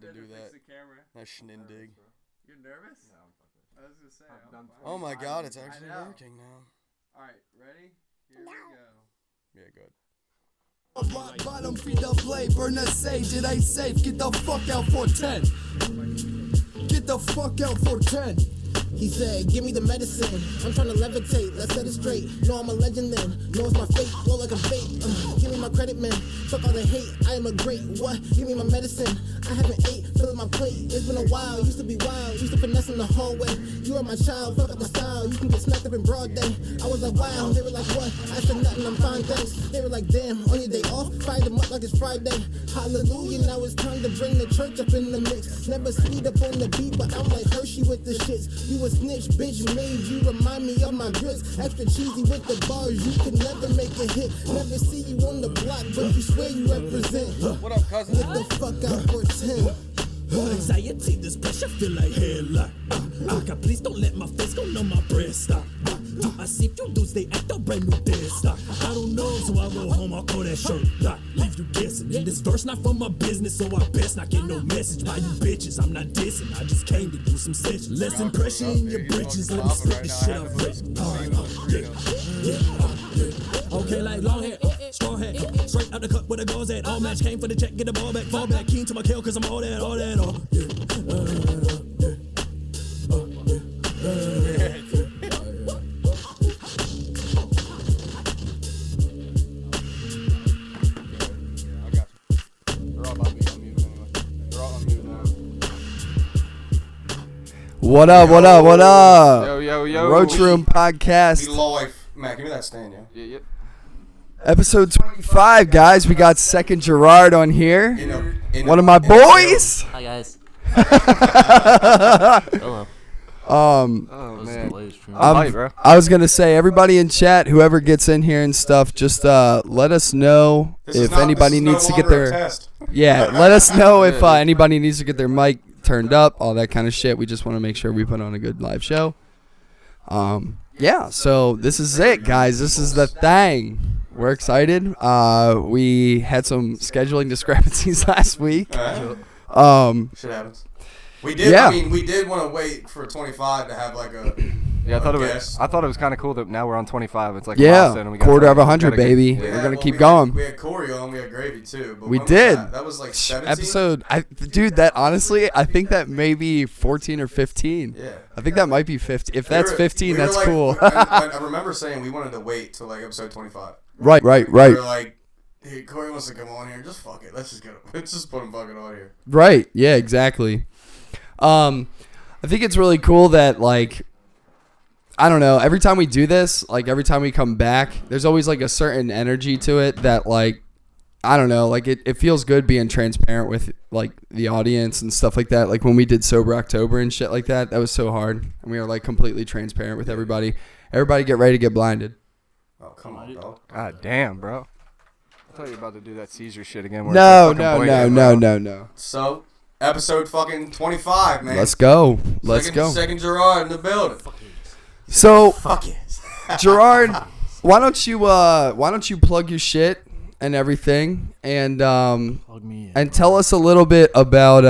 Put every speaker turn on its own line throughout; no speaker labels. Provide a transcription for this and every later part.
to do that.
The camera.
That shindig.
You're nervous?
No, I'm fucking.
I was gonna say.
Oh my god, it's actually working now.
All right, ready? Here we go.
Yeah, good.
Rock bottom, feed the blade, burn the sage, it ain't safe. Get the fuck out for 10. Get the fuck out for 10.
He said, give me the medicine. I'm trying to levitate, let's set it straight. No, I'm a legend then. No, it's my fate, blow like a fate. Give me my credit, man. Fuck all the hate, I am a great. What? Give me my medicine. I haven't ate, filling my plate. It's been a while, used to be wild. Used to finesse in the hallway. You are my child, fuck up the style. You can get smacked up in broad day. I was like, wow. They were like, what? I said nothing, I'm fine, thanks. They were like, damn, on your day off? Fired them up like it's Friday. Hallelujah, now it's time to bring the church up in the mix. Never speed up on the beat, but I'm like Hershey with the shits. You a snitch, bitch, made you remind me of my grits. Extra cheesy with the bars, you could never make a hit. Never see you on the block, but you swear you represent.
What up, cousin?
Get the fuck out for 10.
Anxiety, this pressure feel like headlock. God, please don't let my face go on my breast. I see if you dudes, they act a brand new dead stock. I don't know, so I go home, I'll call that shirt. Leave you guessing. In this verse, not for my business, so I best not get no message by you bitches. I'm not dissing, I just came to do some sense. Less impression in your britches, let me spit the shit I've written. Okay, like long hair, straw hat, straight out the cut where the goals at. All match came for the check, get the ball back, fall back, keen to my kill, cause I'm all that.
What up?
Yo.
ROACHROOM Podcast.
We live. Matt, give me that stand, yo. Yeah.
Episode 25, guys. We got SEKIIND GERARD on here. One of my boys.
Hi guys. Hello.
Oh, man.
I was gonna say, everybody in chat, whoever gets in here and stuff, just let us know if anybody needs to get their let us know if anybody needs to get their mic turned up, all that kind of shit. We just want to make sure we put on a good live show. So this is it, guys. This is the thing. We're excited. We had some scheduling discrepancies last week.
Shit happens. We did.
Yeah.
I mean, we did want to wait for 25 to have like a.
Yeah, I thought it was kind of cool that now we're on 25. It's like
quarter of 100, baby. We're gonna keep going.
We had Corey on, we had Gravy too. But
we did.
That was like 17?
Episode. Dude, that honestly, I think that may be 14 or 15.
Yeah.
I think that might be 15. If that's 15, that's
like,
cool.
I remember saying we wanted to wait till like episode 25.
Right.
We were like, hey, Corey wants to come on here. Just fuck it. Let's just put him fucking on here.
Right. Yeah. Exactly. I think it's really cool that, like, I don't know, every time we do this, like every time we come back, there's always like a certain energy to it that, like, I don't know, like it feels good being transparent with like the audience and stuff like that. Like when we did Sober October and shit like that was so hard. And we were like completely transparent with everybody. Everybody get ready to get blinded.
Oh, come on, dog.
God damn, bro. I thought you were about to do that seizure shit again.
No.
So, episode fucking 25, man.
Let's go.
SEKIIND GERARD in the building.
So,
Fuck it.
Gerard, why don't you plug your shit and everything, and tell us a little bit about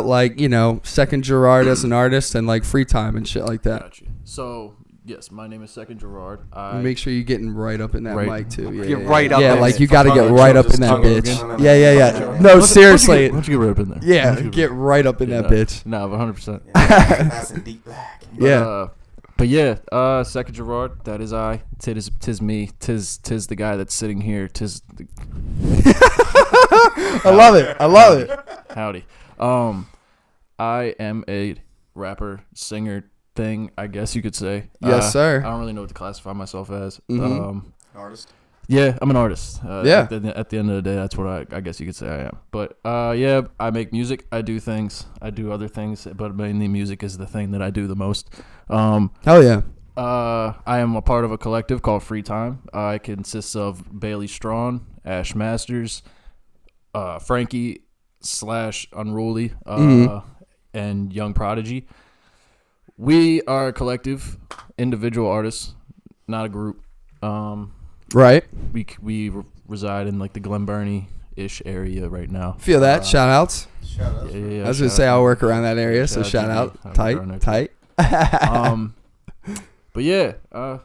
like, you know, SEKIIND GERARD as an artist and like free time and shit like that.
Gotcha. So yes, my name is SEKIIND GERARD.
Make sure you're getting right up in that mic too.
Yeah,
like you got to get right up in that bitch. Yeah. No, seriously.
Why don't you get right up in there?
Yeah, get right up in that bitch.
No, 100%.
That's in deep black.
But yeah, SEKIIND GERARD, that is I. Tis me. Tis the guy that's sitting here.
I love it.
Howdy. I am a rapper, singer thing, I guess you could say.
Yes, sir.
I don't really know what to classify myself as.
Artist.
Yeah, I'm an artist.
Yeah.
At the end of the day, that's what I guess you could say I am. But yeah, I make music. I do things. I do other things, but mainly music is the thing that I do the most.
Hell yeah.
I am a part of a collective called Free Time. It consists of Bailey Strawn, Ash Masters, Frankie / Unruly, and Young Prodigy. We are a collective, individual artists, not a group.
Right.
We reside in like the Glen Burnie ish area right now.
Feel that. Shout outs.
Shout out.
Yeah.
I was gonna say I'll work around that area, so shout out. Tight.
But yeah, I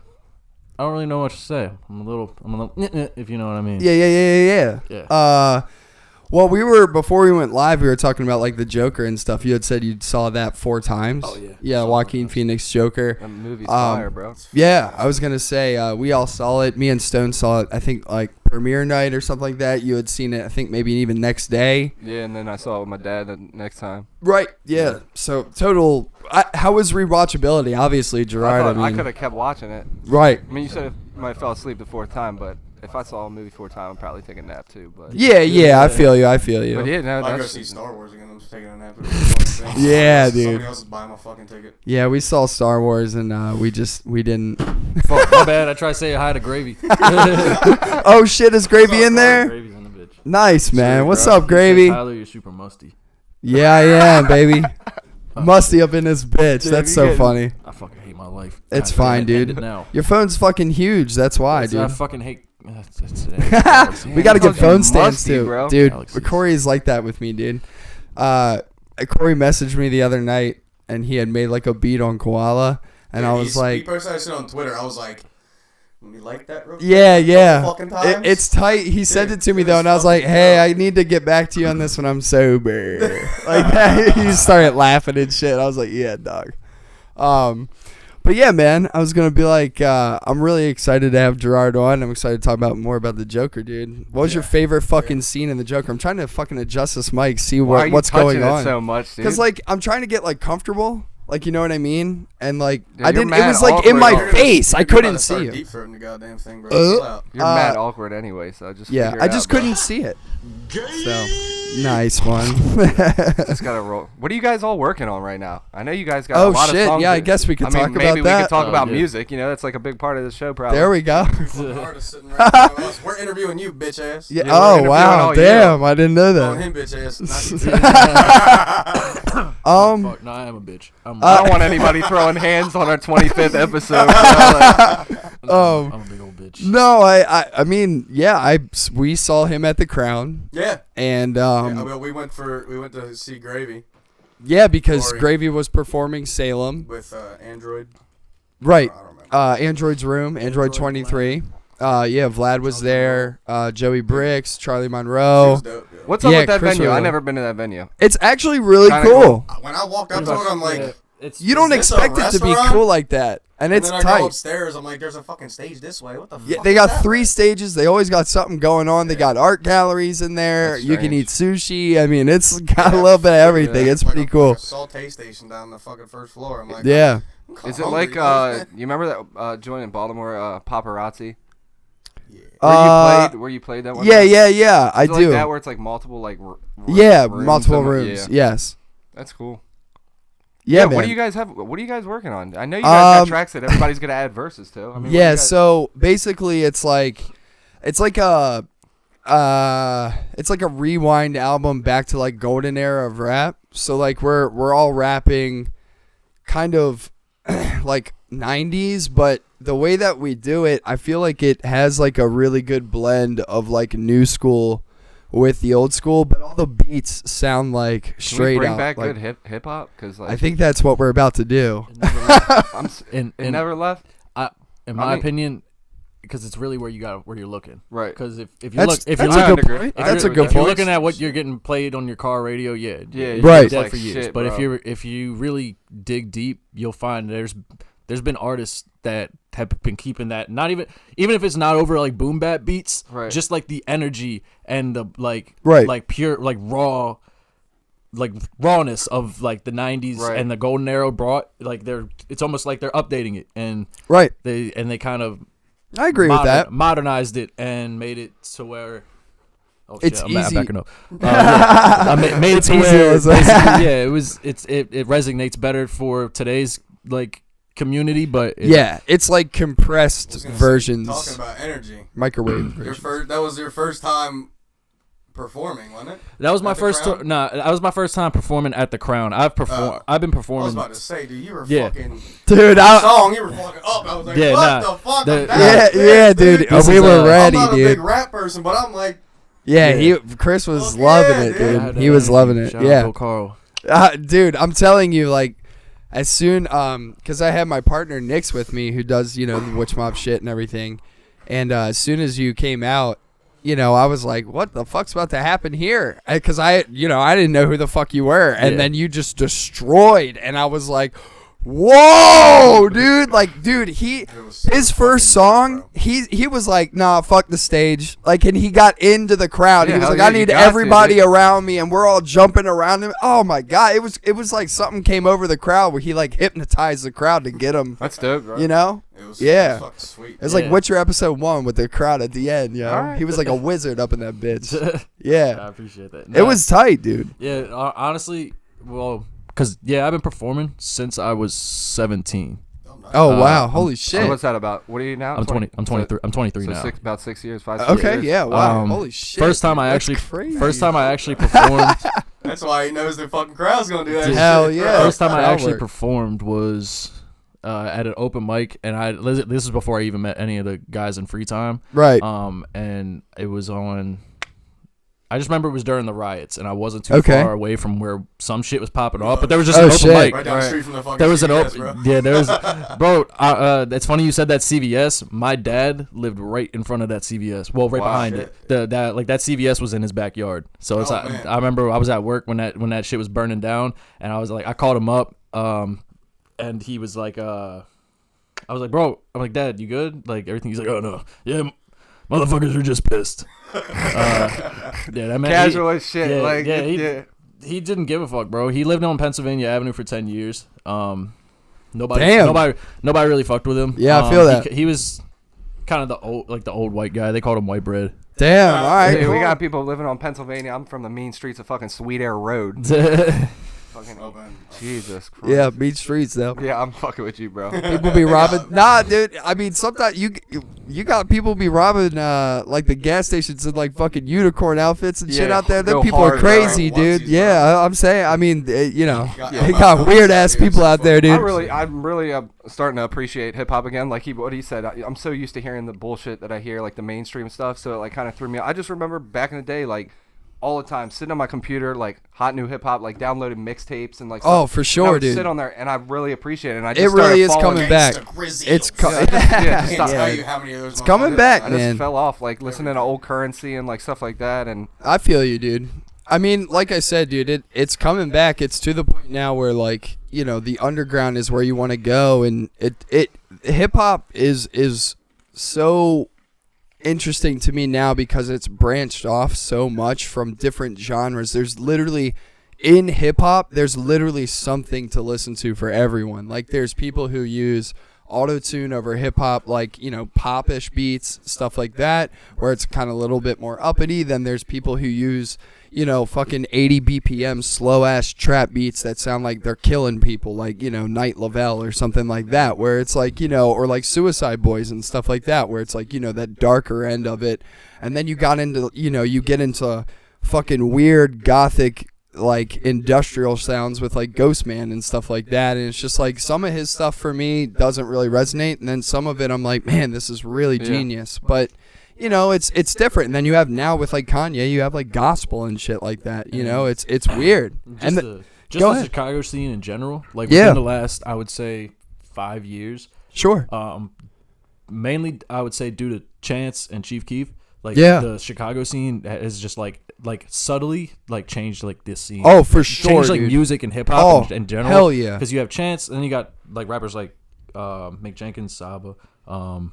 don't really know what to say. I'm a little, if you know what I mean.
Yeah. Well, before we went live, we were talking about like the Joker and stuff. You had said you saw that 4 times.
Oh, yeah.
Yeah, Joaquin Phoenix Joker.
That movie's fire, bro.
Yeah, I was gonna say we all saw it. Me and Stone saw it. I think like premiere night or something like that. You had seen it. I think maybe even next day.
Yeah, and then I saw it with my dad the next time.
Right. Yeah. So total. How was rewatchability? Obviously, Gerard.
I could have kept watching it.
Right.
I mean, you said I might have fell asleep the 4th time, but if I saw a movie 4 times, I'd probably take a nap too. But
Yeah. I feel you.
But yeah, no,
I go
that's
see Star Wars again. I'm just taking a nap.
Yeah, dude.
Somebody else is buying my fucking ticket.
Yeah, we saw Star Wars and we didn't.
Fuck, my bad. I tried to say hi to Gravy.
Oh shit! Is Gravy in there?
Gravy's in the bitch.
Nice, man. What's
Bro,
up, Gravy?
Tyler, you're super musty.
Yeah, I am, baby. Musty up in this bitch.
Dude,
That's
you
so
getting-
funny.
I fucking hate my life.
It's
God,
fine,
end
dude.
it now.
Your phone's fucking huge. That's why,
I
dude.
fucking hate.
We gotta get
Fucking
phone stands
musty,
too,
bro.
dude.
Galaxies.
Corey's like that with me, dude. Corey messaged me the other night, and he had made like a beat on Koala, and I was like,
he posted that shit on Twitter. I was like, "Let me like that real quick."
yeah.
Fucking times.
It's tight. He sent it to me
it
though,
was
and I was like,
fucking
"Hey,
dope.
I need to get back to you on this when I'm sober." Like that. He started laughing and shit. I was like, "Yeah, dog." But yeah, man, I was gonna be like, I'm really excited to have Gerard on. I'm excited to talk about more about the Joker, dude. What was your favorite fucking scene in the Joker? I'm trying to fucking adjust this mic, see
Why are you
what's going
touching it
on.
so much, dude?
Because like I'm trying to get like comfortable, like you know what I mean, and like
Yeah,
I
you're
didn't. It
mad
was like in
awkward
my
already.
face. I
You're about
couldn't
to start
see you.
Deep throating the goddamn thing, bro. Chill out.
You're mad awkward anyway, so just
Yeah,
figure it
I just
out, bro.
couldn't see it. So nice one.
Just gotta roll. What are you guys all working on right now? I know you guys got
Oh,
a lot
shit,
of songs.
yeah, I
that-
guess we could
I mean,
talk
maybe
about
we
that.
could talk about
yeah.
music. You know, that's like a big part of the show, probably.
There we go.
The artist sitting right in front of us. We're interviewing you, bitch ass.
Yeah.
we're
Oh
interviewing
wow.
all you.
Damn. I didn't know
Oh,
that.
him, bitch ass.
Fuck, no, I am a bitch.
I don't want anybody throwing hands on our 25th episode. Bro.
I'm a big old bitch.
No, I mean, yeah, we saw him at the Crown,
Yeah.
and
Yeah, well, we went to see Gravy
yeah, because
Glory.
Gravy was performing Salem,
with Android.
right?
I don't remember.
Android's Room, Android
Android
23. Yeah, Vlad was there. Joey Bricks, Charlie
She
Monroe.
was dope, yo.
What's up
Yeah,
with that
Chris
venue?
Rillo.
I've never been to that venue.
It's actually really
Kinda
cool.
When I walked up to it, I'm like,
You don't
Is this a
expect it to be
restaurant?
cool like that, and it's
then I go
tight.
upstairs. I'm like, there's a fucking stage this way. What the
Yeah,
fuck?
they
is
got
that?
3 stages. They always got something going on. They got art galleries in there.
That's
You can eat
strange.
sushi. I mean, it's got a little bit of everything.
Yeah.
It's
Like
pretty
a
cool.
saute station down the fucking first floor. I'm like,
Yeah.
I'm
Is it
hungry,
like
man.
you remember that joint in Baltimore, Paparazzi?
Uh,
Where you played that one?
Yeah,
time?
yeah, yeah. I
Is it
do.
like that where it's like multiple like
Yeah,
rooms
multiple
and-
rooms.
Yeah.
Yes.
That's cool.
Yeah, man.
What do you guys have? What are you guys working on? I know you guys got
Um,
tracks that everybody's gonna add verses to. I mean, what do
Yeah,
you guys-
so basically it's like a rewind album back to like golden era of rap. So like we're all rapping kind of like 90s, but the way that we do it, I feel like it has like a really good blend of like new school with the old school, but all the beats sound like
Can we
straight
bring
out.
back
like,
good hip hop? Because like
I think that's what we're about to do.
And
it never left.
in my
I mean-
opinion, because it's really where you're looking.
Right.
Because if you
That's,
look, if
that's
you're
a
look,
good point.
I
That's a
agree
good
with
if you're
point.
looking at what you're getting played on your car radio, yeah,
Yeah,
Right.
it's dead
like
for years.
shit,
But
bro.
if you really dig deep, you'll find there's been artists that have been keeping that, not even if it's not over like boom bap beats,
Right.
just like the energy and the like pure like raw like rawness of like the 90s
Right.
and the golden era brought like it's almost like they're updating it and
Right.
they kind of
I agree with that.
modernized it and made it to where
It's
I'm
easy.
backing up. I made it
It's
to
easy,
where
it's like-
basically, yeah, it resonates better for today's like community, but
It's like
I
compressed
was gonna say,
versions,
talking about energy.
microwave
Your
versions.
that was your first time performing, wasn't it?
that was my
At the
first
Crown?
that was my first time performing at the Crown. I've been
I was
performing.
about to say, dude, you were
Yeah.
fucking
Dude,
song. You were fucking up. I was like,
Yeah,
what
nah,
the fuck?
the-
I'm down
yeah,
with
yeah,
this,
dude.
This
we
is,
were
I'm
ready,
not a
dude.
big rap person, but I'm like,
Yeah, Chris was
Fuck
loving
yeah,
it,
dude.
dude. He was loving it.
Shout out
Yeah.
Bill Carl.
Dude, I'm telling you, like, as soon, because I have my partner Nix with me, who does, the Witch Mob shit and everything, and as soon as you came out, I was like, what the fuck's about to happen here? Because I didn't know who the fuck you were, and then you just destroyed, and I was like, whoa, dude! Like, dude, his first song, he was like, nah, fuck the stage, like, and he got into the crowd.
Yeah,
He was
hell
like,
yeah,
I
you
need
got to,
everybody
dude.
around me, and we're all jumping around him. Oh my god, it was like something came over the crowd where he like hypnotized the crowd to get him.
That's dope, bro.
It was
It was fucking sweet.
It was like Witcher episode 1 with the crowd at the end,
Alright.
He was like a wizard up in that bitch.
I
Yeah.
appreciate that.
It was tight, dude.
Yeah, honestly, well, because, I've been performing since I was 17.
Oh, wow. Holy
So
shit.
what's that about? What are you now?
I'm 20. I'm 23. I'm 23
So
now.
about 6 years, 5 6
Okay,
years.
yeah, wow.
Um,
Holy shit.
First time I
That's
actually,
crazy.
performed.
That's why he knows the fucking crowd's gonna do that.
Hell
shit,
yeah.
bro.
First time I
Crowd
actually
work.
performed was at an open mic, and this is before I even met any of the guys in Free Time.
Right.
And it was on. I just remember it was during the riots, and I wasn't too
Okay.
far away from where some shit was popping off. But there was just
Oh,
an open
shit.
mic.
Right down the street from the fucking
There was an
CVS,
open,
bro.
yeah. There was, bro. It's funny you said that CVS. My dad lived right in front of that CVS. Well, right
Wow.
behind
Shit.
it. That CVS was in his backyard. So it's
Oh, man.
I remember I was at work when that shit was burning down, and I was like, I called him up, and he was like, I was like, bro, I'm like, Dad, you good? Like everything. He's like, oh no, yeah, motherfuckers are just pissed. Yeah, that man,
Casual as shit.
yeah,
like,
yeah,
yeah.
he didn't give a fuck, bro. He lived on Pennsylvania Avenue for 10 years. Nobody really fucked with him.
Yeah, I feel that.
He was kind of the old white guy. They called him white bread.
Damn, all right.
Hey, we
cool.
got people living on Pennsylvania. I'm from the mean streets of fucking Sweet Air Road. Fucking
Open.
Jesus Christ.
Yeah, beach streets, though.
Yeah, I'm fucking with you, bro.
People be robbing. Nah, dude. I mean, sometimes you got people be robbing like the gas stations in like fucking unicorn outfits and shit
Yeah,
out there. Them
go
people are
hard, bro.
crazy, dude.
Onesies,
Yeah, I'm saying. I mean, they
Yeah,
got weird ass people out there, dude.
I'm really starting to appreciate hip hop again. Like what he said, I'm so used to hearing the bullshit that I hear, like the mainstream stuff. So it like kind of threw me. I just remember back in the day, like all the time sitting on my computer, like hot new hip hop, like downloading mixtapes and like.
Oh,
stuff.
for
And I
sure,
would
dude.
Sit on there and I really appreciate it. And I just
It really
started
is
following
coming
it.
back.
Gangsta Grizzly.
It's
Yeah,
just
I
stop.
can't tell you how many of those.
It's coming
motherfuckers-
back,
I just
man.
fell off like listening to old Currency and like stuff like that. And
I feel you, dude. I mean, like I said, dude, it's coming back. It's to the point now where like, the underground is where you want to go, and it hip hop is so interesting to me now because it's branched off so much from different genres. There's literally in hip hop, there's literally something to listen to for everyone. Like there's people who use auto-tune over hip-hop, like pop-ish beats, stuff like that, where it's kind of a little bit more uppity. Then there's people who use fucking 80 BPM slow-ass trap beats that sound like they're killing people, like Night Lavelle or something like that, where it's like or like Suicide Boys and stuff like that, where it's like that darker end of it. And then you got into you get into fucking weird gothic like industrial sounds with like Ghostman and stuff like that, and it's just like some of his stuff for me doesn't really resonate, and then some of it I'm like, man, this is really genius. But it's different. And then you have now with like Kanye, you have like gospel and shit like that. It's weird.
Just
Go
the
ahead.
Chicago scene in general, like
Yeah.
within the last, I would say, 5 years.
Sure.
Mainly, I would say due to Chance and Chief Keef. Like the Chicago scene is just like subtly like changed like this scene.
Oh, for sure,
changed like
dude.
music and hip hop
Oh,
in general.
hell yeah.
Because you have Chance, and then you got like rappers like Mick Jenkins, Saba, and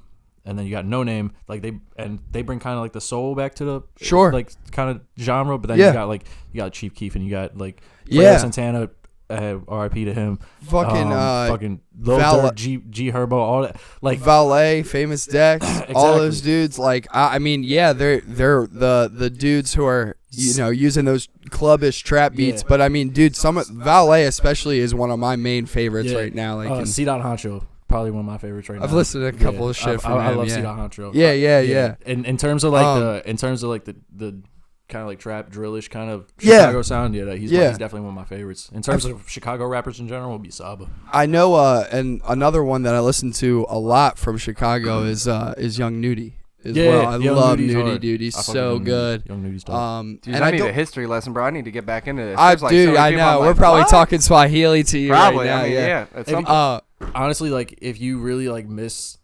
then you got No Name. Like they bring kind of like the soul back to the
Sure.
like kind of genre. But then
Yeah.
you got Chief Keef, and you got like
Yeah.
Santana. R.I.P. to him.
Fucking
Lil
Val-
Durk, G Herbo, all that. Like
Valet, Famous Dex, all
Exactly.
those dudes. Like I mean, yeah, they're the dudes who are using those clubbish trap beats.
Yeah.
But I mean, dude, some Valet especially is one of my main favorites
yeah.
right now. Like
C. Dot Honcho, probably one of my favorites right now.
I've listened to a couple of shit from
I
him.
love
yeah.
C. Dot Honcho.
Yeah.
And in terms of like the kind of like trap drillish kind of Chicago sound, he's definitely one of my favorites. In terms of Chicago rappers in general, would be Saba.
I know, and another one that I listen to a lot from Chicago is Young Nudie. as well. I
Young
love
Nudi's
Nudie,
hard.
dude. He's
I fuck
so
with
good.
Young Nudi's dope.
Dude,
And
I need
don't-
a history lesson, bro. I need to get back into this.
I,
There's, like, so
dude,
many
I
people
know.
I'm
We're
like,
probably
what?
talking Swahili to you
Probably.
right now.
I mean,
yeah.
At some point.
Honestly, like if you really like miss,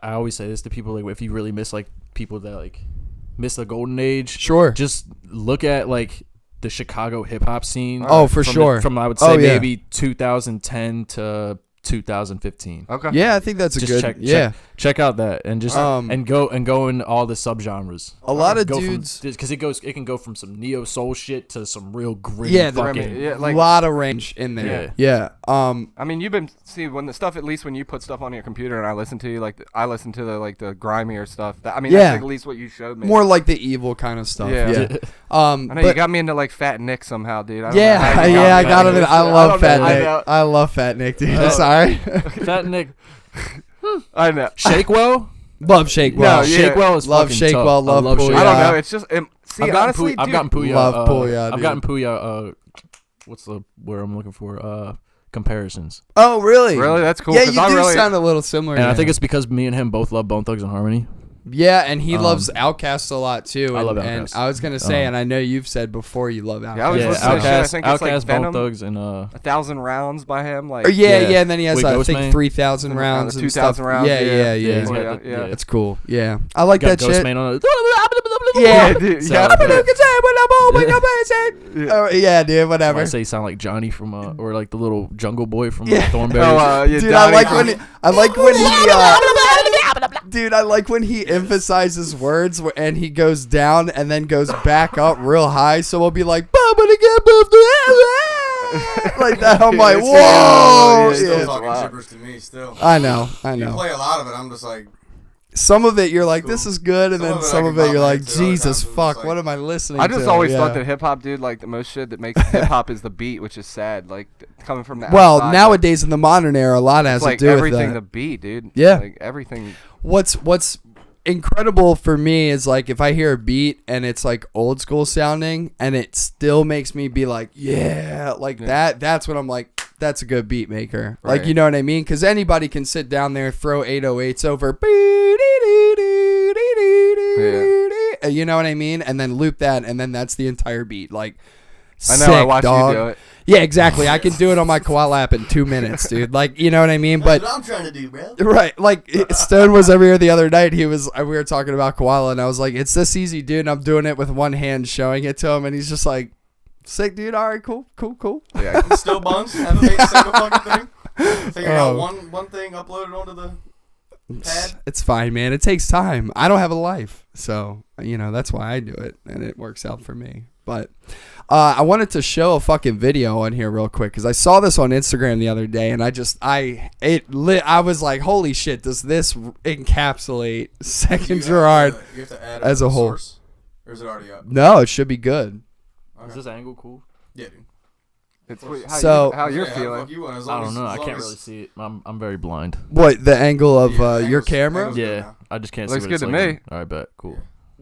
I always say this to people, like if you really miss like people that like miss the golden age,
Sure.
just look at like the Chicago hip hop scene.
Oh, for
from
sure.
from I would say
yeah.
maybe 2010 to 2015.
Okay.
Yeah, I think that's a
Just
good.
check out that and just and go in all the subgenres.
A lot of
Go
dudes.
because it can go from some neo soul shit to some real gritty
Yeah,
fucking.
Yeah,
A
like
lot of range in there. Yeah.
I mean, you've been when the stuff, at least when you put stuff on your computer and I listen to you, like I listen to the grimier stuff. I mean,
Yeah.
that's at least what you showed me.
More like the evil kind of stuff.
Yeah.
Yeah.
I know
but-
you got me into like Fat Nick somehow, dude. I don't know
Yeah,
how you
yeah, I
me
got
into
him.
this
I
shit.
love
don't
Fat
know.
Nick. I love Fat Nick, dude. I'm sorry.
Fat Nick,
I know.
Shakewell.
Love Shakewell.
No, yeah.
Shakewell is
Love
fucking
Shakewell,
tough.
love Pooh,
I don't
Yeah.
know. It's just see,
I've
honestly,
I've gotten
dude,
Puya.
Love Puya,
I've
dude.
gotten Puya. What's the word I'm looking for? Comparisons.
Oh, really?
Really? That's cool.
Yeah,
'cause
you
I
do
really,
sound a little similar.
And
to
I think
him.
it's because me and him both love Bone Thugs and Harmony.
Yeah, and he loves Outkast a lot too.
I love
And
Outkast.
I was gonna say, and I know you've said before you love Outkast.
Yeah, I was
Yeah,
listening to shit. I
Outkast,
think it's like
Outkast, Bone
Venom.
Thugs, and
1,000 rounds by him. Like
Yeah,
Yeah.
yeah, and then he has
With
I
Ghost
think
Man?
3,000 rounds and
2,000
stuff.
rounds,
Yeah,
yeah.
yeah,
yeah, he's
yeah.
got the-
yeah.
It's cool. Yeah, I like
got
that
Ghost
shit.
Man on it.
Yeah,
dude.
So,
Yeah.
yeah, dude. Whatever.
I say you sound like Johnny from or like the little jungle boy from
Yeah.
Thornberry.
Oh, yeah,
Dude,
Donnie.
I like when dude, I like when he emphasizes words and he goes down and then goes back up real high. So we'll be like, like that. I'm like,
It's
whoa.
really-
Still
Yeah.
talking
Wow.
gibberish to me. Still.
I know.
You play a lot of it. I'm just like.
Some of it you're like, this is good, and
Some
then
of it I
some
can
of it you're
vibe
like,
into. Other
Jesus
times it's
fuck,
like-
what am I listening
I
to?
just always
Yeah.
thought that hip hop, dude, like the most shit that makes hip hop is the beat, which is sad. Like coming from the
Well,
outside,
nowadays in the modern era, a lot has
it's like
to do with
everything
that.
the beat, dude.
Yeah.
like everything.
What's incredible for me is like if I hear a beat and it's like old school sounding and it still makes me be like, yeah, like that. That's when I'm like, that's a good beat maker. Like,
Right.
you know what I mean? Because anybody can sit down there, throw 808s over, you know what I mean, and then loop that, and then that's the entire beat. Like,
I know.
sick,
I watched
dog.
you do it.
Yeah, exactly. I can do it on my koala app in 2 minutes, dude. Like, you know what I mean? But
That's what I'm trying to do, bro.
right, like Stone was over here the other night. We were talking about koala, and I was like, "It's this easy, dude." And I'm doing it with one hand, showing it to him, and he's just like, "Sick, dude. All right, cool."
Yeah.
Still buns. Haven't made a single fucking thing. Figured out
Oh.
one thing, uploaded onto the pad.
It's fine, man. It takes time. I don't have a life, so that's why I do it, and it works out for me. But I wanted to show a fucking video on here real quick because I saw this on Instagram the other day, and I was like, holy shit, does this encapsulate Second Gerard?
You have to add
as a whole.
source, or is it already up?
No, it should be good.
Is this angle cool?
Yeah, dude.
It's
So-
how you're
Yeah,
feeling.
fuck you, as
I
long
don't
as-
know.
as
I
long
can't
as-
really see it. I'm very blind.
What, the angle of
Yeah,
your
angles-
camera?
angles- good
Yeah,
now.
I just can't
Looks
see.
good
What
to
it's
me.
like. All right, bet. Cool.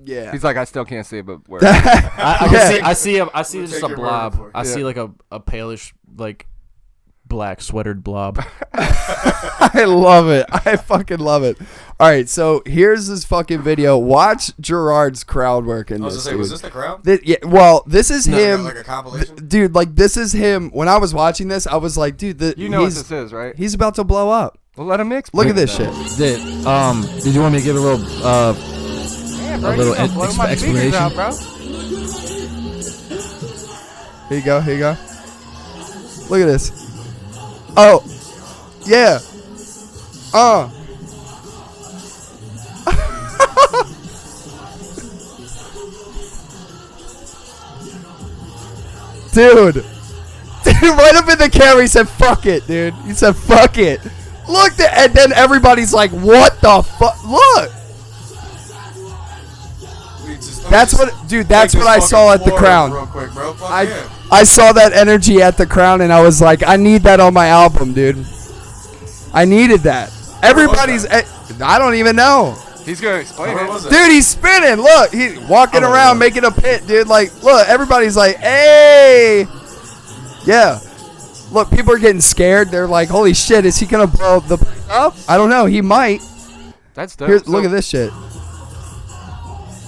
Yeah.
He's like, I still can't see it, but where?
I
Yeah.
see
We'll
just
take
a
your word
blob.
for it.
I see
Yeah.
like a palish like black sweatered blob.
I love it. I fucking love it. All right, so here's this fucking video. Watch Gerard's crowd work in
I was
this.
gonna say, was
dude.
this the crowd?
This is
No,
him.
like a compilation.
Dude, like this is him. When I was watching this, I was like, dude,
You know what
he's
this is, right?
he's about to blow up.
Well, let him explain.
Look at this
it,
shit.
then.
Did you want me to give a little
Yeah, bro,
a little
you gonna blow my speakers
explanation?
out, bro.
Here you go. Here you go. Look at this. Oh, yeah. Dude, right up in the camera, he said, "Fuck it, dude." He said, "Fuck it." Look, and then everybody's like, "What the fuck?" Look, that's what, dude. That's what I saw at the Crown.
Real quick, bro. Fuck
I
yeah.
I saw that energy at the Crown, and I was like, I need that on my album, dude. I needed that. Everybody's, I don't even know.
He's gonna explain
Where
it.
was it?
Dude, he's spinning. Look, he's walking around making a pit, dude. Like, look, everybody's like, hey. Yeah. Look, people are getting scared. They're like, holy shit, is he going to blow the place up? I don't know. He might.
That's dope.
Here,
So,
look at this shit.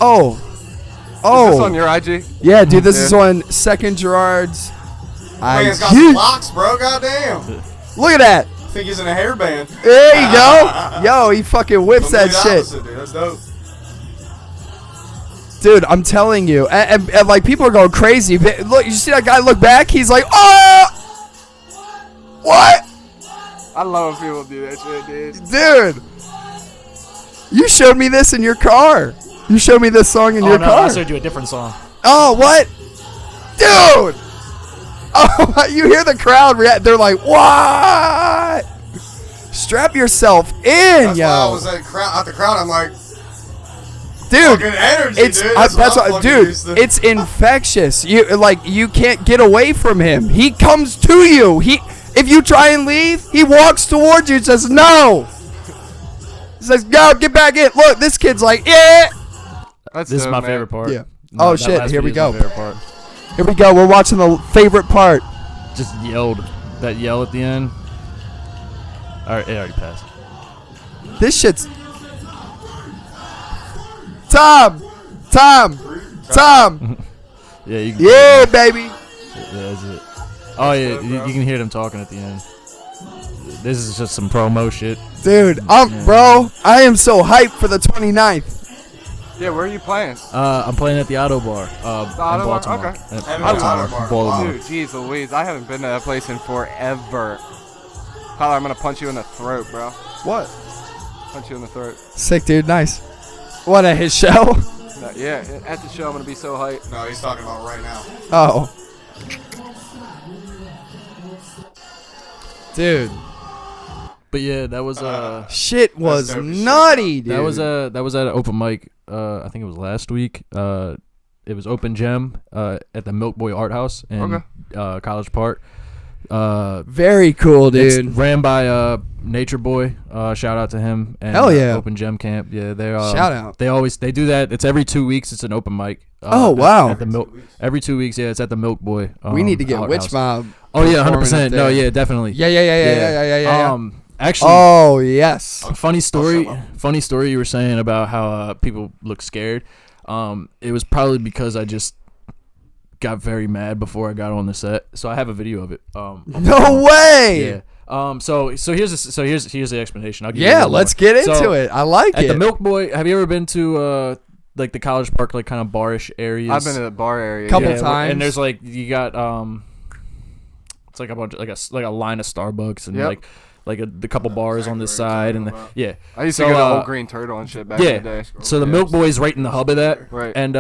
Oh.
Is this on your IG?
Yeah, dude, this is
Yeah.
on SEKIIND GERARD's
Man, it's got
IG.
some locks, bro. Goddamn.
Look at that.
I think he's in a hairband.
There you go. Yo, he fucking whips that
Completely
shit.
opposite, dude. That's dope.
Dude, I'm telling you. And like, people are going crazy. Look, you see that guy look back? He's like, oh! What?
I love when people do that shit, dude.
Dude. You showed me this in your car. You showed me this song in your car.
I showed you a different song.
Oh, what? Dude! Oh, you hear the crowd react. They're like, what? Strap yourself in,
That's
yo.
why I was at the crowd. I'm like,
Dude,
fucking energy,
it's
dude.
that's
what I'm
what,
fucking
dude.
used to.
It's infectious. You can't get away from him. He comes to you. If you try and leave, he walks towards you and says no. He says, "Go, get back in." Look, this kid's like, yeah.
That's
This is
dope,
my
man.
favorite part.
Yeah.
No,
Oh,
that
shit,
last
here we
video is
go.
my favorite part.
Here we go. We're watching the favorite part.
Just yelled that yell at the end. All right, it already passed.
This shit's Tom.
Yeah, you can,
Yeah, baby.
yeah, that's it. Oh yeah, you can hear them talking at the end. This is just some promo shit.
Dude, bro, I am so hyped for the 29th.
Yeah, where are you playing?
I'm playing at the Auto Bar. In
Auto Bar?
Baltimore.
Okay.
At
Haven't
Baltimore.
been to Auto Bar.
Baltimore.
Dude, jeez Louise, I haven't been to that place in forever. Tyler, I'm gonna punch you in the throat, bro.
What?
Punch you in the throat.
Sick, dude. Nice. What, at his show?
Yeah, at the show I'm gonna be so hyped.
No, he's talking about right now.
Oh. Dude.
But yeah, that was
Shit was
dope as shit,
nutty, dude.
that was at an open mic. I think it was last week. It was Open Gem at the Milk Boy Art House in College Park.
very cool,
It's
dude.
ran by Nature Boy. Shout out to him. And,
Hell yeah.
Open Gem Camp. Yeah, they
Shout out.
They do that. It's every 2 weeks. It's an open mic.
Oh, wow.
At the Milk every 2 weeks. Yeah, it's at the Milk Boy.
We need to get
Art
Witch
House.
Mob.
Oh yeah,
performing
100%.
up
No,
there.
yeah, definitely.
Yeah.
Actually,
Oh, yes.
funny story you were saying about how people look scared. It was probably because I just got very mad before I got on the set, so I have a video of it.
No way.
Yeah. So here's the explanation. I'll give you a
Yeah,
little
let's
more.
get into
So,
it. I like
At
it.
the Milk Boy, have you ever been to like the College Park, like kind of barish areas?
I've been to the bar area.
Couple
yeah.
times.
And there's like you got it's like a bunch like a line of Starbucks and
Yep.
like a couple bars on this side and yeah.
I used
So,
to go to Old Green Turtle and shit back
yeah.
in the day.
So the Milk Boy's right in the hub of that.
Right.
And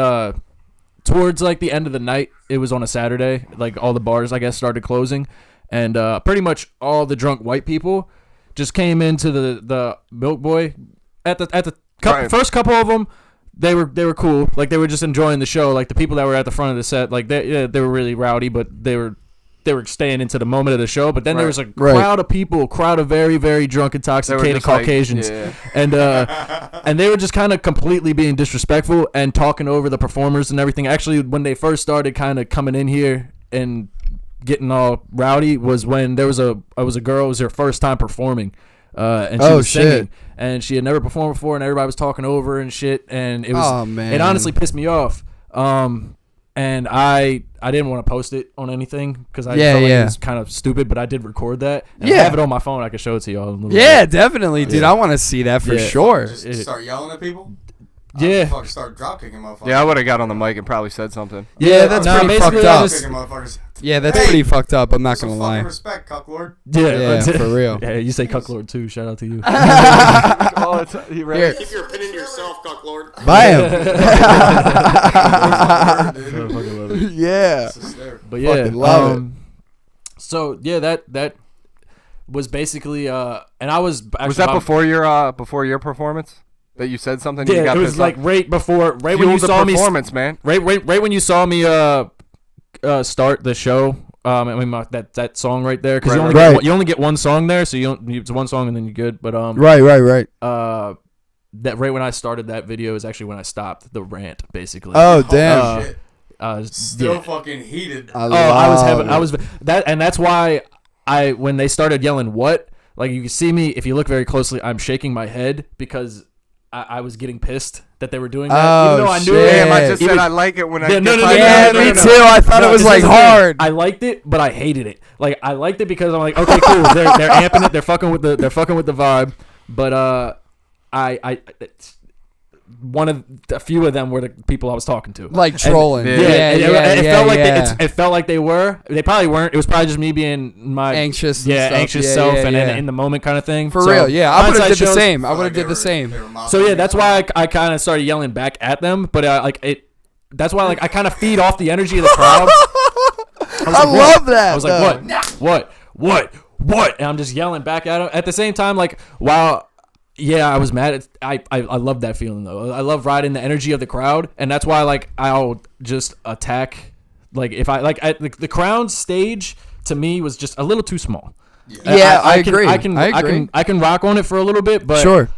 towards like the end of the night, it was on a Saturday, like all the bars I guess started closing, and pretty much all the drunk white people just came into the Milk Boy at the
Right.
first couple of them. They were cool, like they were just enjoying the show. Like the people that were at the front of the set, like they were really rowdy, but they were staying into the moment of the show. But then there was a crowd of very, very drunk, intoxicated
just like,
Caucasians,
yeah.
and they were just kind of completely being disrespectful and talking over the performers and everything. Actually, when they first started kind of coming in here and getting all rowdy was when there was a girl. It was her first time performing. And she was singing, and she had never performed before, and everybody was talking over her and shit, and it was, it honestly pissed me off. And I didn't want to post it on anything because I felt like it was kind of stupid, but I did record that. And I have it on my phone. I can show it to y'all. In a little bit.
Definitely, dude. I want to see that for
Yeah.
sure.
Just start yelling at people?
Yeah.
Fucking start drop kicking motherfuckers.
Yeah, I would have got on the mic and probably said something.
Yeah, that's pretty
basically
fucked
I
up.
just-
Kicking motherfuckers.
Yeah, that's
Hey,
pretty fucked up. I'm not
Some
gonna
fucking
lie.
respect, cucklord.
Yeah, for real.
Yeah, you say cucklord too. Shout out to you.
All the time. You ready?
Here,
Keep your opinion to yourself, cucklord.
buy him.
Fucking love it.
Yeah.
It's hysterical.
But yeah,
Fucking love it.
So yeah, that was basically and I was actually
Was that before your performance that you said something?
Yeah,
you got
it was
pissed
like
off?
right before, right when
Fueled
you
the
saw me.
performance, man.
Right when you saw me start the show. I mean that song right there because you only get one song there, so it's one song and then you're good. But
Right.
that right when I started that video is actually when I stopped the rant, basically.
Oh damn.
Shit.
Still
Still fucking heated.
I was that, and that's why when they started yelling what, like you can see me if you look very closely, I'm shaking my head because I was getting pissed that they were doing that.
Oh,
Even though I knew
shit.
Damn, I
it.
just
Yeah,
said I like it when I
Yeah,
get
no, no,
fired.
Yeah,
no,
me
no, no.
too. I thought it was
this
like
is the thing.
hard.
I liked it, but I hated it. Like I liked it because I'm like, okay, cool. They're amping it. They're fucking with the vibe. But it's one of a few of them were the people I was talking to.
Like trolling.
And-
It felt like it felt like they were. They probably weren't. It was probably just me being my
Anxious and
yeah,
stuff.
anxious
Yeah,
self,
yeah,
and
yeah.
in the moment kind of thing.
For
So,
real, yeah. I would have
hindsight
did the
shows-
same. I
Felt
would
like
have did
they
the same.
they were mocking
So yeah,
you.
that's why I kind of started yelling back at them. But that's why I kind of feed off the energy of the crowd.
I love that.
I was like, what? And I'm just yelling back at him. At the same time, like, wow, yeah, I was mad. I love that feeling though. I love riding the energy of the crowd, and that's why like I'll just attack. Like if the crown stage to me was just a little too small.
Yeah, I
can-
agree.
I can rock on it for a little bit, but
Sure.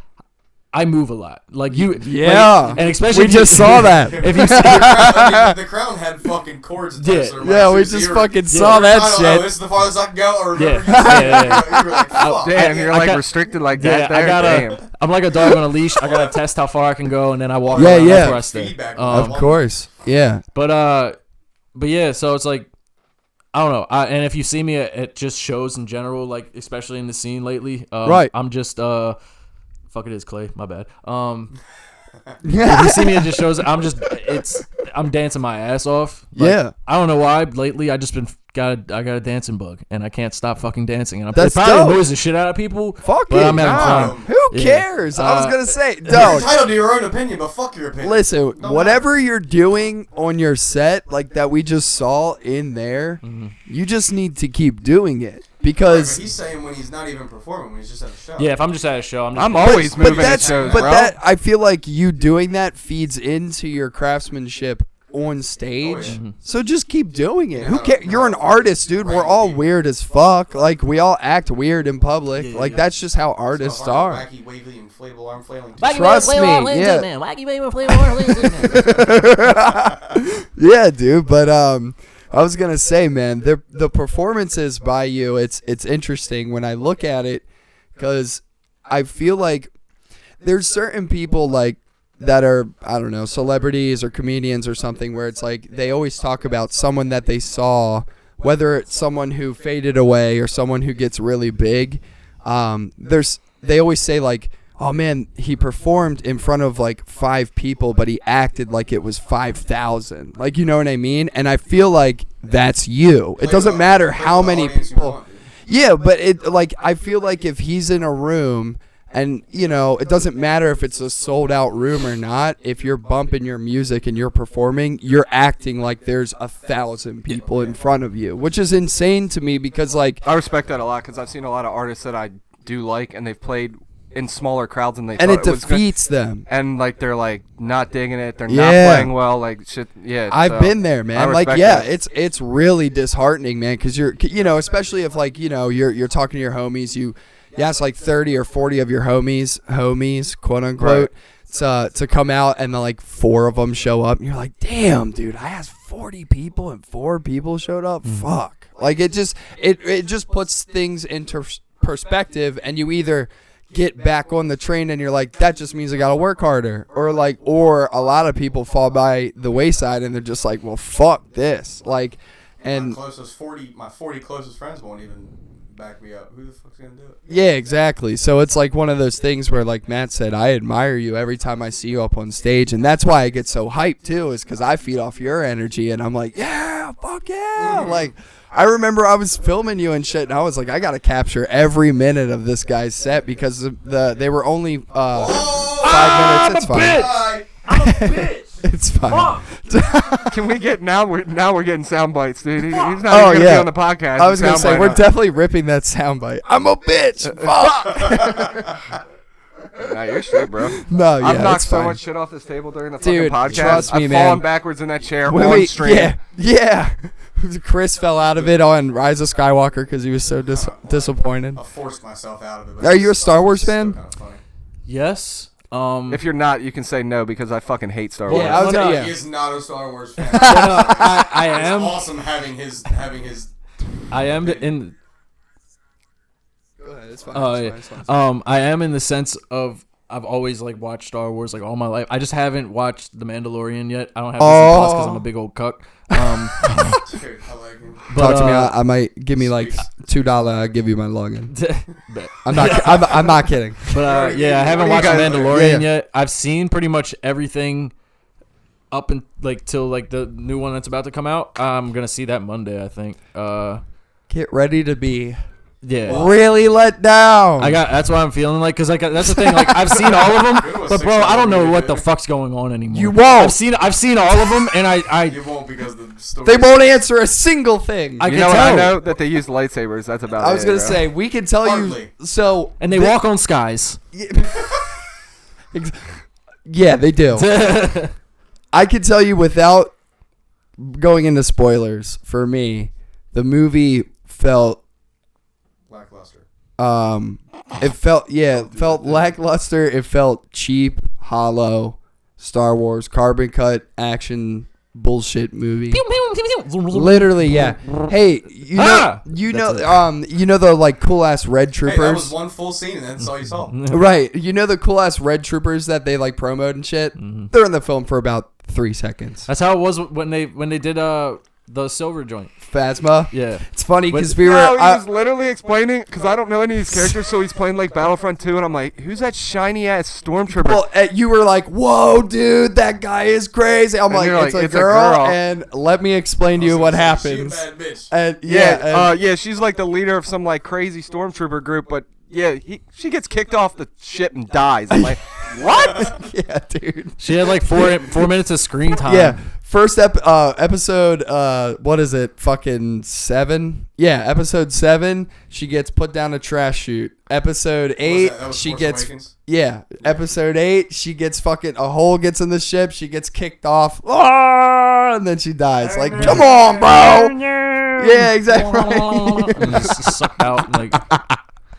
I move a lot. Like you,
Yeah.
like, and especially
We
if you-
just saw that.
If you see,
The crown had fucking cords attached to their
Yeah,
mics.
we
So
just
you were-
fucking
you
saw
were
that
trying to,
shit.
Oh, this is the farthest I can go. Or remember
Yeah.
you were like, fuck.
Damn, you're
I
like
got-
restricted like
yeah,
that. Damn.
I'm like a dog on a leash. I gotta test how far I can go, and then I walk.
Yeah,
around.
yeah.
That's where I stay.
Feedback.
Of course. Yeah.
But yeah. So it's like, I don't know. And if you see me at just shows in general, like especially in the scene lately,
Right.
I'm just fuck it is Clay. My bad. If you see me at just shows, I'm dancing my ass off. Like,
Yeah.
I don't know why. Lately, I just been I got a dancing bug, and I can't stop fucking dancing. And
That's
it probably
dope.
annoys the shit out of people.
Fuck
but
it.
I'm having
Nah.
fun.
Who
Yeah.
cares? I was gonna say,
You're
dog.
entitled to your own opinion, but fuck your opinion.
Listen,
Don't
whatever you're doing on your set, like that we just saw in there, you just need to keep doing it
But
because.
he's saying when he's not even performing, when he's just at a show.
Yeah, if I'm just at a show,
I'm always
But
moving at
that's
shows,
but
bro.
that I feel like you doing that feeds into your craftsmanship on stage.
Oh, yeah.
Mm-hmm.
So just keep doing it.
Yeah,
Who cares? You're an artist, dude. We're all weird as fuck. Like we all act weird in public. Like that's just how artists
It's
are.
Wacky, wavy, inflatable arm flailing.
Trust me. Yeah. Yeah, dude. But I was gonna say, man, the performances by you, it's interesting when I look at it, because I feel like there's certain people like that are, I don't know, celebrities or comedians or something, where it's like they always talk about someone that they saw, whether it's someone who faded away or someone who gets really big. They always say like, oh man, he performed in front of like 5 people, but he acted like it was 5,000. Like, you know what I mean? And I feel like that's you. It doesn't matter how many people. Yeah, but I feel like if he's in a room and, you know, it doesn't matter if it's a sold out room or not, if you're bumping your music and you're performing, you're acting like there's 1,000 people in front of you, which is insane to me because, like,
I respect that a lot because I've seen a lot of artists that I do like, and they've played in smaller crowds than they
and
thought
it
was gonna-
defeats them.
and like they're like not digging it, they're
Yeah.
not playing well, like shit. Yeah,
I've
so
been there,
I
man. Like,
respect
yeah,
that.
it's really disheartening, man, because you know, especially if like, you know, you're talking to your homies, you ask like 30 or 40 of your homies, quote unquote, to come out, and then like 4 of them show up, and you're like, damn, dude, I asked 40 people and 4 people showed up. Fuck. Like it just puts things into perspective, and you either get back on the train and you're like, that just means I gotta work harder, or a lot of people fall by the wayside and they're just like, well, fuck this, like, and
my 40 closest friends won't even back me up. Who the fuck's gonna do it?
yeah, exactly. So it's like one of those things where, like Matt said, I admire you every time I see you up on stage, and that's why I get so hyped too, is because I feed off your energy, and I'm like, yeah, fuck yeah. Like, I remember I was filming you and shit, and I was like, I gotta capture every minute of this guy's set because they were only 5 minutes. It's fine.
Bye.
It's fine.
Can we get now? We're getting sound bites, dude. He's not even
Oh,
gonna
yeah.
be on the podcast.
I was gonna say
Soundbite
we're
out.
definitely ripping that soundbite. I'm a bitch. Fuck.
Nah, you're straight, bro.
No, yeah,
I've knocked
it's
so
fine.
much shit off this table during the
Dude,
fucking podcast.
trust me,
I've
man.
fallen backwards in that chair
Wait,
on
wait,
stream.
yeah. Chris fell out of it on Rise of Skywalker because he was so disappointed.
I forced myself out of it. but
Are you a
it's
Star Wars
still
fan?
kinda funny.
Yes.
If you're not, you can say no because I fucking hate Star Wars.
Yeah, I was
No, no.
yeah.
He is not a Star Wars fan.
I
It's
am.
awesome having his.
I am in.
Go ahead, it's fine.
I am in the sense of I've always like watched Star Wars like all my life. I just haven't watched The Mandalorian yet. I don't have Disney Plus because I'm a big old cuck.
Dude, I like him.
Talk to me. I might give me like $2. I'll give you my login. I'm not kidding.
But yeah, I haven't watched The Mandalorian yet. I've seen pretty much everything up and like till like the new one that's about to come out. I'm gonna see that Monday, I think.
Get ready to be
really
let down.
That's what I'm feeling like, because like that's the thing. Like I've seen all of them, but bro, I don't know what the fuck's going on anymore.
You won't.
I've seen all of them, and I
You won't, because the story.
They won't answer a single thing.
I
You
can
know what?
tell.
I know that they use lightsabers. That's about it.
I was gonna
bro.
say we can tell
Hardly.
you. So
and they walk on skies.
Yeah, they do. I can tell you without going into spoilers. For me, the movie felt
Lackluster.
it felt lackluster. It felt cheap, hollow. Star Wars carbon cut action bullshit movie. Literally, yeah. Hey, you know the like cool ass red troopers.
Hey, that was one full scene, and that's all you saw.
Right. You know the cool ass red troopers that they like promote and shit? They're in the film for about 3 seconds.
That's how it was when they did the silver joint.
Phasma?
Yeah.
It's funny because
He was literally explaining, because I don't know any of these characters, so he's playing like Battlefront 2, and I'm like, who's that shiny ass stormtrooper?
well, you were like, whoa, dude, that guy is crazy. I'm
And
like,
you're
it's,
like,
a,
it's a
girl,
girl.
and let me explain to you what happens.
She a bad bitch.
And
yeah, she's like the leader of some like crazy stormtrooper group, but yeah, she gets kicked off the ship and dies. I'm like, what?
yeah, dude.
She had like 4 minutes of screen time.
Yeah. First episode, what is it? Fucking 7? Yeah, episode 7, she gets put down a trash chute. Episode 8,
That was
she
Force
gets
Awakens?
yeah. Episode 8, she gets fucking a hole gets in the ship. She gets kicked off, and then she dies. Like, come on, bro. Yeah, exactly.
And just sucked out like.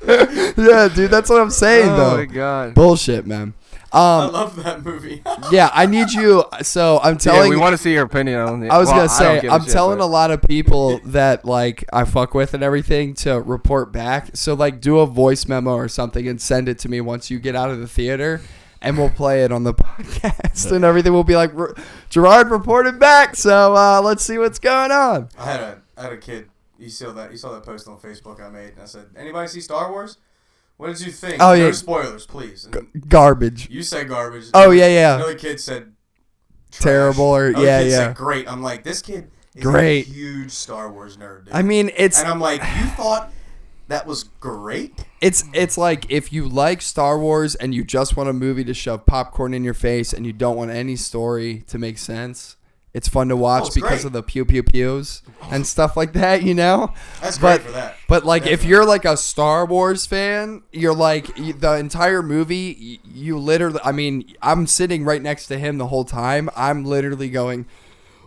Yeah, dude, that's what I'm saying
Oh
though.
my god.
Bullshit, man.
I love that movie.
Yeah, I need you. So I'm
Yeah,
telling.
we want to see your opinion on it.
I was
Well,
gonna
don't
say
give a
I'm
shit,
telling
but-
a lot of people that like I fuck with and everything to report back. So like do a voice memo or something and send it to me once you get out of the theater, and we'll play it on the podcast and everything. We'll be like, Gerard reported back. So let's see what's going on.
I had a kid. You saw that post on Facebook I made, and I said, "Anybody see Star Wars? What did you think?
Oh,
no
yeah.
spoilers, please." And
Garbage.
you said garbage.
Oh yeah.
Another kid said trash.
Terrible or
Another
yeah.
kid said great. I'm like, this kid is
Great.
a huge Star Wars nerd, dude.
I mean, it's
and I'm like, you thought that was great?
It's like if you like Star Wars and you just want a movie to shove popcorn in your face and you don't want any story to make sense, it's fun to watch
it's
because
great.
of the pew pew pews and stuff like that, you know?
That's
But-
great for that.
But like if
Definitely.
you're like a Star Wars fan, you're like the entire movie, you literally, I mean, I'm sitting right next to him the whole time. I'm literally going,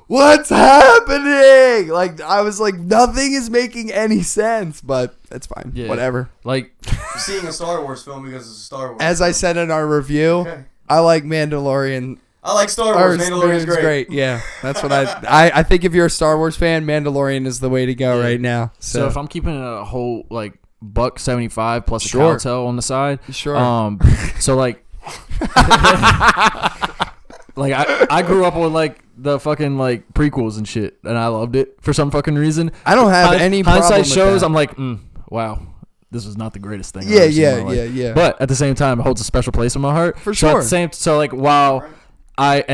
what's happening? Like I was like, nothing is making any sense, but it's fine.
Yeah.
Whatever.
Like,
You're seeing a Star Wars film because it's a Star Wars.
As I said in our review,
Okay.
I like Mandalorian.
I like Star
Or
Wars. Mandalorian's great.
Yeah, that's what I think if you're a Star Wars fan, Mandalorian is the way to go right now.
so if I'm keeping a whole like $1.75 plus
Sure.
a cowtail on the side,
Sure.
so like, like I grew up with like the fucking like prequels and shit, and I loved it for some fucking reason.
I don't have any problem
hindsight
with
shows.
that.
I'm like, wow, this was not the greatest thing. I've
Yeah,
ever seen in my
yeah,
life.
yeah.
But at the same time, it holds a special place in my heart.
For
So at
sure.
the same, so like while I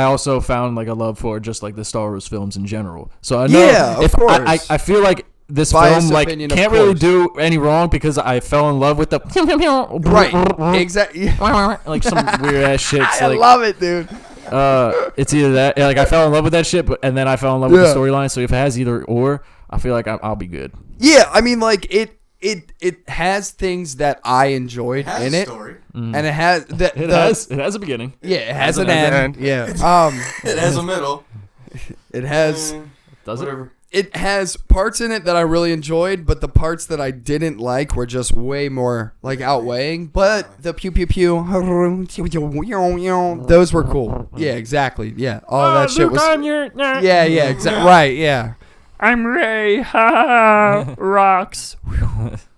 also found like a love for just like the Star Wars films in general. So I know
Yeah, of
if
course.
I feel like this
Biased
film like
opinion, of
can't really
course.
do any wrong because I fell in love with the
right, exactly.
like some weird ass shit.
I
Like,
love it, dude.
it's either that, like I fell in love with that shit, and then I fell in love with the
Yeah.
storyline. So if it has either or, I feel like I'll be good.
Yeah, I mean, like it has things that I enjoyed
Has
in
a
it,
story.
and it has
It has a beginning.
yeah, it has an
an
end.
end.
Yeah,
It has a middle.
it has.
Does it?
Whatever.
It has parts in it that I really enjoyed, but the parts that I didn't like were just way more like outweighing. But the pew pew pew, those were cool. Yeah, exactly. Yeah, all that shit was. Yeah, exactly. Right. Yeah.
I'm Ray. Ha ha. Rocks.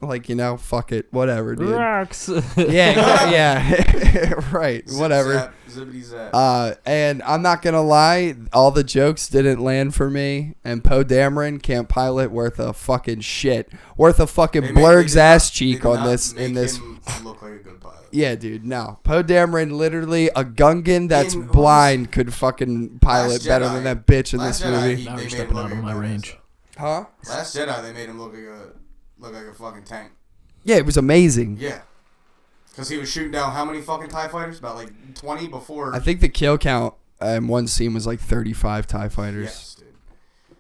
Like, fuck it, whatever, dude.
Rocks.
Yeah, right, whatever.
Zippity zap.
And I'm not gonna lie, all the jokes didn't land for me. And Poe Dameron, Camp Pilot, worth a fucking shit, worth a fucking Blurg's ass cheek on this. In this,
him look like a good pilot.
yeah, dude. No, Poe Dameron, literally a Gungan that's blind could fucking pilot
Last
better
Jedi.
than that bitch in
Last
this
Jedi,
movie.
Now
they
you're
made
stepping
him look
out of
like
my
a
range.
Huh?
Last Jedi, they made him look like a fucking tank.
Yeah, it was amazing.
Yeah. Because he was shooting down how many fucking TIE fighters? About like 20 before.
I think the kill count in one scene was like 35 TIE fighters.
Yes, dude.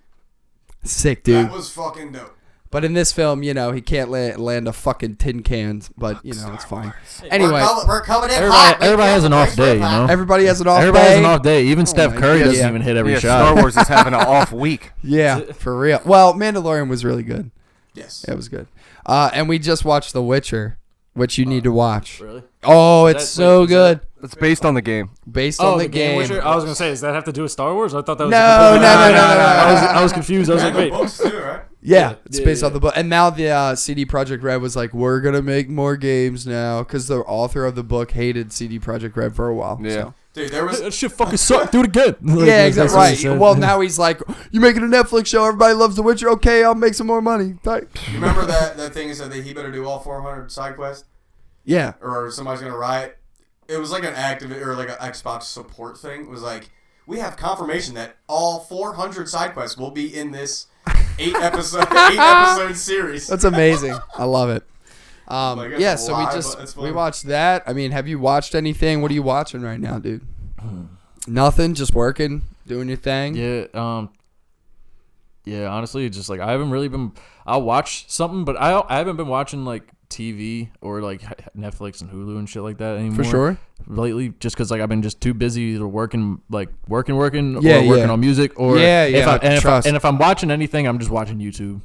Sick, dude.
That was fucking dope.
But in this film, he can't land a fucking tin can, but, it's fine.
We're
Anyway,
coming in hot.
Everybody has an off day,
everybody has an off
Everybody
day.
has an off day. Even Steph
my
Curry
God.
doesn't
Yeah.
even hit every
Yeah,
shot.
Star Wars is having an off week.
Yeah, for real. Well, Mandalorian was really good.
Yes.
It was good. And we just watched The Witcher, which you need to watch.
Really?
Oh, it's so good.
It's based on the game.
Based on the game.
Witcher? I was gonna say, does that have to do with Star Wars? I thought that was
No.
I was confused. I was like,
And the
wait.
books too, right?
Yeah, it's
Yeah,
based
yeah.
on the book. And now the CD Projekt Red was like, we're going to make more games now, because the author of the book hated CD Projekt Red for a while.
Yeah.
So.
Dude, there was.
That shit fucking sucked. Do it again. Like,
Yeah,
that's
exactly.
what he
Right.
said.
Well, now he's like, you're making a Netflix show. Everybody loves The Witcher. Okay, I'll make some more money. Tight.
You remember that thing that said that he better do all 400 side quests?
Yeah.
Or somebody's going to riot? It was like an or like an Xbox support thing. It was like, we have confirmation that all 400 side quests will be in this 8 episode series.
That's amazing. I love it.
Like, it's
Yeah,
a
so
lie,
we
but
just
it's
we
fun.
watched that. I mean, have you watched anything? What are you watching right now, dude? Nothing, just working, doing your thing.
Yeah, honestly, just like I haven't really been. I'll watch something, but I haven't been watching like TV or like Netflix and Hulu and shit like that anymore.
For sure.
Lately, just because like I've been just too busy either working, or working
Yeah.
on music, or
Trust.
if I'm watching anything, I'm just watching YouTube.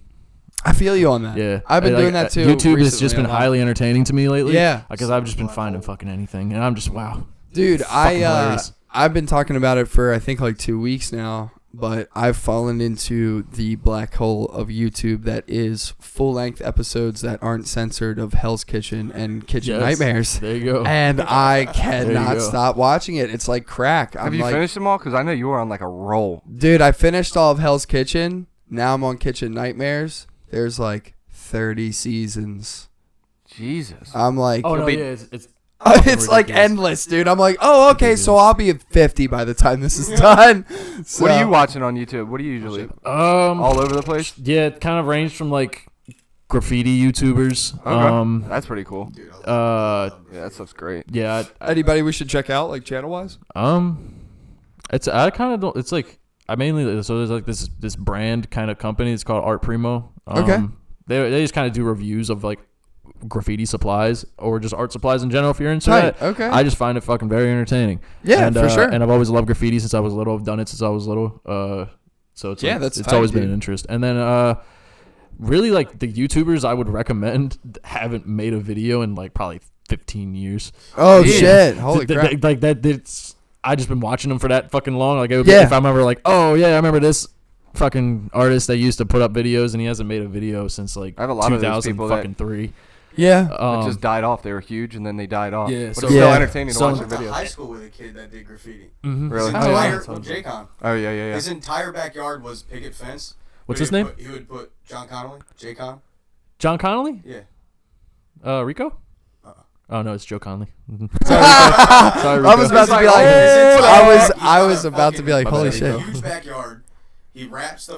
I feel you on that.
Yeah,
I've been
Like,
doing that too.
YouTube has
recently
just been
a lot.
highly entertaining to me lately.
Yeah.
because I've just been finding fucking anything, and I'm just wow.
Dude,
Fucking hilarious.
I've been talking about it for I think like 2 weeks now, but I've fallen into the black hole of YouTube that is full-length episodes that aren't censored of Hell's Kitchen and Kitchen
Yes.
Nightmares.
There you go.
And I cannot
go.
stop watching it. It's like crack.
Have
I'm
you
like,
finished them all? Because I know you were on like a roll.
dude, I finished all of Hell's Kitchen. Now I'm on Kitchen Nightmares. There's like 30 seasons.
Jesus.
I'm like,
Oh no,
be-
yeah, it's
it's like
ridiculous.
endless, dude. I'm like, oh, okay, so I'll be at 50 by the time this is done. So,
What are you watching on YouTube? What do you usually? All over the place?
Yeah, it kind of ranged from like graffiti YouTubers.
Okay. That's pretty cool.
Dude,
Uh,
Yeah, that stuff's great.
yeah.
Anybody we should check out, like channel wise?
It's I kind of don't. It's like I mainly so there's like this brand kind of company. It's called Art Primo.
Okay.
They just kind of do reviews of like graffiti supplies or just art supplies in general. If you're into
Tight,
that,
okay.
I just find it fucking very entertaining.
Yeah,
and,
for sure.
And I've always loved graffiti since I was little. I've done it since I was little. So it's
Yeah,
like,
that's
it's
tight,
always been
dude.
an interest. And then really like the YouTubers I would recommend haven't made a video in like probably 15 years.
Oh,
Yeah.
shit. Holy crap.
Like that. It's I just been watching them for that fucking long. Like it would
Yeah.
be, if I remember like, oh yeah, I remember this fucking artist that used to put up videos and he hasn't made a video since like
I have a lot of those people that-
2003.
Yeah.
It just died off. They were huge and then they died off.
Yeah,
But
so-
it's still
Yeah.
entertaining to
So-
watch
I
their
went to
videos.
high school with a kid that did graffiti.
Really?
His
Oh, yeah.
entire,
Sounds
with J-Con.
Oh yeah, yeah, yeah.
His entire backyard was picket fence.
What's
But
his
he would
name?
put- He would put John Connolly, J-Con.
John Connolly?
Yeah.
Rico?
Uh-uh.
Oh no, it's Joe Conley.
I was about to be like, I was about to be like, holy
He has a
shit.
huge backyard. He wraps the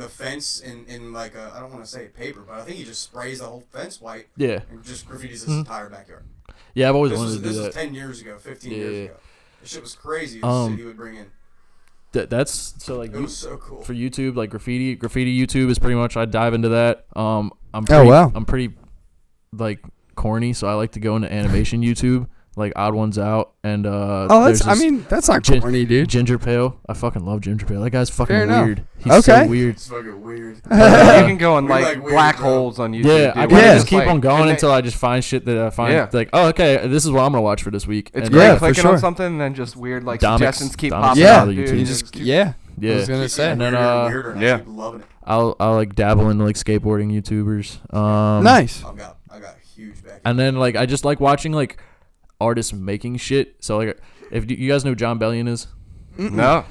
fence in like a, I don't want to say paper, but I think he just sprays the whole fence white
Yeah.
and just graffitis his entire backyard.
Yeah, I've always
This
wanted
was
to do
this was
that.
10 years ago, 15
Yeah,
years
yeah.
ago. This shit was crazy. The shit he would bring in.
That's so like
It was so cool.
for YouTube, like graffiti YouTube is pretty much I dive into that. I'm pretty,
wow.
I'm pretty like corny, so I like to go into animation YouTube, like Odd Ones Out, and
Oh,
there's
that's, I
this
mean, that's not
Gin-
corny, dude.
Ginger Pale. I fucking love Ginger Pale. That guy's fucking
Fair enough.
weird. He's
Okay.
so weird.
It's fucking weird.
You can go in
We
like,
like weird,
black
bro.
holes on YouTube.
Yeah,
dude,
I
where
kind
you
of just keep
like-
on going
and
until I just find shit that I find
Yeah.
like, oh, okay, this is what I'm gonna watch for this week.
It's
And
great
Yeah, for
clicking
sure.
on something and then just weird like
Domic's-
suggestions keep
Domic's
popping
Yeah,
up,
another
dude.
YouTube.
You
You
just,
just
yeah.
Yeah.
I was gonna say.
And then
weirder, and I
yeah.
keep loving it.
I'll like dabble into like skateboarding YouTubers.
Nice.
I got a huge back.
And then like I just like watching like artists making shit. So like if you guys know who John Bellion is.
No.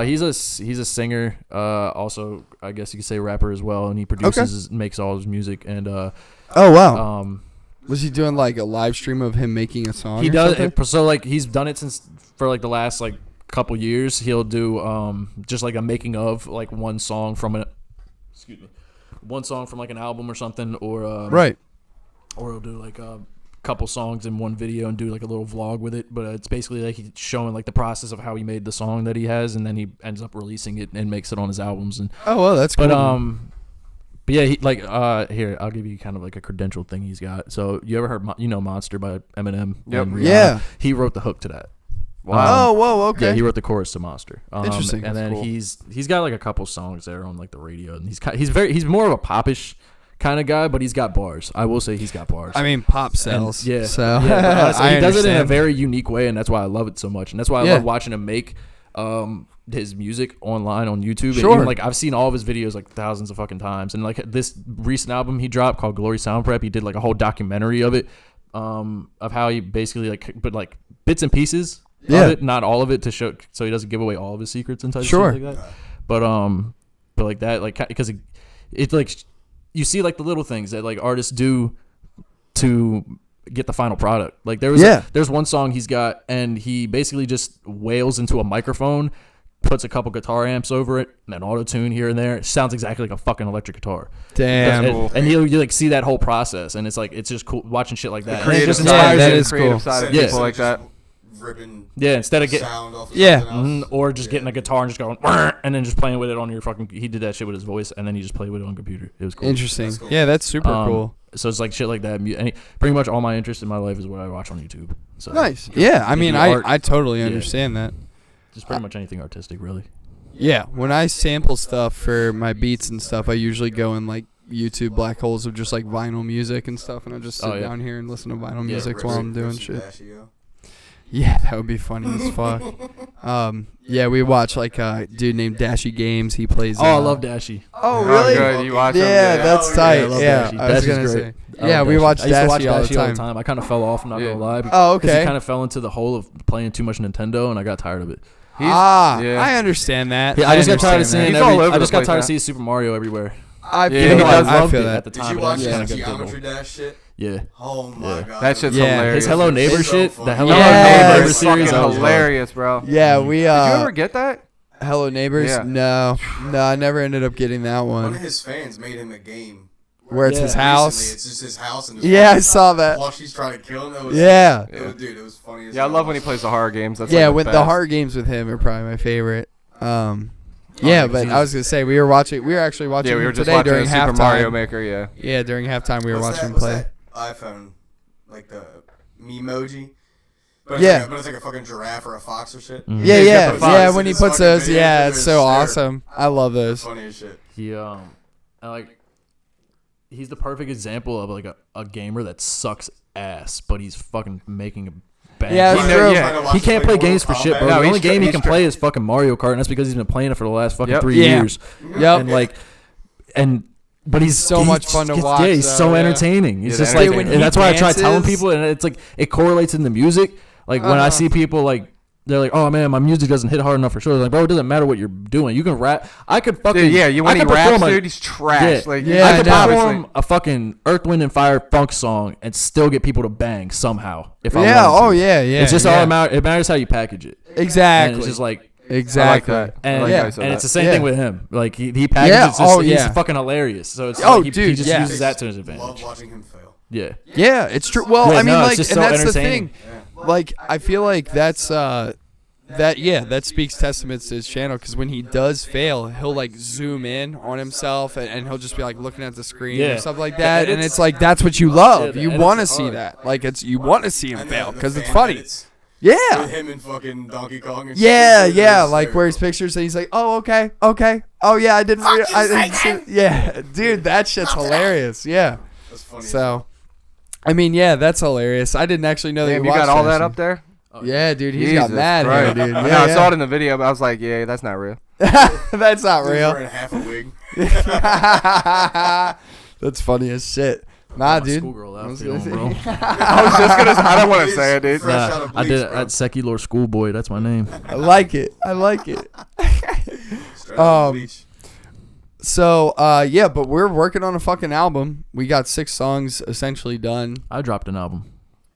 He's a singer. Also, I guess you could say rapper as well, and he produces, makes all his music. And
Oh wow.
um,
Was he doing like a live stream of him making a song?
he
or
does.
something?
So like he's done it since for like the last like couple years. He'll do just like a making of like one song from an album or something, or
Right.
or he'll do like a couple songs in one video and do like a little vlog with it. But it's basically like he's showing like the process of how he made the song that he has, and then he ends up releasing it and makes it on his albums. And
Oh well, that's cool.
but yeah, he like here I'll give you kind of like a credential thing he's got. So you ever heard Monster by Eminem?
Yep.
And Rihanna?
Yeah.
He wrote the hook to that.
Oh whoa, okay.
Yeah, he wrote the chorus to Monster.
Interesting.
And
That's
then
cool.
he's got like a couple songs there on like the radio, and he's more of a popish kind of guy, but he's got bars. I will say he's got bars.
I mean, pop sells.
And, yeah.
So
Yeah, but honestly,
I
he does it in a
understand.
very unique way, and that's why I love it so much. And that's why I
Yeah.
love watching him make his music online on YouTube.
Sure.
And even, like I've seen all of his videos like thousands of fucking times. And like this recent album he dropped called Glory Sound Prep, he did like a whole documentary of it, of how he basically like but like bits and pieces
Yeah.
of it, not all of it, to show so he doesn't give away all of his secrets and type
Sure.
of shit like that. But like that, like because it like you see like the little things that like artists do to get the final product. Like there's one song he's got, and he basically just wails into a microphone, puts a couple guitar amps over it, and an auto tune here and there. It sounds exactly like a fucking electric guitar.
Damn.
And you like see that whole process, and it's like it's just cool watching shit like that. And it
Creative
just
side,
inspires
that
you.
is
creative
cool.
side of
Yeah.
people like that.
Ripping
Yeah, instead of getting
sound off of
Yeah.
something else.
or just getting a guitar and just going "Wah," and then just playing with it on your fucking. He did that shit with his voice, and then he just played with it on computer. It was cool.
Interesting.
That's cool.
Yeah, that's super cool.
So it's like shit like that. And pretty much all my interest in my life is what I watch on YouTube. So
Nice. Yeah, I mean,
art-
I totally
yeah.
understand that.
just pretty much anything artistic, really.
Yeah, when I sample stuff for my beats and stuff, I usually go in like YouTube black holes of just like vinyl music and stuff, and I just sit
Oh, yeah.
down here and listen to vinyl
Yeah,
music
Rips-
while I'm doing
rips
shit.
Dashie, yo.
Yeah, that would be funny as fuck. Yeah, we watch like a dude named Dashie Games. He plays.
Oh, I love Dashie.
Oh,
Oh,
really?
good. You watch them?
Yeah, that's
Oh,
tight.
yeah, I
love
Yeah,
Dashie.
I was
Dashie's
gonna
great.
say.
I love
Yeah, we
Dashie.
watch
I used to watch
Dashie all the
Dashie all the
time.
time. I kind of fell off. I'm not
Yeah.
gonna lie.
Oh,
'Cause
okay.
he kind of fell into the hole of playing too much Nintendo, and I got tired of it.
Yeah.
I understand that.
Yeah, I just got tired of
understand
seeing.
He's all over
I just
the
got
place
tired
now.
of seeing Super Mario everywhere.
I
Yeah,
feel
he
that.
does
I
love
feel
it
that.
at the
Did
time.
you
but
watch
then
his
it got
Geometry
difficult.
Dash shit?
Yeah.
Oh my
Yeah.
god.
That shit's
Yeah.
hilarious.
His Hello Neighbor
so
shit,
funny.
the Hello
Yes.
Neighbor
It's
series,
fucking
I was
hilarious, bro.
Yeah, we.
Did you ever get that?
Hello Neighbors?
Yeah.
No, I never ended up getting that
One
one.
of his fans made him a game.
Where it's his
Recently,
house.
it's just his house and his
Yeah, I
wife.
saw that.
While she's trying to kill him. That was,
Yeah.
Dude, it was funny as
Yeah, I
hell.
love when he plays the horror games. That's
Yeah,
like
with the
best.
horror games with him are probably my favorite. Yeah, but I was gonna say we were actually watching
Yeah, we were
him
just
today
watching
during
a Super
halftime.
Mario Maker. Yeah.
Yeah, during halftime we were
What's
watching
that,
him play.
what's that iPhone, like the memoji. But
Yeah.
but it's like a fucking giraffe or a fox or shit.
Yeah,
He's got
yeah,
the fox
yeah.
in
When he
his
puts
fucking
those,
videos,
yeah,
they're
it's so
hysterical.
awesome. I love those.
Funny as shit.
He he's the perfect example of like a gamer that sucks ass, but he's fucking making a bang.
Yeah,
he,
it's true.
yeah, he can't play games for shit, bro.
No,
the only
he's
game he
he's
can play is fucking Mario Kart, and that's because he's been playing it for the last fucking
Yep.
3
Yeah.
years.
Yep.
And like, but he's
So much fun to watch,
Yeah, he's
though,
so
yeah.
entertaining. It's
Yeah,
just
the
like,
entertainment.
and that's why I try telling
dances.
people, and it's like it correlates in the music. Like when I see people like. They're like, oh man, my music doesn't hit hard enough for sure. Like, bro, it doesn't matter what you're doing. You can rap. I could fucking
Dude, yeah, when he raps, dude, he's
Yeah,
trash. Like,
Yeah,
I could
I know.
perform a fucking Earth, Wind, and Fire funk song and still get people to bang somehow. If I
Yeah.
wanted to.
Oh yeah. Yeah.
It's just
yeah.
all about. It matters how you package it.
Exactly.
And it's just like
exactly.
I like that.
and
I like
yeah,
how you said
and
that.
it's the same
Yeah.
thing with him. Like he packages.
Yeah,
Just,
oh,
he's
yeah.
fucking hilarious. So it's
Oh,
like he
dude,
just
yeah.
uses that to his
Love
advantage.
watching him fail.
Yeah.
Yeah, it's true. Well,
Yeah,
I mean,
no, it's
like,
just
and
so
that's the
entertaining.
thing. Like, I feel like that's that speaks testaments to his channel, because when he does fail, he'll like zoom in on himself and he'll just be like looking at the screen
Yeah.
or stuff like that,
The
and
edits-
it's like that's what you love.
the
You
edits
want to
are
see
hard.
that. Like you want to see him
And
fail
the
because it's
fan
funny.
edits
Yeah.
with him and fucking Donkey Kong and
Yeah,
shit.
yeah,
It's
like where his
hysterical.
pictures and he's like, oh, okay, oh yeah, I didn't see it. Yeah, dude, that shit's hilarious. Yeah.
That's funny.
So, I mean, yeah, that's hilarious. I didn't actually know that
Damn,
you
you got
watched
all that
shit.
up there?
Yeah, dude, he's got
Jesus
mad hair,
Christ.
dude.
I know,
Yeah,
I saw it in the video, but I was like, yeah, that's not real.
That's not
He's
real.
wearing half a wig.
That's funny as shit. Nah,
My
dude.
schoolgirl
I was
outfit
gonna
on, bro.
say-
I was just gonna. I don't want to say it, dude.
Fresh out of
I
bleach,
did
bro.
at SEKIING Schoolboy. That's my name.
I like it. I like it.
Straight out of bleach.
So, yeah, but we're working on a fucking album. We got 6 songs essentially done.
I dropped an album.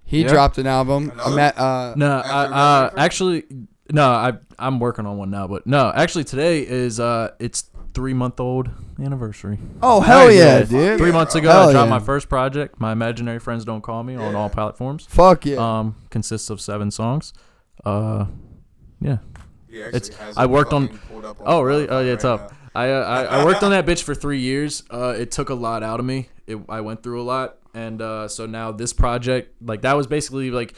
He
Yeah.
dropped an album.
Another?
No,
After
actually, no, I'm working on one now. But no, actually, today is its 3-month-old anniversary.
Oh, hell
Nice.
yeah,
Yeah.
dude.
3 months ago,
Hell
I dropped
yeah.
my first project. My Imaginary Friends Don't Call Me on all platforms.
Fuck yeah.
Consists of 7 songs. Yeah.
He actually
It's-
has
I
it
worked on-
fucking pulled up
Oh, really? Oh,
Spotify
yeah, it's
right
up.
now.
I worked on that bitch for 3 years. It took a lot out of me. I went through a lot, and so now this project, like, that was basically like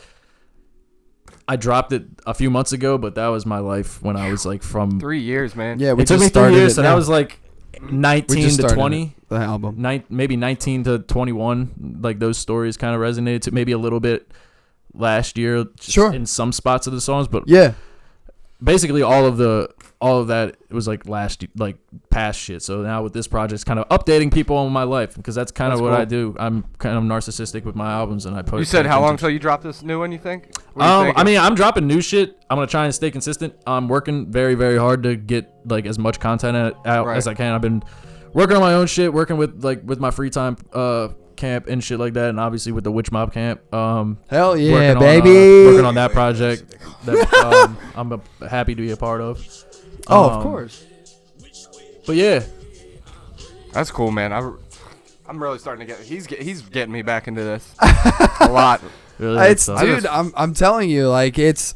I dropped it a few months ago, but that was my life when I was like from.
3 years, man.
Yeah, we
It took
just
me 3
started
years,
it
so
now.
that was like
We
19
just
to
started
20.
it, the album.
Maybe 19 to 21. Like those stories kind of resonated to maybe a little bit last year. Just
Sure.
In some spots of the songs, but
Yeah.
basically all of that was like past shit. So now with this project, it's kind of updating people on my life because that's kind of
That's
what
cool.
I do. I'm kind of narcissistic with my albums, and I post.
You said how long till you drop this new one? You think? What are you
I
thinking?
mean, I'm dropping new shit. I'm gonna try and stay consistent. I'm working very, very hard to get like as much content out
Right.
as I can. I've been working on my own shit, working with my free time camp and shit like that, and obviously with the Witch Mob camp.
Hell yeah,
working on,
baby.
working on that project that I'm happy to be a part of.
Oh, of course.
But yeah,
That's cool, man. I'm really starting to get. He's getting me back into this a lot.
really,
It's
that's,
dude, I'm telling you, like it's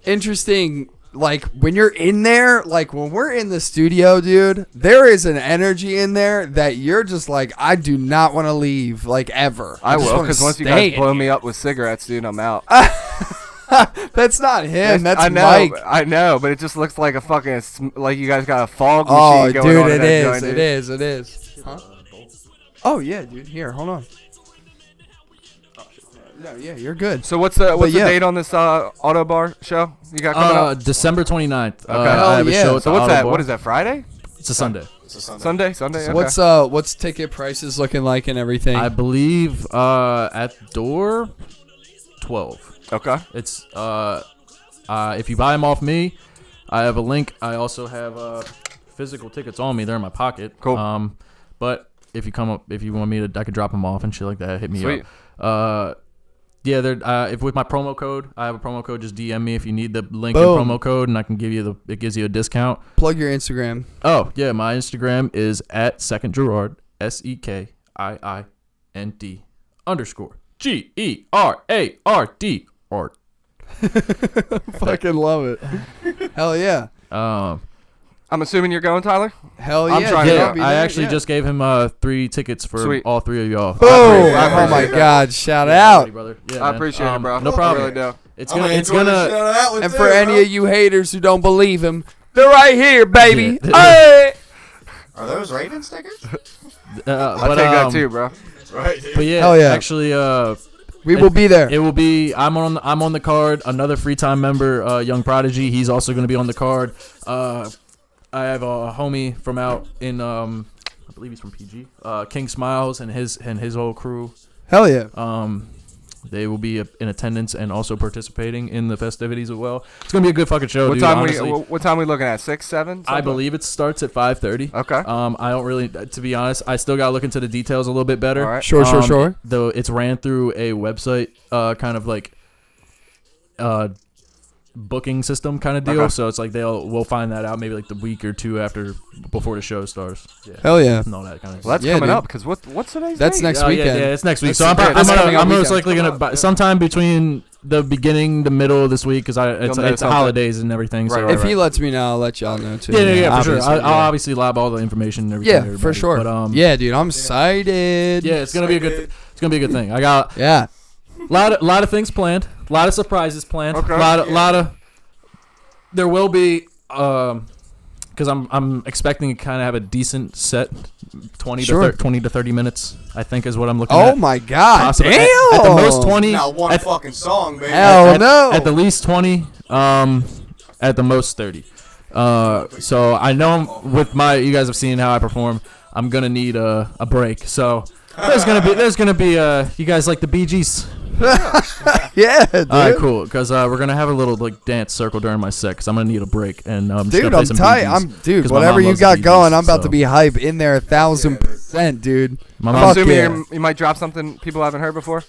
interesting. Like when you're in there, like when we're in the studio, dude, there is an energy in there that you're just like, I do not want to leave, like ever.
I
just
will,
wanna
because once you
stay
guys
in
blow
here.
me up with cigarettes, dude, I'm out.
That's not him. That's
I know,
Mike.
I know, but it just looks like a fucking like you guys got a fog
Oh,
machine going
dude,
on in
it
that
is.
joint,
It
dude.
is. It is. Huh? Oh yeah, dude. Here, hold on. No, yeah, you're good.
So what's the
yeah.
date on this Auto Bar show you got coming up?
December 29th.
Okay.
I have a
Hell
show
yeah.
at
So
the
what's
Auto
that?
Bar.
What is that? Friday?
It's a Sunday.
It's a Sunday.
Sunday. Okay.
What's ticket prices looking like and everything?
I believe at door 12.
Okay.
It's if you buy them off me, I have a link. I also have physical tickets on me. They're in my pocket.
Cool.
But if you want me to, I could drop them off and shit like that. Hit me
Sweet.
up. Yeah, they're if with my promo code, I have a promo code. Just DM me if you need the link
Boom.
and promo code, and I can give you it gives you a discount.
Plug your Instagram.
Oh yeah, my Instagram is at Second Gerard SEKIIND GERARD. Art.
Fucking love it. Hell yeah.
I'm assuming you're going, Tyler.
Hell yeah.
I'm trying to
dude,
go.
I'll be
I
there,
actually
yeah.
just gave him 3 tickets for
Sweet.
all 3 of y'all.
Boom!
I
Oh my
appreciate that.
God! Shout
Yeah,
out.
buddy, brother. Yeah,
I
man.
appreciate it, bro.
No
I
problem.
really do.
It's
I'm
gonna. It's
enjoy the shit
gonna.
out of that one
And
too,
for any
bro.
of you haters who don't believe him, they're right here, baby.
Yeah.
Hey!
Are those Raven stickers?
I'll
But
take that too, bro.
Right. dude.
But yeah,
Hell yeah.
actually,
We will be there.
it will be. I'm on the card. Another free time member, Young Prodigy. He's also going to be on the card. I have a homie from out in I believe he's from PG. King Smiles and his whole crew.
Hell yeah.
They will be in attendance and also participating in the festivities as well. It's gonna be a good fucking show,
What
dude.
time
honestly.
what time we looking at? 6, 7?
I believe it starts at 5:30.
Okay.
I don't really, to be honest, I still gotta look into the details a little bit better.
All right.
Sure.
Though it's ran through a website, kind of like, booking system kind of deal.
Okay.
So it's like we'll find that out maybe like the week or two before the show starts. Yeah.
Hell yeah.
And all that kind of
Well, that's
Yeah,
coming
dude.
up because what's today's
That's
date?
next
Yeah,
weekend.
yeah, it's next week.
That's-
So
yeah, that's coming up
I'm most
weekend.
likely gonna buy sometime between the beginning, the middle of this week because
know
it's
something.
holidays and everything. So
Right,
If he lets me know, I'll let y'all know too.
yeah, for sure.
Obviously,
I'll obviously lob all the information and everything. to
Yeah, for
everybody.
sure.
But,
Yeah, dude, I'm excited.
yeah, it's gonna be a good. It's gonna be a good thing. I got
Yeah.
lot of things planned. A lot of surprises planned.
Okay.
Lot of. There will be because I'm expecting to kind of have a decent set, 20
Sure.
to 30 minutes. I think is what I'm looking at.
Oh my God!
Possibly.
Damn.
At the most 20.
Not one
at,
fucking song, baby.
Hell
at,
no.
At the least 20. At the most 30. So I know with you guys have seen how I perform. I'm gonna need a break. So there's gonna be you guys like the Bee Gees?
Yeah, dude.
All right, cool. Because we're gonna have a little like dance circle during my set. Cause I'm gonna need a break. And I'm just
Dude,
gonna play
I'm
some
tight.
Bee Gees, 'cause my
Whatever
mom
you
loves
got
the Bee
going,
Gees,
I'm about
so.
to be hype in there 1,000%, dude.
My
I'm
mom.
Fuck
assuming
yeah.
you might drop something people haven't heard before.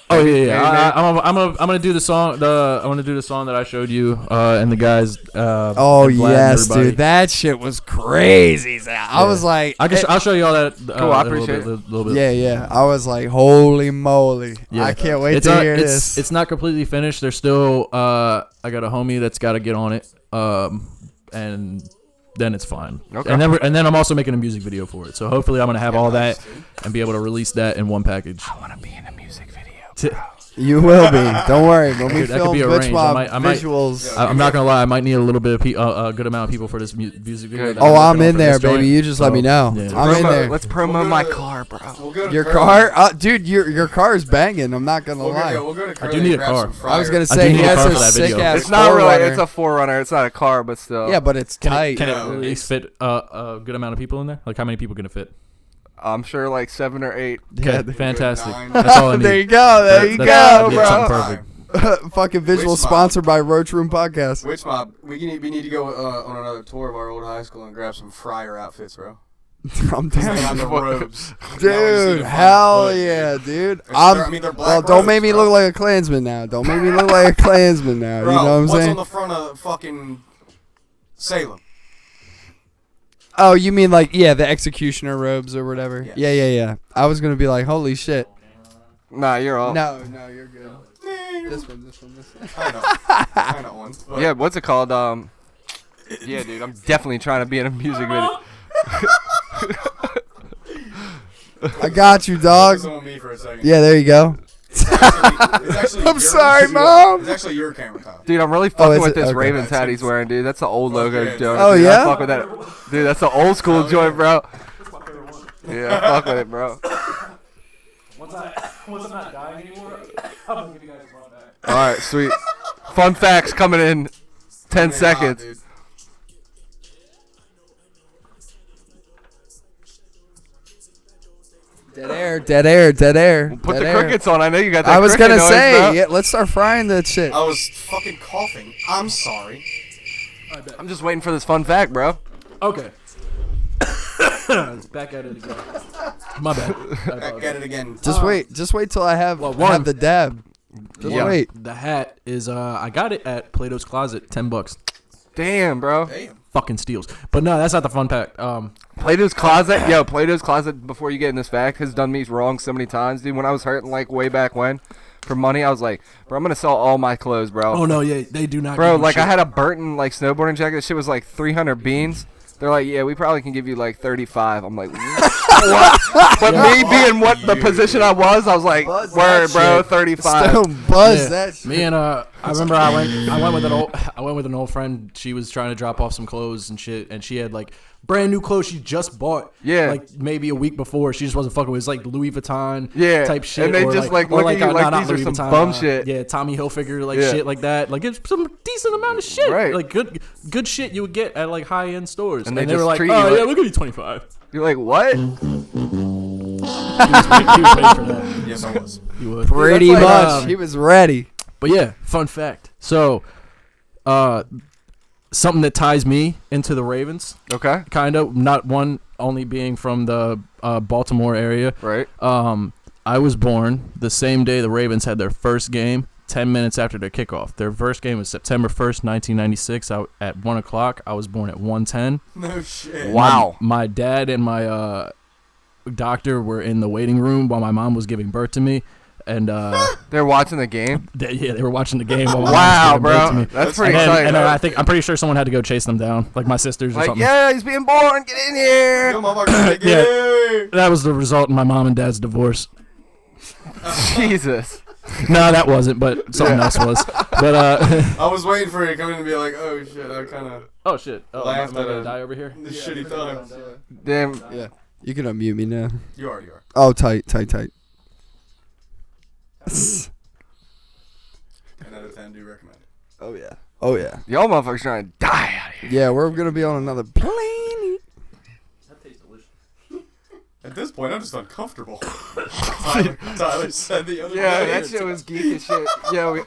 Oh yeah.
Maybe.
I'm gonna do the song. I'm gonna do the song that I showed you and the guys.
Oh
and Vlad and
yes,
everybody.
dude. That shit was crazy. I was like,
I'll show you all that.
Cool, I appreciate it.
A little bit.
yeah. I was like, holy moly!
Yeah.
I can't wait
It's
to
not-
hear
it's,
this.
It's not completely finished. There's still I got a homie that's got to get on it. And then it's fine.
Okay.
And then I'm also making a music video for it. So hopefully I'm gonna have all that and be able to release that in one package.
I want to be in a music video.
You will be. Don't worry. When we
Dude, that could
film
be
Bitch
arranged.
Mob
I might-
visuals.
I'm not gonna lie. I might need a little bit of a good amount of people for this music video.
Good.
that
Oh,
working
I'm
on
in
for
there,
this joint.
baby. You just let me know.
Yeah.
I'm in there.
Let's promo my car, bro.
We'll go to
Your
Curly.
car, dude. Your car is banging. I'm not gonna
We'll
lie.
go to
I
Curly
do need
and
a
grab
car.
some fryer.
I was gonna
I
say
do
he
need a
has
car
a
for that
sick
video.
ass.
It's not really.
4Runner.
It's a 4Runner. It's not a car, but still.
Yeah, but it's tight.
Can it
No,
really
it's-
fit a good amount of people in there? Like how many people can it fit?
I'm sure like 7 or 8.
Yeah,
Okay, fantastic.
Nine.
That's all I need.
there you go. There you
That'd
go,
be
bro.
something perfect.
Fucking visual
Which mob?
sponsored by ROACHROOM Podcast.
Which mob? We need to go on another tour of our old high school and grab some fryer outfits, bro.
I'm
Stay
down.
on the robes.
Dude, hell yeah, dude.
They're black
Well, don't make
robes,
me
bro.
look like a Klansman now. Don't make me look like a Klansman now.
Bro,
You know what I'm
what's
saying?
on the front of fucking Salem?
Oh, you mean like, yeah, the executioner robes or whatever?
Yes.
Yeah. I was going to be like, holy shit.
Nah, you're all.
No, you're good. This one.
I know one. But
Yeah, what's it called? Yeah, dude, I'm definitely trying to be in a music video.
I got you, dog.
focus on me for a second.
Yeah, there you go.
It's actually
I'm
your-
sorry, Mom.
It's actually your camera, Tom.
Dude, I'm really fucking
is
with
it?
this
Okay.
Ravens hat he's wearing, dude. That's the old logo
yeah.
joint.
Oh,
dude.
yeah?
I fuck with that. Dude, that's the old school joint, bro. Yeah, I fuck with it, bro.
Once I'm not dying anymore, I'm gonna give you guys a run back.
All right, sweet. Fun facts coming in 10 seconds.
Dude.
Dead air.
Put
dead
the
air.
crickets on. I know you got that.
I was
cricket
going to
noise,
say,
bro.
yeah, let's start frying that shit.
I was fucking coughing. I'm sorry.
I'm just waiting for this fun fact, bro.
Okay. Back at it again. My bad.
Get it again.
Just wait till I have, have the dab. Just
Yeah.
wait.
The hat is I got it at Plato's Closet, $10.
Damn, bro.
Damn.
Fucking steals. But no, that's not the fun pack.
Plato's Closet, yo, Plato's Closet, before you get in this fact, has done me wrong so many times, dude. When I was hurting, like, way back when, for money, I was like, bro, I'm going to sell all my clothes, bro.
Oh no, yeah, they do not.
Bro,
give you
like,
shit.
I had a Burton, like, snowboarding jacket. That shit was, like, 300 beans. They're like, yeah, we probably can give you, like, 35. I'm like, what? But me being what the position I was like,
Buzz
word,
that
bro,
shit.
35.
Still buzz
Yeah.
that shit.
Me and I remember I went with an old friend. She was trying to drop off some clothes and shit, and she had like brand new clothes she just bought.
Yeah.
like maybe a week before. She just wasn't fucking with it. It was like Louis Vuitton.
Yeah.
type shit.
And they
or
just, like,
or
look at you like
not
these are
Louis
some
Vuitton,
bum shit.
Yeah, Tommy Hilfiger, like
Yeah.
shit like that. Like it's some decent amount of shit.
Right.
Like good shit you would get at like high end stores.
And
And,
they
they were
just
like,
treat you
oh
like-
yeah, we'll give you 25.
You're like, what?
He was paid for that.
Yes, I was.
He would.
Pretty
That's like,
much. He was ready.
But yeah, fun fact. So, something that ties me into the Ravens,
Okay.
kind of. Not one only being from the Baltimore area.
Right.
I was born the same day the Ravens had their first game, 10 minutes after their kickoff. Their first game was September 1st, 1996. At 1 o'clock. I was born at 1:10.
No shit.
Wow.
My dad and my doctor were in the waiting room while my mom was giving birth to me. And
They're watching the game?
they were watching the game while my
Wow,
mom was giving birth to
bro.
me.
That's pretty
And then,
exciting.
and then I'm pretty sure someone had to go chase them down, like my sisters or
Like,
something.
yeah, he's being born. Get in here.
Yo, motherfucker, get
Yeah.
here.
That was the result of my mom and dad's divorce.
Jesus.
No, that wasn't, but something else was. But
I was waiting for you to come in and be like, oh shit, I kind of.
Oh shit! Oh,
Laughed
am I
at
gonna
him.
die over here?
This shitty time.
Damn.
Yeah. You can unmute me now.
You already are.
Oh, tight.
10 out of 10 do recommend.
Oh yeah. Oh yeah.
Y'all motherfuckers trying to die out here.
Yeah, we're gonna be on another plane.
That tastes delicious.
At this point, I'm just uncomfortable. Tyler said the other
Yeah,
day.
that shit was geek as shit. Yeah,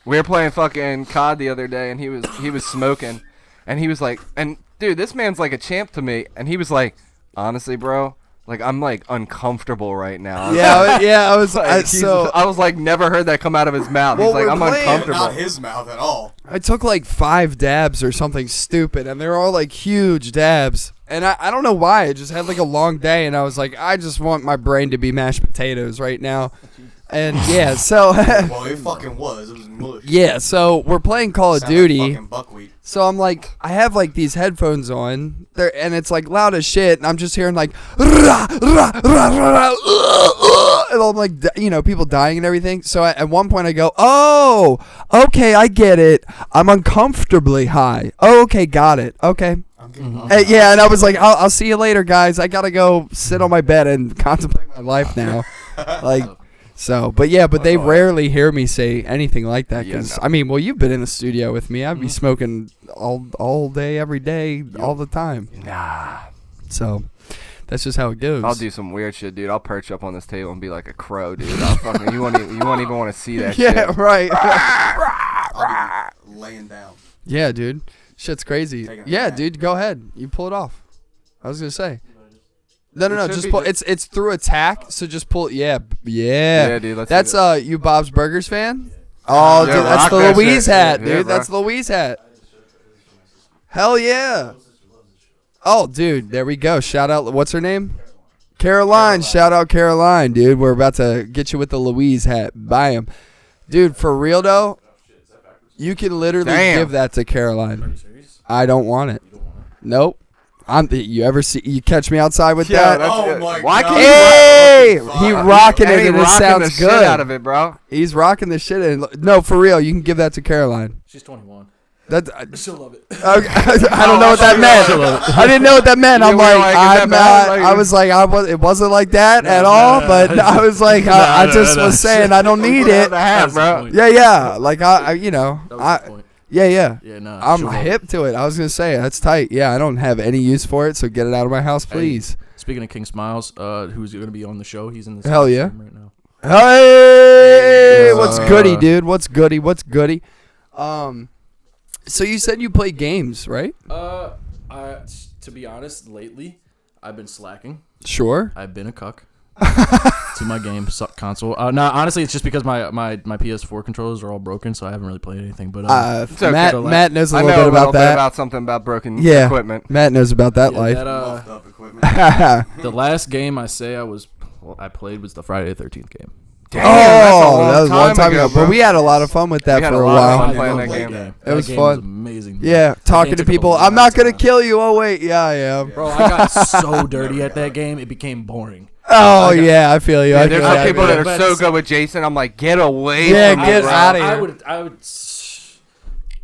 we were playing fucking COD the other day, and he was smoking, and he was like, and dude, this man's like a champ to me, and he was like, honestly, bro, like I'm like uncomfortable right now.
I was
Like, I was like, never heard that come out of his mouth.
Well,
He's like,
we're
I'm
playing-
uncomfortable.
Not his mouth at all.
I took like 5 dabs or something stupid, and they're all like huge dabs. And I don't know why. I just had like a long day, and I was like, I just want my brain to be mashed potatoes right now. And yeah, so
Well, it fucking was. It was mush.
yeah, so we're playing Call of
Sounded
Duty.
like fucking buckwheat.
So I'm like, I have like these headphones on, there, and it's like loud as shit, and I'm just hearing like, rah, rah, rah, rah, rah, and I'm like, people dying and everything. So at one point I go, oh, okay, I get it. I'm uncomfortably high. Oh, okay, got it. Okay.
I'm getting
Yeah, and I was like, I'll see you later, guys. I gotta go sit on my bed and contemplate my life now. Like. So, but they rarely hear me say anything like that. Because,
Yeah, no.
I mean, well, you've been in the studio with me. I'd be smoking all day, every day, all the time.
Nah.
So, that's just how it goes.
I'll do some weird shit, dude. I'll perch up on this table and be like a crow, dude. I'll fucking, you won't even want to see that
Yeah,
shit.
right.
I'll be laying down.
Yeah, dude. Shit's crazy.
Taking a
Yeah,
nap.
dude, go ahead. You pull it off. I was going to say. No,
should
just
be
pull.
just-
It's through attack, so just pull. Yeah.
Yeah, dude, let's do
That's
that.
you Bob's Burgers fan? Oh,
Yeah,
dude, that's
rock
the
that
Louise
shit.
hat,
Yeah,
dude.
bro.
That's the Louise hat. Hell yeah. Oh, dude, there we go. Shout out. What's her name? Caroline. Shout out Caroline, dude. We're about to get you with the Louise hat. Buy him, dude. For real though, you can literally
Damn.
give that to Caroline. I don't want it. Nope. You catch me outside with
Yeah,
that?
that's
Oh
good.
my
Why
God.
can't
Hey,
Fuck.
he rocking
And
it,
he
and it
rocking
sounds
the shit
good.
out of it, bro.
He's rocking the shit in. No, for real, you can give that to Caroline.
She's 21.
That
She'll love it.
I don't know what that meant. I didn't know what that meant.
You
I'm
were
like,
like, is that
I'm
bad?
not.
Like-
I was like, it wasn't like that at all. But I was like, I just was saying I don't need it.
The hat, bro.
Yeah. Like I
That was the point.
yeah.
Yeah, no.
I'm
she'll love it.
hip to it. I was gonna say that's tight. Yeah, I don't have any use for it, so get it out of my house, please.
Speaking of King Smiles, who's going to be on the show? He's in the
Hell yeah.
right now.
Hey, what's goody, dude? What's goody? So you said you play games, right?
To be honest, lately I've been slacking.
Sure.
I've been a cuck to my game console. No, honestly, it's just because my PS4 controllers are all broken, so I haven't really played anything. But
okay.
Matt knows a
I
little
know
bit
a little
about that.
about something about broken
Yeah.
equipment.
Matt knows about that
yeah,
life.
Muffed up equipment.
the last game I played was the Friday the 13th game.
Damn, that's a long
that was one time ago.
bro.
But we had a lot of fun with that
We had
for
a
a
lot of
while.
fun
I
playing
love
that game.
It was
game
fun.
Was amazing.
Yeah, talking
game
to
took a
people.
long
I'm not gonna
time.
kill you. Oh wait, yeah, I am.
Bro, I got so dirty at that game, it became boring.
Oh yeah, I feel you.
Yeah,
I
there's
feel
some
that,
people
man.
that are
But
so
it's-
good with Jason. I'm like, get away
Yeah,
from
get
me, bro.
outta here.
I would.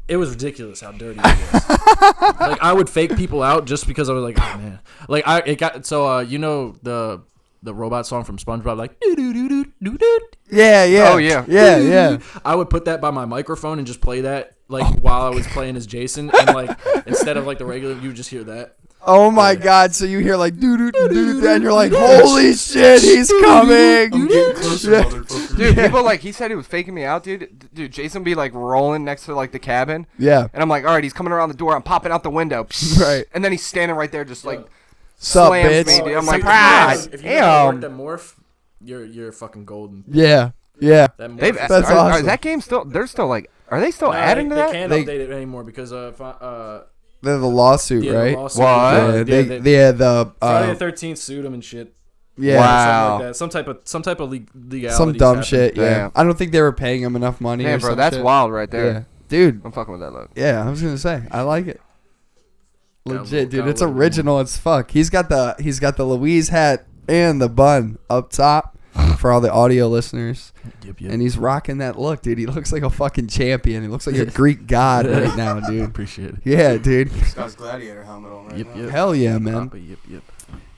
It was ridiculous how dirty it was. Like I would fake people out just because I was like, oh man. Like it got so the robot song from SpongeBob, like doo doo doo doo doo doo.
Yeah.
Oh, yeah.
Yeah.
I would put that by my microphone and just play that like while I was playing as Jason, and like instead of like the regular, you would just hear that.
Oh my God! So you hear like doo doo doo doo, and you're like, holy shit, he's coming.
I'm getting closer,
Yeah.
motherfucker.
Dude, people like he said he was faking me out, dude. Dude, Jason be like rolling next to like the cabin,
Yeah.
and I'm like, all right, he's coming around the door. I'm popping out the window,
Right.
and then he's standing right there, just like
Sup,
slams
bitch?
me, dude. I'm
It's
like,
like,
ah,
if you know how to work
damn.
that morph, you're fucking golden.
Yeah.
That morph
They've,
is-
That's
are
awesome.
that game still? They're still like, are they still
No,
adding
they
to that?
can't
They-
update it anymore because
They're the lawsuit,
yeah,
right?
the lawsuit.
What?
Yeah, the
Friday the 13th sued him and shit.
yeah.
Wow.
Something like that. Some type of legality.
Some dumb shit. Yeah.
Damn.
I don't think they were paying him enough money.
Damn,
or
bro,
some
that's
shit.
wild right there.
Yeah, dude.
I'm fucking with that look.
Yeah, I was gonna say I like it. Legit, dude.
gotta
It's
look at
original as fuck. He's got the Louise hat and the bun up top for all the audio listeners.
Yep.
And he's rocking that look, dude. He looks like a fucking champion. He looks like a Greek god right now, dude.
Appreciate it.
Yeah, dude.
He's got his gladiator helmet on right now.
Hell yeah, man.
Papa, yep.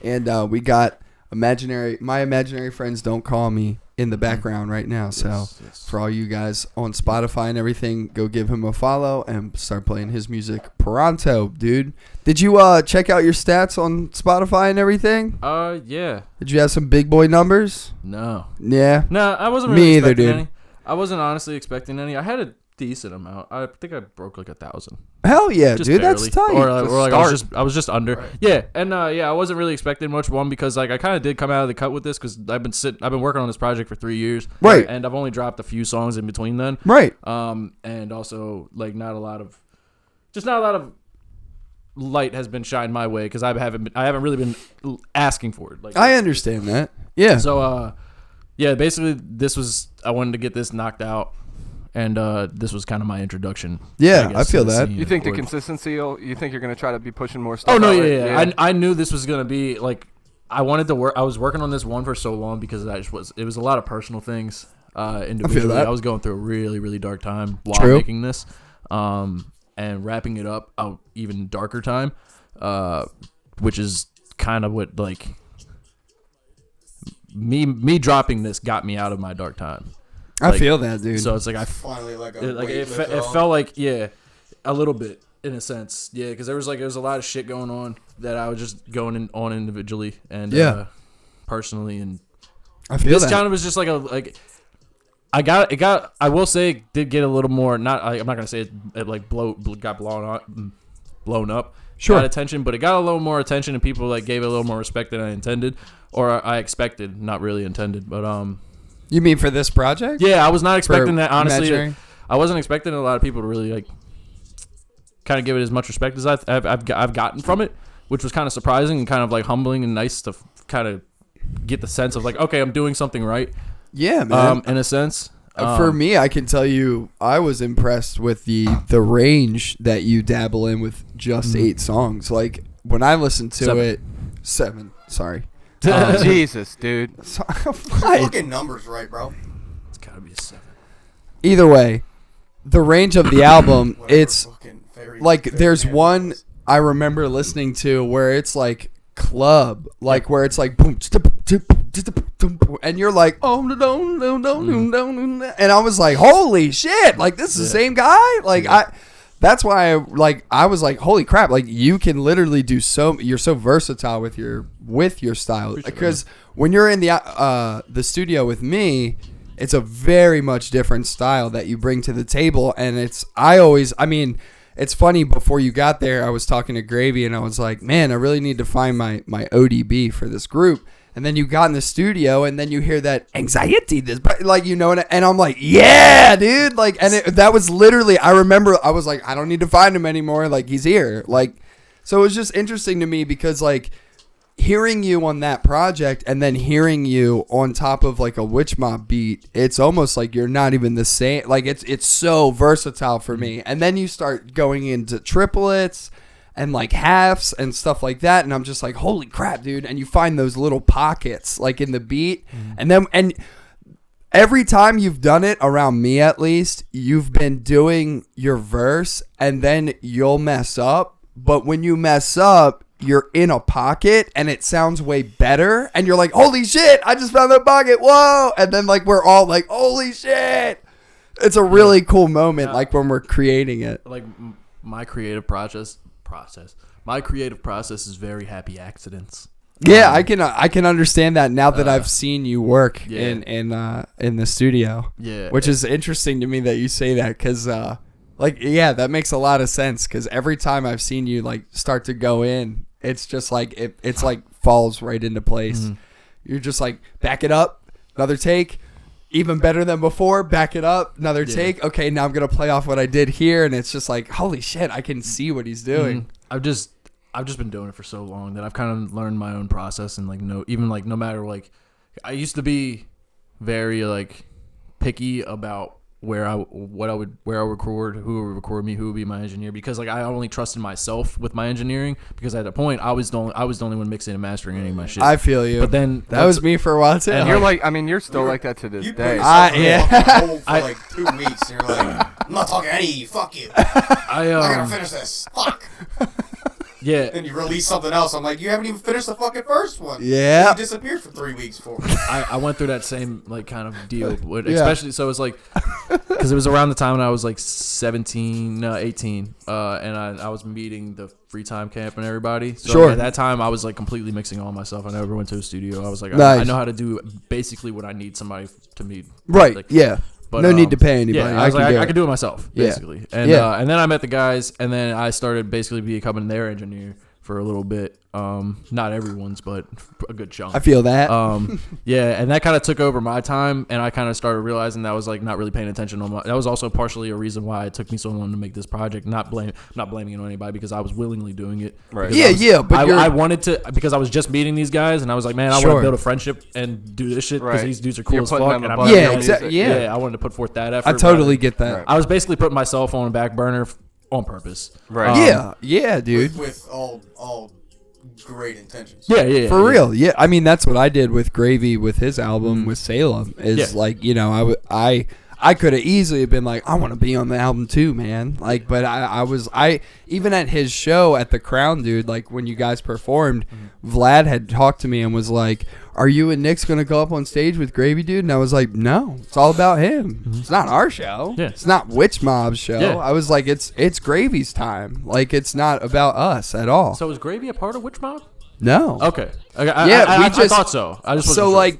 And we got my imaginary friends don't call me in the background right now. So
Yes.
for all you guys on Spotify and everything, go give him a follow and start playing his music pronto, dude. Did you check out your stats on Spotify and everything?
Yeah.
Did you have some big boy numbers?
No.
Yeah.
No, I wasn't
Me
really
either,
expecting
dude.
any. I wasn't honestly expecting any. I had a decent amount. I think I broke like 1,000.
Hell yeah,
Just
dude.
barely.
That's tight.
Or like I was just under.
Right.
Yeah, and I wasn't really expecting much. One, because like I kind of did come out of the cut with this because I've been working on this project for 3 years.
Right.
And I've only dropped a few songs in between then.
Right.
And also like not a lot of light has been shined my way because I haven't really been asking for it. Like
I understand that. Yeah.
So yeah, basically I wanted to get this knocked out. And this was kind of my introduction.
Yeah,
guess,
I feel
to the
that.
scene.
You think the
Or-
consistency? You think you're gonna try to be pushing more stuff?
Oh no,
out,
yeah.
right?
I knew this was gonna be like I wanted to work. I was working on this one for so long because it was a lot of personal things. Individually,
that.
I was going through a really really dark time while
True.
making this, and wrapping it up a even darker time, which is kind of what like me dropping this got me out of my dark time.
I
Like,
feel that, dude.
So it's like
Finally, like a
it
weight lift off.
felt like a little bit in a sense, because there was a lot of shit going on that I was just going on individually and personally, and
I feel
this
that.
kind of was just like I will say it did get a little more I'm not gonna say it like got blown up.
Sure.
Got attention, but it got a little more attention and people like gave it a little more respect than I intended or I expected, not really intended, but
You mean for this project?
yeah, I was not expecting
For
that, honestly.
Imaginary?
I wasn't expecting a lot of people to really like kind of give it as much respect as I've gotten from it, which was kind of surprising and kind of like humbling and nice to kind of get the sense of like, okay, I'm doing something right.
Yeah, man.
In a sense.
For me, I can tell you, I was impressed with the range that you dabble in with just 8 songs. Like when I listened to
7.
it, 7. Sorry.
Jesus, dude.
What?
Fucking numbers right, bro.
It's gotta be a 7.
Either way, the range of the album,
Whatever
it's
fucking fairy-
like
fairy
there's
tale
one
is.
I remember listening to where it's like club, like where it's like boom, and you're like, oh no, and I was like, holy shit, like this is the same guy, like that's why I was like, holy crap, like you can literally do you're so versatile with your style, because when you're in the studio with me, it's a very much different style that you bring to the table, and it's funny, before you got there, I was talking to Gravy, and I was like, man, I really need to find my ODB for this group. And then you got in the studio, and then you hear that anxiety, like, you know, and I'm like, yeah, dude. Like, and that was literally, I remember, I was like, I don't need to find him anymore. Like, he's here. Like, so it was just interesting to me because, like, hearing you on that project and then hearing you on top of like a Witch Mob beat, it's almost like you're not even the same. Like it's so versatile for me. And then you start going into triplets and like halves and stuff like that, and I'm just like, holy crap, dude. And you find those little pockets like in the beat, and every time you've done it around me, at least, you've been doing your verse and then you'll mess up, but when you mess up, you're in a pocket and it sounds way better, and you're like, holy shit, I just found that pocket, whoa. And then like we're all like, holy shit. It's a really cool moment, like when we're creating it.
Like my creative process is very happy accidents.
Yeah, I can understand that now that I've seen you work
Yeah.
in the studio.
Yeah.
Which is interesting to me that you say that, because that makes a lot of sense, because every time I've seen you like start to go in, it's just like it's like falls right into place. You're just like, back it up, another take, even better than before, back it up, another take. Okay, now I'm gonna play off what I did here, and it's just like, holy shit, I can see what he's doing.
I've just been doing it for so long that I've kind of learned my own process, and like no matter, like I used to be very like picky about where I would record, who would record me, who would be my engineer, because like I only trusted myself with my engineering, because at that point I was the only one mixing and mastering any of my shit.
I feel you.
But then
that was me for a while too.
And you're like, I mean, you're still like that to this
You
day.
for like 2 weeks, and you're like, I'm not talking to any of you. Fuck you. I gotta finish this. Fuck.
Yeah.
And you release something else. I'm like, you haven't even finished the fucking first one.
Yeah.
You disappeared for 3 weeks for it.
I went through that same like kind of deal, especially so it was like, because it was around the time when I was like 18, and I was meeting the free time camp and everybody. So
Sure.
at that time I was like completely mixing all myself. I never went to a studio. I was like,
Nice.
I know how to do basically what I need somebody to meet.
Right.
Like,
Yeah.
but,
no need to pay anybody.
Yeah, I was like,
do
I
it.
could do it myself,
Yeah.
basically. And and then I met the guys, and then I started basically becoming their engineer for a little bit. Not everyone's, but a good chunk.
I feel that.
Yeah, and that kind of took over my time, and I kind of started realizing that I was like not really paying attention on my. That was also partially a reason why it took me so long to make this project. Not blaming it on anybody, because I was willingly doing it.
Right.
Yeah, but
I wanted to, because I was just meeting these guys, and I was like, man, I want
Sure.
to build a friendship and do this shit, because
Right.
these dudes are cool
You're
as
putting
fuck.
them
And
above
I'm
Yeah,
your
exactly.
music.
Yeah.
I wanted to put forth that effort.
I totally
rather-
get that.
Right.
I was basically putting myself on the back burner on purpose.
Right.
Yeah, dude.
With all great intentions.
Yeah.
For real, yeah. I mean, that's what I did with Gravy with his album with Salem. Is
Yeah.
like, you know, I could have easily been like, I want to be on the album too, man. Like, but I even at his show at the Crown, dude. Like when you guys performed, Vlad had talked to me and was like, "Are you and Nick's gonna go up on stage with Gravy, dude?" And I was like, "No, it's all about him. It's not our show.
Yeah.
It's not Witch Mob's show."
Yeah.
I was like, "It's Gravy's time. Like, it's not about us at all."
So was Gravy a part of Witch Mob?
No.
Okay.
Yeah,
I thought so. I just wasn't
So
sure.
like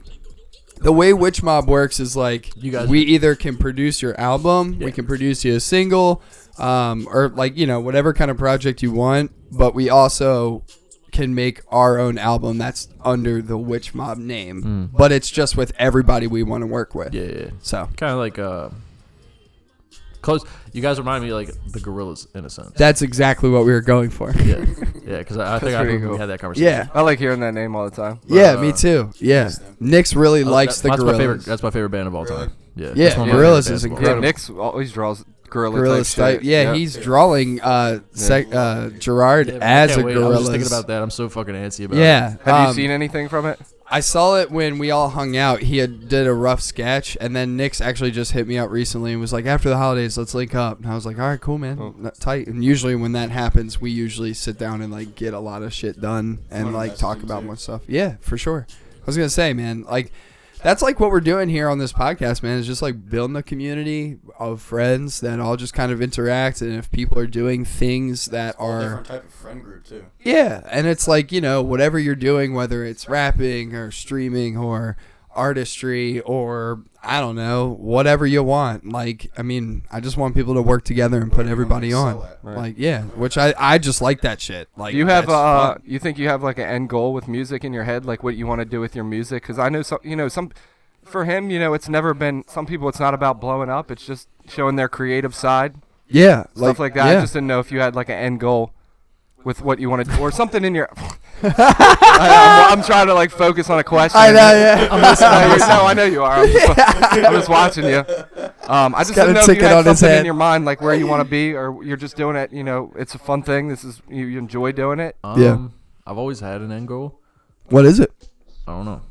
the way Witch Mob works is like
You guys-
we either can produce your album, we can produce you a single, or like, you know, whatever kind of project you want, but we also can make our own album that's under the Witch Mob name, but it's just with everybody we want to work with.
Yeah.
So
Kind of like close. You guys remind me like the Gorillas in a sense.
that's exactly what we were going for.
Yeah. Because I think I
pretty
remember
cool.
we had that conversation.
Yeah.
I like hearing that name all the time.
Yeah, me too. Yeah. Nick's really likes the
that's
Gorillas.
That's my favorite band of all
Really?
time. Yeah.
Yeah,
that's one of my
Gorillas
favorite
is
bands of all
Yeah,
incredible.
Nick's always draws gorilla
Gorillas
type
type.
shit.
Yeah, he's drawing Gerard
time.
as
I
a
can't wait.
gorilla.
I was just thinking about that. I'm so fucking antsy about it.
Yeah.
Have you seen anything from it?
I saw it when we all hung out. He did a rough sketch, and then Nick's actually just hit me up recently and was like, "After the holidays, let's link up." And I was like, "All right, cool, man, tight." And usually when that happens, we usually sit down and like get a lot of shit done and
Wanna
like
message
talk
him,
about
too.
more stuff. Yeah, for sure. I was gonna say, man, like that's like what we're doing here on this podcast, man. Is just like building a community of friends that all just kind of interact, and if people are doing things that
All
are
different type of friend group too.
yeah, and it's like, you know, whatever you're doing, whether it's rapping or streaming or artistry or, I don't know, whatever you want. Like, I mean, I just want people to work together and put everybody on.
excel at.
Right.
Like, yeah, which I just like that shit. Like,
Do you have
that's fun.
you think you have like an end goal with music in your head, like what you want to do with your music? Because I know some for him, you know, it's never been. Some people, it's not about blowing up. It's just showing their creative side,
Yeah,
stuff like that.
Yeah.
I just didn't know if you had like an end goal with what you want to do, or something in your. I'm trying to like focus on a question.
I know, yeah.
No, I know you are. I'm just watching you. I just
got a
didn't know if
ticket
you had
on his
something
head.
in your mind, like where you want to be, or you're just doing it. You know, it's a fun thing. This is you enjoy doing it.
Yeah.
I've always had an end goal.
What is it?
I don't know.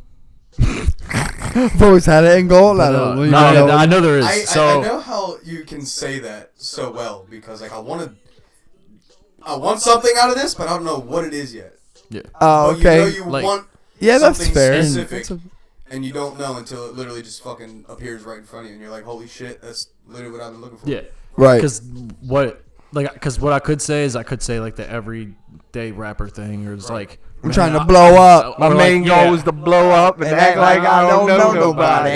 I've always had an end goal. I don't know. You know.
I know there is.
I
so
know how you can say that so well because like I want something out of this, but I don't know what it is yet.
yeah.
Oh,
But
okay.
you know you
Like-
want
Yeah, that's
something
fair.
specific,
That's a-
and you don't know until it literally just fucking appears right in front of you, and you're like, "Holy shit, that's literally what I've been looking for."
Yeah.
Right.
Because what I could say is I could say like the everyday rapper thing, or it's like
I'm trying to blow up.
My
or
main
like,
goal
yeah.
is to blow up and act like I don't know nobody.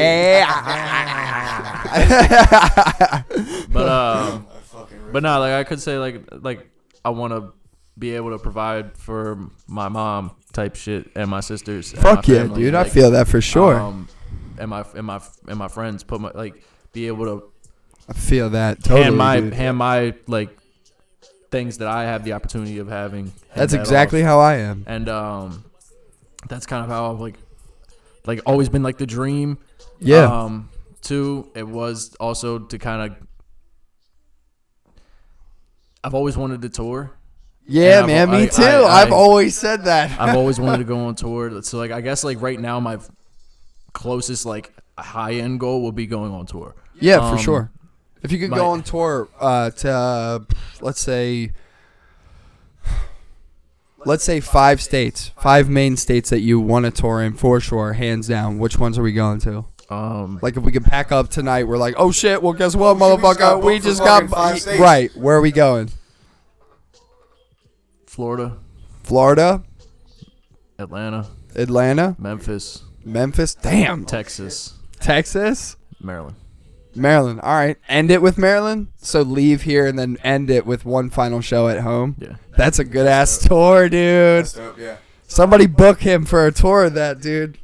But
I fucking
but no, like I could say like I want to be able to provide for my mom type shit and my sisters. And
Fuck
my
yeah,
family,
dude. I
like,
feel that for sure.
And my friends put my like be able to
I feel that totally, dude.
hand my like things that I have the opportunity of having. hand
That's
that
exactly
off.
how I am.
And that's kind of how I've like always been like the dream.
Yeah.
2, it was also to kind of. I've always wanted to tour.
Yeah,
And
man, me too.
I-
I've always said that.
I've always wanted to go on tour. So like I guess like right now my closest like high end goal will be going on tour.
Yeah, for sure. If you could
my-
go on tour to let's say 5 states, 5 main states that you want to tour in for sure, hands down. Which ones are we going to? Like if we can pack up tonight, we're like, oh shit. Well, guess what, motherfucker? We just got
5 states.
right. Where are we going?
Florida,
Florida,
Atlanta,
Memphis. Damn.
Texas,
Maryland.
Maryland.
All right. End it with Maryland. So leave here and then end it with one final show at home.
Yeah.
That's a good ass tour, dude.
That's dope, yeah.
Somebody book him for a tour of that, dude.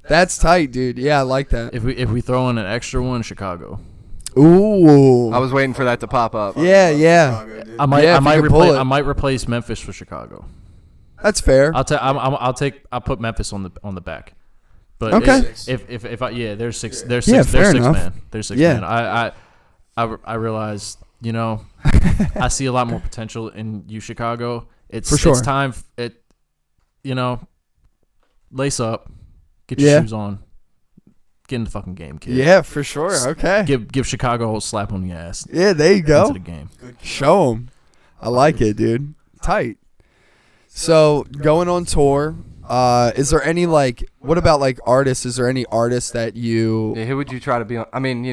That's tight, dude. Yeah, I like that.
If we throw in an extra one, Chicago.
Ooh.
I was waiting for that to pop up.
Yeah.
Chicago, dude.
I might
Yeah, if you could pull it.
I might replace Memphis for Chicago.
That's fair.
I'll put Memphis on the back. But
Okay.
if I there's six
Yeah,
there's
fair
six
enough.
man. There's 6
Yeah.
man. I realize, I see a lot more potential in you, Chicago. It's
For sure.
It's time lace up, get your
Yeah.
shoes on, get in the fucking game, kid.
Yeah, for sure. Okay.
Give Chicago a whole slap on the ass
Yeah, there you
into
go.
the game.
Show them. I like it, dude. Tight. So going on tour, is there any what about artists? Is there any artists that you?
Yeah, who would you try to be on? I mean,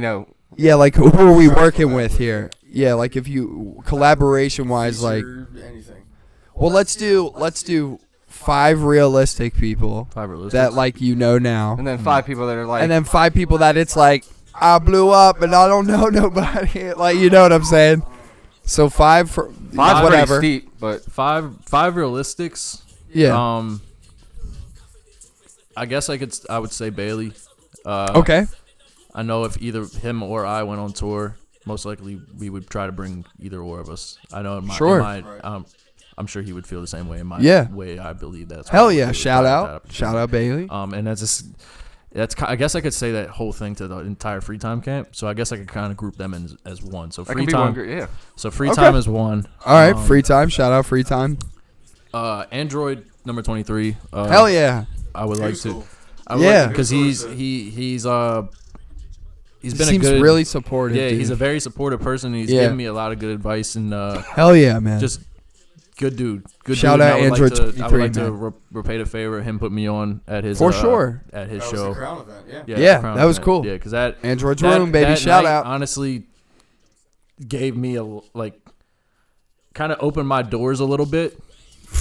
Yeah, who are we working with here? Yeah, if you collaboration wise,
Feature, anything.
well, let's do 5 realistic people
5 realistic.
that now,
and then 5 people that are like,
and then 5 people that it's I blew up and I don't know nobody. You know what I'm saying? So 5 for
5's
whatever.
pretty steep, but
5 realistics.
Yeah.
I guess I would say Bailey.
Okay.
I know if either him or I went on tour, most likely we would try to bring either or of us. I know in my,
Sure.
I'm sure he would feel the same way in my
Yeah.
way. I believe that's
Hell
why we
yeah!
would
Shout
try
out,
to
shout out Bailey.
And that's I guess I could say that whole thing to the entire free time camp. So I guess I could kind of group them in as one. So
that
free
can be one
time.
group, yeah.
So free
Okay.
time is one.
All right, free time. Shout out free time.
Android number 23.
Hell yeah!
I would like
He's
to.
cool.
I would
Yeah.
because he's been
He
a
seems
good,
really supportive.
yeah,
dude.
he's a very supportive person. He's
Yeah.
given me a lot of good advice and
Hell yeah, man.
just good dude. Good
Shout
dude. And
out
I would
Android
like to, I would
23,
like to
man.
repay the favor. Him put me on at his
For sure.
at his
That was
show.
the Crown event, yeah.
Yeah,
the Crown
that was
event.
cool.
Yeah, because that
Android's
that-
room, baby.
that
Shout
night
out.
Honestly, gave me kind of opened my doors a little bit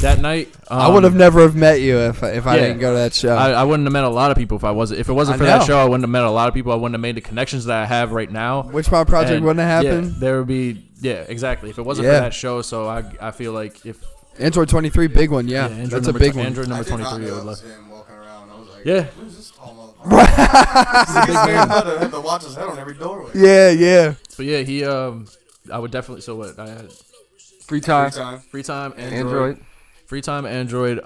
that night.
I would have never have met you if I
yeah.
didn't go to that show.
I wouldn't have met a lot of people if it wasn't
I
for that
know.
show. I wouldn't have met a lot of people. I wouldn't have made the connections that I have right now.
Which my project
And,
wouldn't have happened.
Yeah, there would be exactly. If it wasn't
Yeah.
for that show, so I feel like if
Android 23, big one. Yeah,
Android
that's a
number
big
tw-
one.
Android
I
number
did not
23, I
know
would
that was
love.
him walking around. I was like,
Yeah.
who's this tall motherfucker? This man had to watch his head on every doorway.
Yeah.
But yeah, he I would definitely. So what I had
Free time.
free time
Android.
free time Android.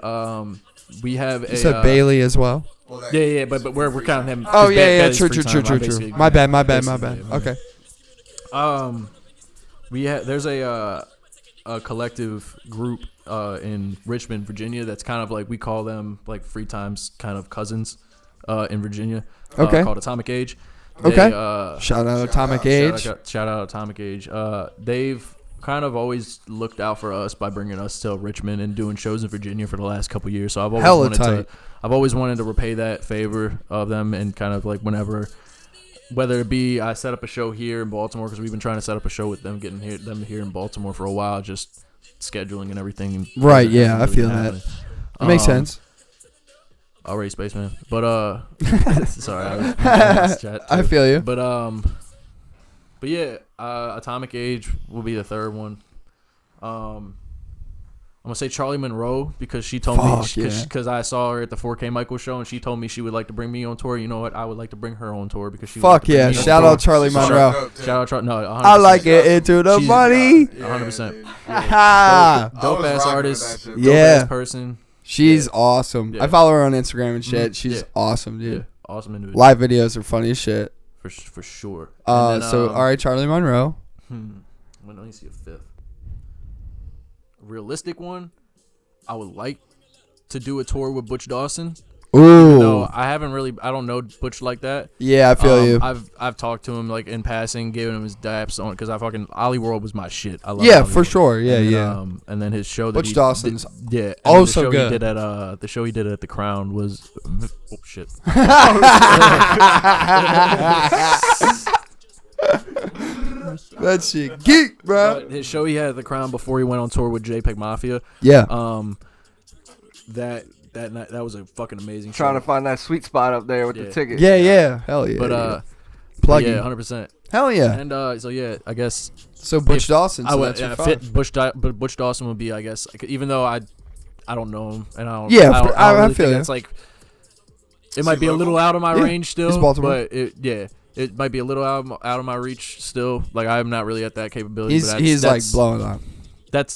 We have
You
a
said Bailey as well.
Well, that-
Yeah, but we're counting him.
Oh
'cause
yeah,
Bailey's
true.
free time. I basically-
My bad.
basically,
Okay.
We have there's a collective group in Richmond, Virginia. That's kind of like we call them like free times kind of cousins in Virginia.
Okay.
Called Atomic Age.
Okay.
They,
Shout out Atomic Age.
Shout out Atomic Age. They've kind of always looked out for us by bringing us to Richmond and doing shows in Virginia for the last couple years. So
Hella tight.
I've always wanted to repay that favor of them and kind of like whether it be I set up a show here in Baltimore because we've been trying to set up a show with them, getting them here in Baltimore for a while, just scheduling and everything.
Right, yeah,
hasn't
I
really
feel
been
that.
happening.
It makes sense.
Already Spaceman, but sorry, I was chat
I
too.
feel you.
But yeah, Atomic Age will be the third one. I'm gonna say Charlie Monroe because she told
Fuck,
me
yeah.
because I saw her at the 4K Michael show and she told me she would like to bring me on tour. You know what? I would like to bring her on tour because she. would like
Fuck
to bring
yeah!
me on
Shout
tour.
out Charlie
Shout
Monroe.
out to-
Shout out Charlie. No, 100%.
I like it into the
She's-
money.
100%.
dude.
Ha!
Dope
I was
ass
rocking
artist.
with that shit.
Dope
Yeah.
ass person.
She's awesome.
Yeah.
I follow her on Instagram and shit.
Mhm.
She's
Yeah.
awesome, dude.
Yeah. Awesome individual.
Live videos are funny as shit.
for sure. And then,
So all right, Charlie Monroe.
Let me see a fifth. Realistic one. I would like to do a tour with Butch Dawson.
Ooh.
No, I don't know Butch like that.
Yeah, I feel you.
I've talked to him like in passing, giving him his daps on because Ollie World was my shit. I love
Yeah,
Ollie
for
World.
sure. Yeah,
and then,
yeah.
And then his show that
Butch Dawson's
and
also
the show
good.
He did at the show he did at the Crown was oh shit.
That shit geek, bro.
His show he had at the Crown before he went on tour with JPEG Mafia.
Yeah.
That night, that was a fucking amazing show.
Trying to find that sweet spot up there with the ticket.
Yeah. Hell yeah.
But
plugging.
yeah, 100%.
Hell yeah.
And so yeah, I guess
So Butch Dawson. So
I would
that's your
fit
five.
Butch Dawson would be, I guess, even though I don't know him and I don't.
Yeah,
I don't
I
really
feel
think
you.
it's like it might be a little out of my
Yeah,
range still.
he's Baltimore.
But it might be a little out of my reach still. Like I'm not really at that capability. But
He's like
that's,
blowing up.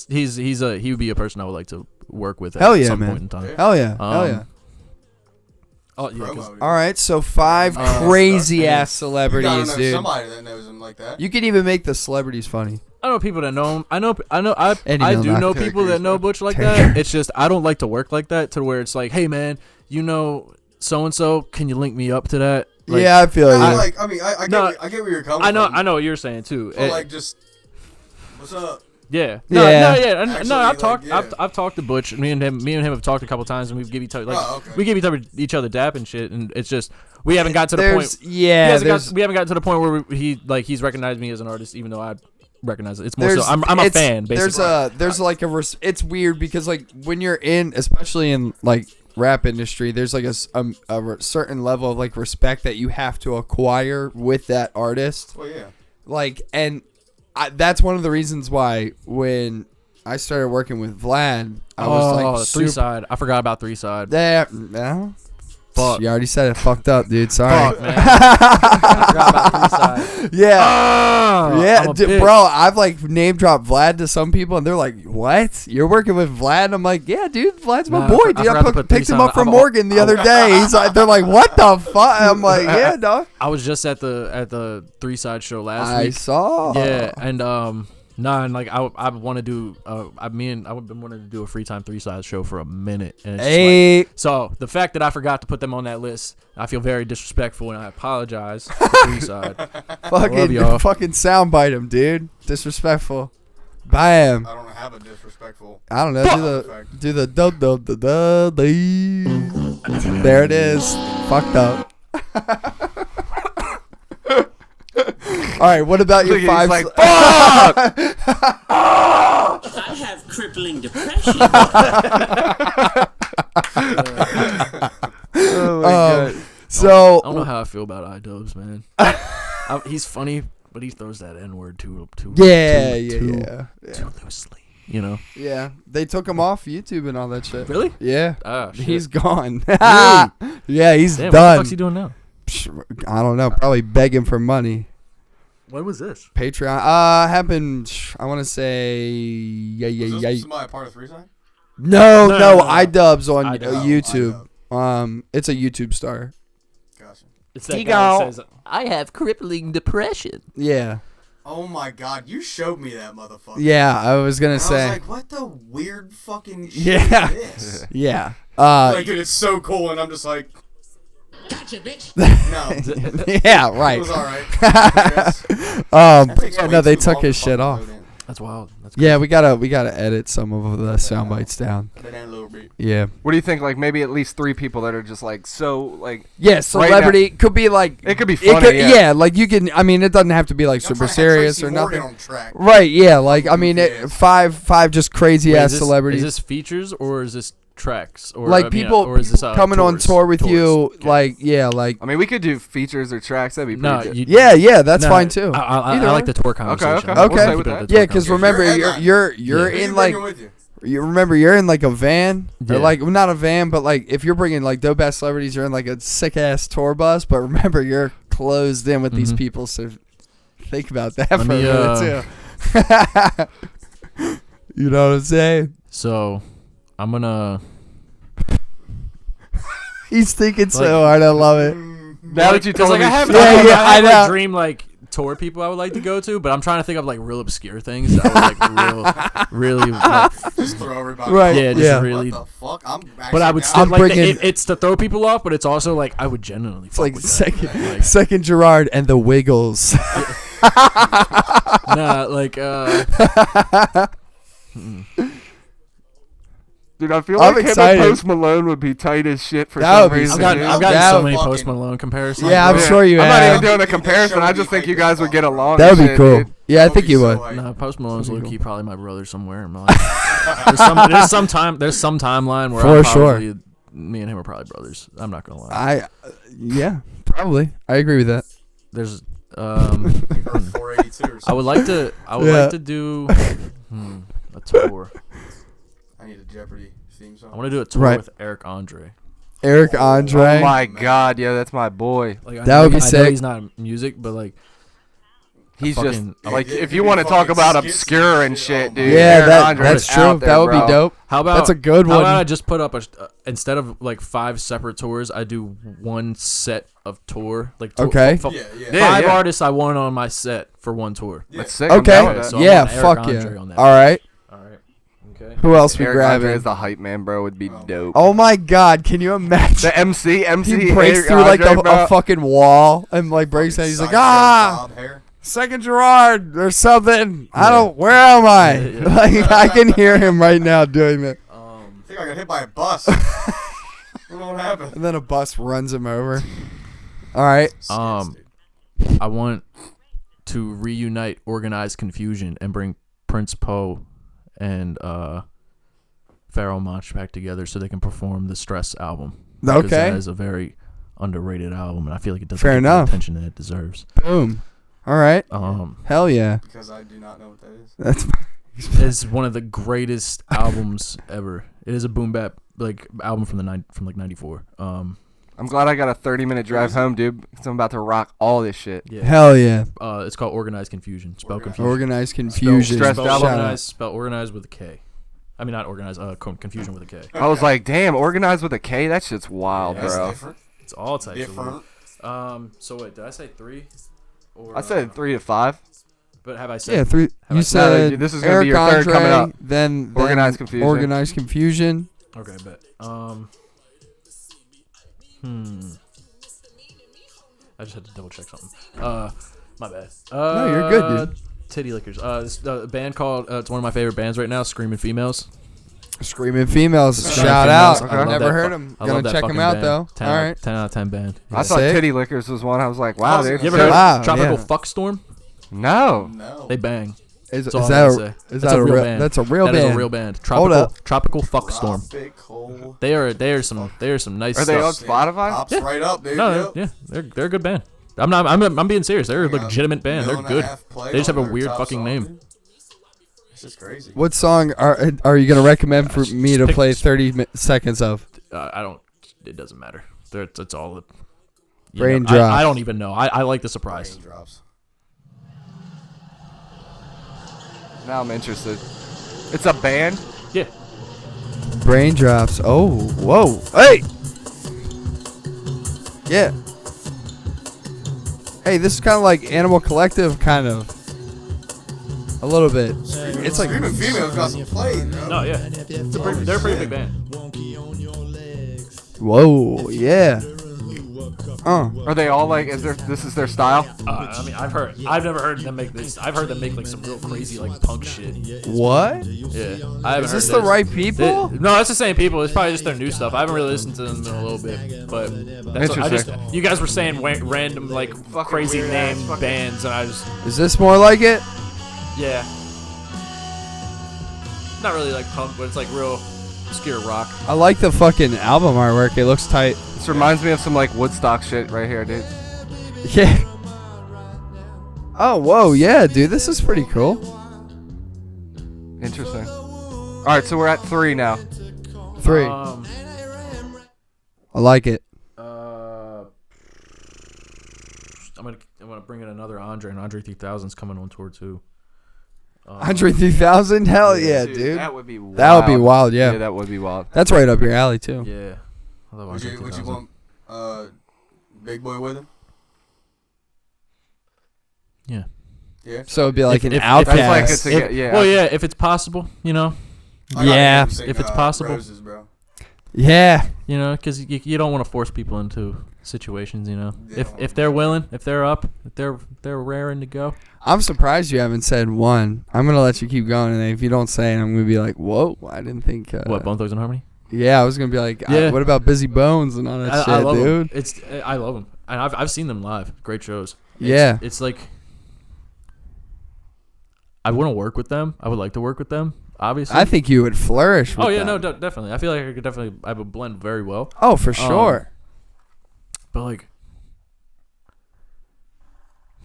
he would be a person I would like to work with
Hell
at
yeah,
some
man.
point in time.
Hell yeah. Hell yeah.
Oh yeah, 'cause-
Promo, dude.
All right, so 5 crazy ass
You gotta
celebrities,
know
dude.
somebody that knows him like that.
You can even make the celebrities funny.
I know people that know him. I
Eddie
do
Milnock.
know
Terry
people that
Crews,
know
man.
Butch like
Terry
that. It's just I don't like to work like that to where it's like, hey man, you know so and so, can you link me up to that? Like,
Yeah, I feel
No,
you.
like, I mean, I get where you're coming from.
I know what you're saying too.
But like, just what's up?
Yeah.
Yeah.
Actually,
I've
like,
talked.
yeah.
I've talked to Butch. Me and him have talked a couple times, and we've give each other we give each other dap and shit, and it's just we haven't got to the point.
Yeah,
we haven't got to the point where he's recognized me as an artist, even though I recognize it. It's more so I'm a fan. Basically,
There's like it's weird because like when you're in, especially in like rap industry, there's like a certain level of like respect that you have to acquire with that artist.
Well, yeah.
Like, and that's one of the reasons why when I started working with Vlad, I was like
Three Side. I forgot about Three Side.
No.
Fuck.
You already said it. Fucked up, dude. Sorry.
Fuck, man. I forgot about Three Side.
Yeah.
I'm
Yeah,
a bitch.
bro. I've like name dropped Vlad to some people, and they're like, "What? You're working with Vlad?" And I'm like, "Yeah, dude. Vlad's my
Nah,
boy,
I
dude. I
forgot to put
picked him
Three
up from
Side.
Morgan the other day." He's like, they're like, "What the fuck?" I'm like, "Yeah, dog.
I was just at the Three Side show last
I
week.
saw."
Yeah, and and like I want to do I've been wanting to do a free time Three Side show for a minute, and it's just
Hey.
like, so the fact that I forgot to put them on that list, I feel very disrespectful, and I apologize to Three Side.
fucking
y'all.
fucking soundbite him, dude. Disrespectful. Bam.
I don't have a disrespectful.
I don't know.
Effect.
Do the There it is. Fucked up. All right. What about your
He's
five?
like,
I have crippling depression.
So
I don't know how I feel about iDubbbz, man. He's funny, but he throws that N word too
yeah.
too loosely. You know?
Yeah, they took him off YouTube and all that shit.
Really?
Yeah.
Ah, shit.
He's gone. Yeah, he's
Damn, what the
done.
fuck's he doing now?
I don't know. Probably begging for money.
What was this?
Patreon. Happened. I want to say.
Was this somebody a part of Three Side?
No,
No.
iDubbbz on
iDubbbz.
YouTube. It's a YouTube star.
Gotcha.
It's that guy that says,
I have crippling depression.
Yeah.
Oh my god, you showed me that motherfucker.
Yeah, I was gonna
And I
say.
was like, what the weird fucking shit
Yeah.
is this?
Yeah.
Like, dude, it's so cool, and I'm just like,
Gotcha, bitch.
no.
Yeah.
It
Right.
was alright. Yes. That takes way
No, they
too
took
long
his
to
shit
fucking
off.
load in.
that's wild. That's
Yeah, we gotta edit some of the sound bites down.
Cut it down a little bit.
Yeah.
what do you think? Like maybe at least 3 people that are just like so like.
Yeah, celebrity could be like.
It could be funny.
yeah, like you can. I mean, it doesn't have to be like
I'm
super
trying to have
serious
Tracy
or
Morgan
nothing.
on track.
Right? Yeah, like I mean,
Yeah.
five just crazy
Wait,
ass
is this,
celebrities.
Is this features or is this tracks or
like
I mean,
people
or is this
coming on
tours?
tour with
Tours.
you,
Okay.
like like
I mean, we could do features or tracks. That'd be
no,
pretty good.
yeah, that's
no,
fine too.
I
Either
like
or.
the tour conversation.
okay.
I
We'll
like
stay
to
with
keep it
that.
at the tour
Yeah, because
conversation.
remember
You're
you're
Who
in
you
like
bringing with you?
you remember you're in like a van or
Yeah.
like well, not a van, but like if you're bringing like dope ass celebrities, you're in like a sick ass tour bus. But remember, you're closed in with these
Mhm.
people, so think about that
Let
for
me,
a minute too. You know what I'm saying?
So, I'm gonna.
He's thinking so hard. I love it.
Now that you told
like
me,
I have,
Yeah,
I
yeah,
have
I
like
know.
dream like tour people I would like to go to, but I'm trying to think of like real obscure things that would like really like,
Just throw everybody.
Right.
yeah, just
Yeah.
really.
What the fuck? I'm actually
But I would
down.
still
I'm
like
bringing-
it's to throw people off, but it's also like I would genuinely.
It's like
fuck with that. Like,
second Gerard and the Wiggles.
nah, like
dude, I feel
I'm
like
excited.
him and Post Malone would be tight as shit for
That
some
would be
reason.
I've
sick.
gotten
That
so
would
many
fucking-
Post Malone comparisons.
Yeah, I'm
bro.
sure you
I'm not
have.
even doing a comparison. I just think you guys would get along.
That
and
would be
shit,
cool.
dude.
Yeah, I
That
think you
be
would.
so hype.
Nah, Post Malone's
That'd
low
be
key probably my brother somewhere in my life. there's some timeline where
For
I'm
sure.
probably, me and him are probably brothers. I'm not gonna lie.
Yeah, probably. I agree with that.
There's
482 or
I
something.
would like to
Yeah.
like to do a tour.
I need a Jeopardy theme song.
I want to do a tour
Right.
with Eric Andre.
Eric Andre.
Oh my god, yeah, that's my boy.
Like I
That
know-
would be
I know
sick.
he's not music, but like
He's
fucking-
just like
Yeah,
if
yeah,
you
yeah,
want to talk
fucking
about
skits
obscure
and
and
shit,
shit,
oh
dude.
my
Yeah,
Eric
that
Andre
that's
is
true.
out there,
That would be
bro.
dope.
how about
That's a good
how
one.
about I just put up a instead of like 5 separate tours, I do one set of tour. Like tour,
Okay.
Yeah, yeah.
Yeah.
5 artists I want on my set for one tour.
That's sick. I'm
Okay.
down with that.
So I
Yeah.
want Eric
Fuck
Andre
yeah.
on that.
All right.
All right. Okay.
Who else we
Eric Andre
grabbing?
as the hype man, bro, would be dope.
Oh my God! Can you imagine?
The MC,
He breaks
Eric
through like
Andre, bro.
a fucking wall and like breaks down. He's like, second Gerard, there's something. I don't. Where am I?
Yeah.
Like I can hear him right now doing that.
I think I got hit by a bus. What happened?
And then a bus runs him over. All right.
I want to reunite Organized Confusion and bring Prince Poe and Pharoah Monch back together so they can perform the Stress album. Because
Okay.
that is a very underrated album, and I feel like it doesn't
Fair
get
enough.
the attention that it deserves.
Boom. All right. Hell yeah.
Because I do not know what that is.
That's
It's one of the greatest albums ever. It is a boom bap like album from like '94.
I'm glad I got a 30-minute drive home, dude, because I'm about to rock all this shit.
Yeah.
hell yeah.
It's called Organized Confusion. Spell confusion.
Organized confusion.
Stressed
Spell
album.
organized. Spell organized with a K. I mean, not organized. Confusion with a K.
I was like, damn, organized with a K? That shit's wild,
That's
bro.
different.
It's all types of
Different.
weird. So wait, did I say 3? Or,
I said 3 to 5.
But have I said?
Yeah, 3.
Have I
You
said-
said
this is gonna
Eric
be your third
Andre,
coming up.
Then
Organized Confusion.
Organized confusion.
Okay, bet. I just had to double check something. My bad.
No, you're good, dude.
Titty Lickers. It's a band called. It's one of my favorite bands right now. Screaming Females.
Screaming females.
Screaming
Shout
Females.
out.
I
I've
love
never
that
heard
fu-
them.
I love
Gonna
that
check them
fucking
out
band.
though.
10
All
out,
right.
10 out of 10 band.
I
Yeah.
thought
Sick.
Titty Lickers was one. I was like, wow, dude.
You ever
So-
heard
Wow,
Tropical
yeah.
Fuck Storm?
No.
No.
They bang.
Is
That's all
that
I
a
gotta say.
is
That's
that
a
a
real
real
band.
that's a real
That is
band?
a real band.
Hold up.
Tropical Fuck Storm.
Tropical.
They are some nice
Are they on
stuff.
Spotify?
Pops
Yeah.
right up, dude.
No,
Yep.
yeah, they're a good band. I'm being serious. They're a
Got a
legitimate band. They're
million and
good.
a half play
They just
on
have a
their
weird
top
fucking
song,
name.
dude. It's just crazy.
What song are you gonna recommend for me to
pick-
play 30 seconds of?
I don't. It doesn't matter. It's all the.
Brain
I
drop.
don't even know. I like the surprise.
Raindrops.
Now I'm interested. It's a band?
Yeah.
Brain drops. Oh, whoa, hey, yeah. Hey, this is kind of like Animal Collective, kind of. A little bit. It's like
Screaming Females got some play, bro.
No, yeah. They're a pretty big band.
whoa, yeah.
Are they all like, this is their style?
I mean, I've never heard them make this. I've heard them make like some real crazy like punk shit.
What?
Yeah. I haven't
Is
heard
this the right people?
No, it's the same people. It's probably just their new stuff. I haven't really listened to them in a little bit, but that's what,
Interesting.
you guys were saying random like crazy
weird
name
ass fucking-
bands, and I just
Is this more like it?
yeah. Not really like punk, but it's like real obscure rock.
I like the fucking album artwork. It looks tight.
This reminds me of some like Woodstock shit right here, dude.
Yeah. Oh, whoa, yeah, dude. This is pretty cool.
Interesting. Alright, so we're at 3 now.
3.
Um,
I like it.
I'm gonna bring in another Andre, and Andre 3000's coming on tour too.
103,000? Hell yeah, dude.
That would be wild.
That would be wild, yeah.
Yeah, that would be wild.
That's right up your alley, too.
Yeah. I love
Would
Andre
you
3000.
want big boy with him.
Yeah.
Yeah.
So it'd be like an
If-
outcast.
It's like it's a, yeah.
Well, yeah, if it's possible, you know.
I gotta
Yeah.
hear him sing,
If it's possible.
Roses, bro.
Yeah.
You know, because you don't want to force people into situations. You know,
Yeah.
if they're willing, if they're up, if they're raring to go.
I'm surprised you haven't said one. I'm gonna let you keep going, and if you don't say it, I'm gonna be like, "Whoa, I didn't think."
What, Bone Thugs and Harmony?
Yeah, I was gonna be like,
Yeah.
"What about Busy Bones and all that shit,
I love
dude?"
them. I love them, and I've seen them live. Great shows.
Yeah.
It's like I want to work with them. I would like to work with them. Obviously,
I think you would flourish. With
Oh yeah,
them.
no, definitely. I feel like I would blend very well.
Oh, for sure.
But like,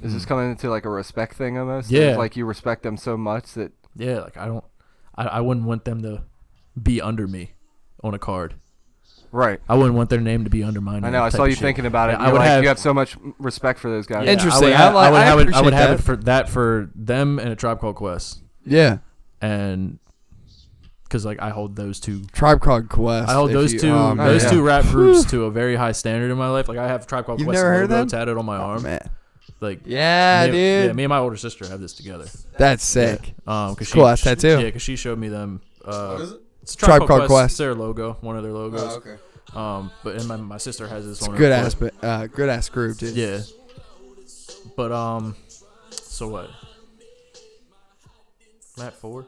Is this coming into like a respect thing almost?
Yeah.
It's like you respect them so much that
yeah, like I wouldn't want them to be under me on a card.
right.
I wouldn't want their name to be under my name.
I know. I
type
saw
of
you
shit.
thinking about it.
Yeah,
You're
I would
like,
have
you have so much respect for those guys.
Yeah,
Interesting.
I would have it
appreciate
for that for them and A Tribe Called Quest,
Yeah.
and because like I hold those two.
Tribe Called Quest.
I hold
if
those
you-
two
oh, man.
those two rap groups to a very high standard in my life. Like I have Tribe Called
You've
Quest
never heard of
logo
them?
tatted on my
Oh,
arm.
man.
Like
Yeah,
me,
dude.
Yeah, me and my older sister have this together.
That's sick.
Cause
Cool ass tattoo.
Yeah, because she showed me them.
What is it?
It's
Tribe Called Quest.
It's their logo, one of their logos.
Oh, okay.
But and my sister has this
It's
on
a good
her
ass,
foot.
good ass group, dude.
Yeah. But so what? Matt Ford.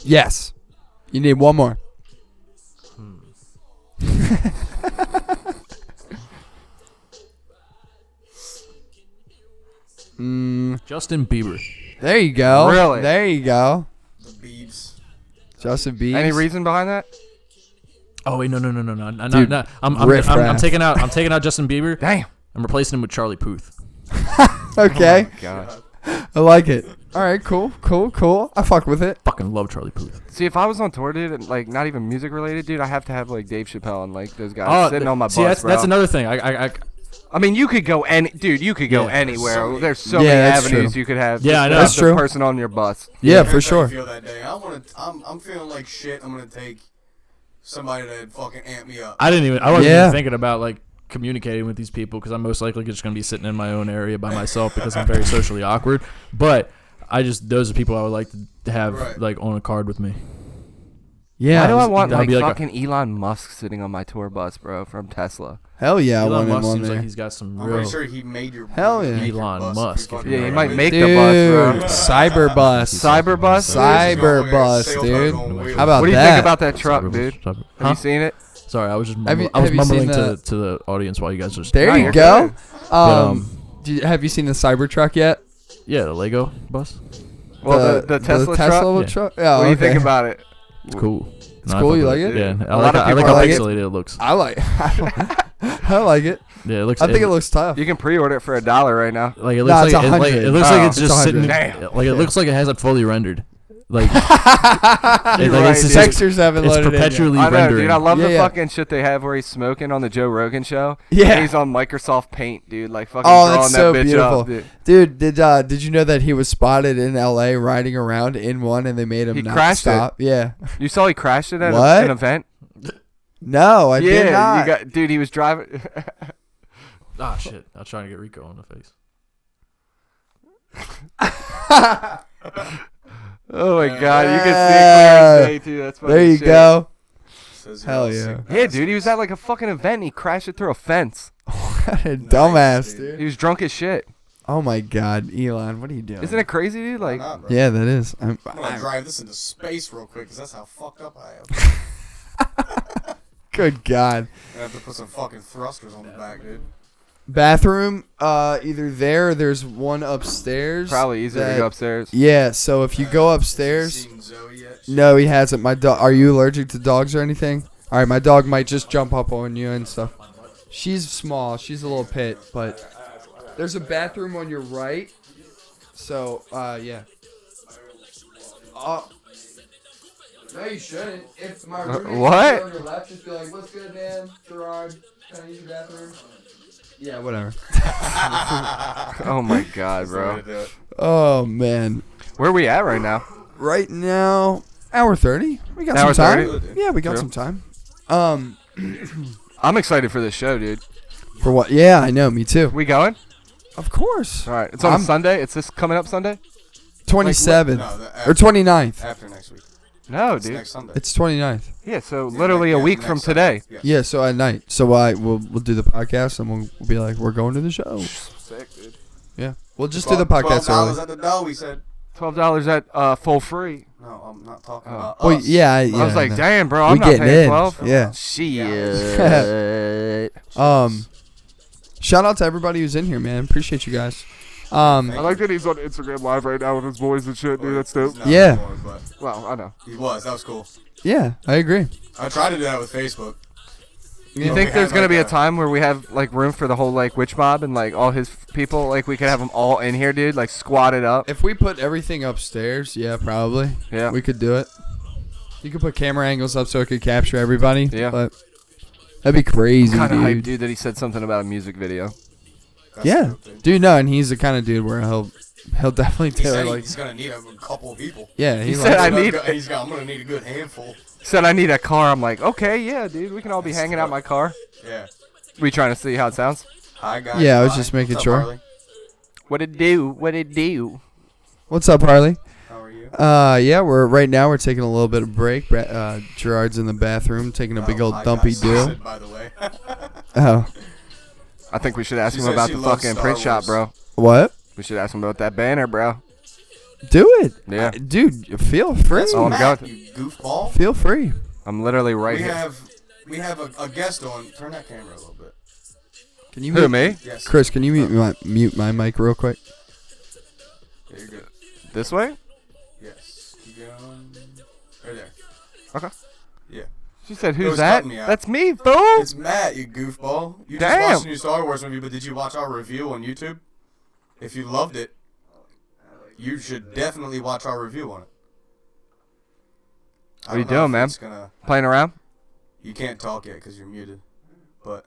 Yes. You need one more.
Justin Bieber.
There you go.
Really?
There you go.
The Beebs.
Justin Bieber.
Any reason behind that?
Oh wait, no.
Dude,
I'm
riff raff.
taking out Justin Bieber.
Damn.
I'm replacing him with Charlie Puth.
Okay.
God.
I like it. All right. Cool. I fuck with it.
Fucking love Charlie Puth.
See, if I was on tour, dude, and like not even music related, dude, I have to have like Dave Chappelle and like those guys sitting on my
see,
bus,
that's
bro.
another thing.
I mean, you could go you could go
Yeah.
anywhere. There's so
Yeah,
many
that's
avenues
true.
you could have.
Yeah,
just
I
to
know.
have
That's
the
true.
person on your bus.
Yeah, for
Here's how
sure.
I feel that day. I'm feeling like shit. I'm gonna take somebody to fucking amp me up.
I wasn't
Yeah.
even thinking about like communicating with these people because I'm most likely just gonna be sitting in my own area by myself because I'm very socially awkward. But those are people I would like to have
Right.
like on a card with me.
Yeah.
Why do I want
that'd
like
be like a-
fucking Elon Musk sitting on my tour bus, bro, from Tesla?
Hell yeah, I
Elon
want him
Musk
on
seems
there.
like he's got some
I'm
real.
pretty sure he made your
Hell yeah.
make your
Elon
bus
Musk,
if you
if
fucking
Yeah, he
ride
might
with
make
it.
the bus, bro.
Dude, Cyberbus.
Cyberbus?
Cyberbus, dude. How about
What do you
that?
think about that truck, dude? Have
Huh?
you seen it?
Sorry, I was just
Have you-
I was
have you seen
mumbling
the-
to the audience while you guys were.
There
No,
you
you're
go.
good.
um,
Have you seen the Cybertruck yet?
Yeah, the Lego bus.
Well, the Tesla truck.
Yeah.
truck. Yeah.
What do you think
okay.
about it?
It's cool.
It's
I
cool,
fuck
you
with
like it?
Yeah,
A lot
I
of
like
people
how
like it.
pixelated it looks.
I like. I like it.
Yeah, it looks.
I think it looks tough.
You can pre-order it for $1 right now.
like it
No,
looks
it's
like
100.
it looks like
Oh,
it's just
it's
sitting.
100.
Like it looks like it hasn't fully rendered. Like,
You're right,
it's,
dude.
Textures haven't
it's
loaded in yet.
perpetually
I know,
rendering.
dude. I love
Yeah,
the
yeah.
fucking shit they have where he's smoking on the Joe Rogan show.
Yeah.
And he's on Microsoft Paint, dude. Like fucking
Oh,
drawing
that's
that
so
bitch
beautiful,
up, dude.
dude. Did you know that he was spotted in L.A. riding around in one, and they made him
He
not
crashed it.
stop? Yeah.
You saw he crashed it at
What?
an event?
No, I did
Yeah,
not.
you got, dude. He was driving.
Ah, shit! I was trying to get Rico on the face.
Oh my god, you can see it clear as day too. That's
there
fucking
you
shit.
go.
Says
Hell
you're all
yeah.
sick
Yeah, dude. He was
bastards.
at like a fucking event. And he crashed it through a fence.
Dumbass,
dude.
dude.
He was drunk as shit.
Oh my God, Elon, what are you doing?
Isn't it crazy, dude?
Why
Like,
not, bro?
Yeah, that is.
I'm gonna drive this into space real quick because that's how fucked up I am.
Good God.
I have to put some fucking thrusters on the back, dude.
Bathroom, either there or there's one upstairs.
probably easier to
that-
go upstairs.
Yeah, so if you go
Has
upstairs.
he seen Zoe yet?
No, he hasn't. My dog. Are you allergic to dogs or anything? All right, my dog might just jump up on you and stuff. She's small. She's a little pit, but there's a bathroom on your right. So, yeah. No, you shouldn't. If my roommate
what?
on your left, just be like, "What's good, man? Gerard, can I use your bathroom?" Yeah, whatever.
Oh my god,
That's the way
bro.
to do it.
Oh man.
Where are we at right now?
Right now, hour 30. We got
Hour
some time.
30?
Yeah, we got
True.
some time.
I'm excited for this show, dude.
For what? Yeah, I know. Me too.
We going?
Of course.
All right. It's on
I'm-
Sunday. It's this coming up Sunday?
27th
No,
or 29th.
After next week.
No,
It's
dude.
next Sunday.
It's 29th.
Yeah, so literally a
Yeah,
week
next
from
Sunday.
today.
Yes.
Yeah, so at night. So we'll do the podcast and we'll be like, we're going to the show.
Sick, dude.
Yeah, we'll just do the podcast
$12
early.
at the door, we said.
$12 at full free.
No, I'm not talking about
Well,
us.
yeah,
I was like, damn, bro, I'm
we
not
getting
paying
in.
12.
Yeah.
Shit.
Shout out to everybody who's in here, man. Appreciate you guys.
I like that he's on Instagram Live right now with his boys and shit, dude. That's dope.
He's not
Yeah.
anymore, but
Well, I know.
he was. That was cool.
Yeah, I agree.
I tried to do that with Facebook.
You think there's gonna be a time where we have like room for the whole like witch mob and like all his people? Like we could have them all in here, dude. Like squatted up.
If we put everything upstairs, yeah, probably.
Yeah.
We could do it. You could put camera angles up so it could capture everybody.
Yeah.
But that'd be crazy,
Kind of hype,
dude.
dude, that he said something about a music video.
That's
Yeah,
dope, dude.
dude. No, and he's the kind of dude where he'll definitely
He
do
said
it. Like,
he's gonna need a couple of people.
yeah,
He
he
said,
likes-
I'm
gonna need a good handful.
Said I need a car. I'm like, okay, yeah, dude. We can all be
That's
hanging out
dope.
my car.
Yeah.
We trying to see how it sounds.
Hi guys.
Yeah, I was
Bye.
just making
What's up,
sure.
Harley?
What it do? What it do?
What's up, Harley?
How are you?
Yeah, we're taking a little bit of break. Gerard's in the bathroom taking a big
Oh,
old
hi,
dumpy
guys.
do.
Sid, by the way.
Oh,
I think we should ask
She
him
said
about
she
the
loves
fucking
Star
print shop,
Wars.
bro.
what?
We should ask him about that banner, bro.
Do it.
Yeah.
Dude, feel free.
That's
Oh, I'm
Matt,
going
you goofball.
Feel free.
I'm literally right
we
here.
have a guest on. Turn that camera a little bit.
Can you
Who,
mute-
me?
Yes.
Chris, can you mute my mic real quick?
Yeah, you're good.
This way?
Yes. Keep going. Right there.
Okay.
Yeah.
She said,
It
who's
was
that?
cutting me out.
That's me, fool.
It's Matt, you goofball. You
Damn.
just watched the new Star Wars movie, but did you watch our review on YouTube? If you loved it, you should definitely watch our review on it. I
What are you
don't know
doing,
if
man?
it's gonna-
Playing around?
You can't talk yet because you're muted. But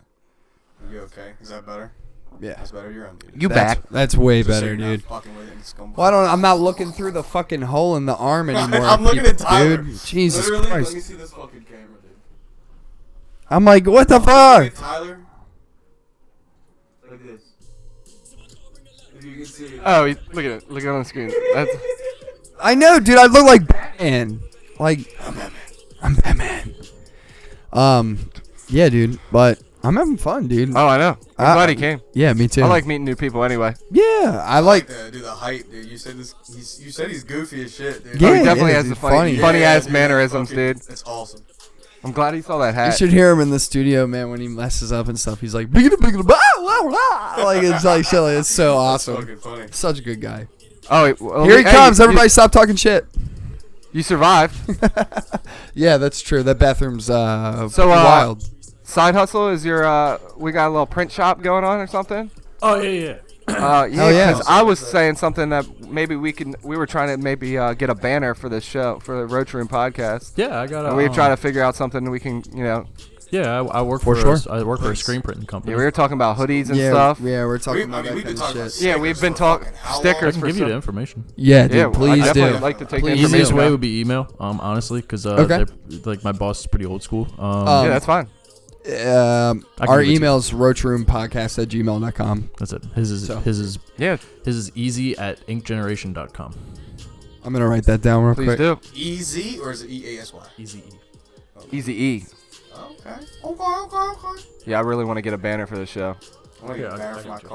are you okay? Is that better?
Yeah.
That's better. You're unmuted.
You back.
That's way
Just so
better,
you're not
dude.
fucking with it and scumbag.
Well, I'm not looking through the fucking hole in the arm anymore.
I'm looking at Tyler.
dude. Jesus
Literally,
Christ.
let me see this fucking camera, dude.
I'm like, what the
Look
fuck?
at Tyler. Like this. If you can see it.
Oh, look at it. Look at it on the screen. That's,
I know, dude. I look like Batman. Like, I'm Batman. Yeah, dude. But I'm having fun, dude.
oh, I know. I'm glad he came.
Yeah, me too.
I like meeting new people anyway.
Yeah, I like.
Do the hype, dude. You said this. You said he's goofy as shit, dude.
Yeah,
Oh, he definitely
yeah,
has
dude,
the funny
funny.
ass
dude,
mannerisms,
fucking-
dude.
It's awesome.
I'm glad he saw that
You
hat.
should hear him in the studio, man, when he messes up and stuff. He's like, "Biggity, biggity, blah, blah, blah." Like it's like shit. Like, it's so awesome.
Fucking funny.
Such a good guy.
Oh, wait, well,
Here he
hey,
comes.
you-
Everybody, stop talking shit.
You survived.
Yeah, that's true. That bathroom's
So,
wild.
Side hustle is your, we got a little print shop going on or something?
Oh yeah.
Yeah,
Hell yeah.
because I was saying something that maybe we were trying to maybe get a banner for this show, for the ROACHROOM podcast.
Yeah, I got.
And we try to figure out something we can, you know.
Yeah, I work
For
for.
sure.
I work for a screen printing company.
Yeah, we were talking about hoodies and
Yeah,
stuff.
yeah, we're talking
We-
about
I mean,
that
we've been
kind of
talking about
shit.
Yeah, we've
stickers
been
for
talking
fucking how long?
I
stickers
can
for
give you the
some.
information.
Yeah, dude,
Yeah, well, I
please
definitely
do.
would like to take the
The
Please
easiest
information.
way would be email. Honestly, because
Okay.
like my boss is pretty old school.
Yeah, that's fine.
I can
Our
give it to you.
email's roachroompodcast@gmail.com.
That's it. His is
So.
Yeah,
his is easy at inkgeneration.com.
I'm gonna write that down real
please
quick.
do.
Easy or is it EASY?
Easy.
Easy E.
Okay. Okay.
Yeah, I really want to get a banner for this show.
I want to get
Yeah,
a banner
I
for my
got you.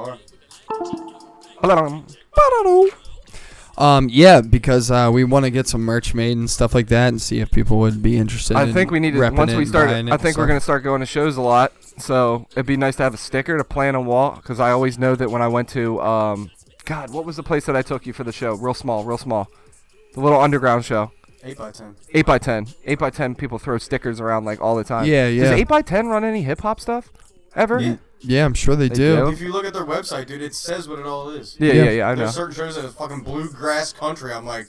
car.
Yeah, because we want to get some merch made and stuff like that, and see if people would be interested.
I
in
think we need to,
repping
once
it
we
and
start,
buying it
I
and
think we're
stuff.
going to start going to shows a lot. So it'd be nice to have a sticker to play on a wall. Because I always know that when I went to, God, what was the place that I took you for the show? Real small. The little underground show.
8x10.
8x10. 8x10 people throw stickers around like all the time.
Yeah, yeah.
Does 8x10 run any hip hop stuff? Ever?
Yeah.
Yeah, I'm sure they
They
do.
do.
If you look at their website, dude, it says what it all is.
Yeah, I know.
There's certain shows that are fucking bluegrass country. I'm like,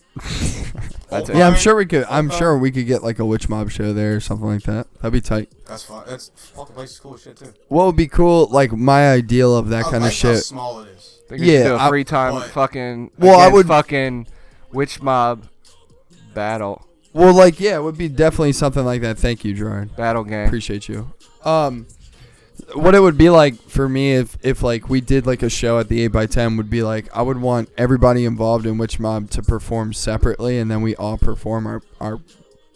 That's it.
Yeah, I'm sure we could. I'm sure we could get like a witch mob show there or something like that. That'd be tight.
That's fine. That's fucking place is cool as shit too.
What would be cool? Like my ideal of that
I
kind
like
of
how
shit.
small it is.
They could just
Yeah,
do a
I-
free time
but-
fucking,
Well, I
against
would-
fucking witch mob battle
Well, like yeah, it would be definitely something like that. Thank you, Gerard.
game.
Appreciate you. what it would be like for me if like we did like a show at the 8x10 would be like I would want everybody involved in Witch Mob to perform separately and then we all perform our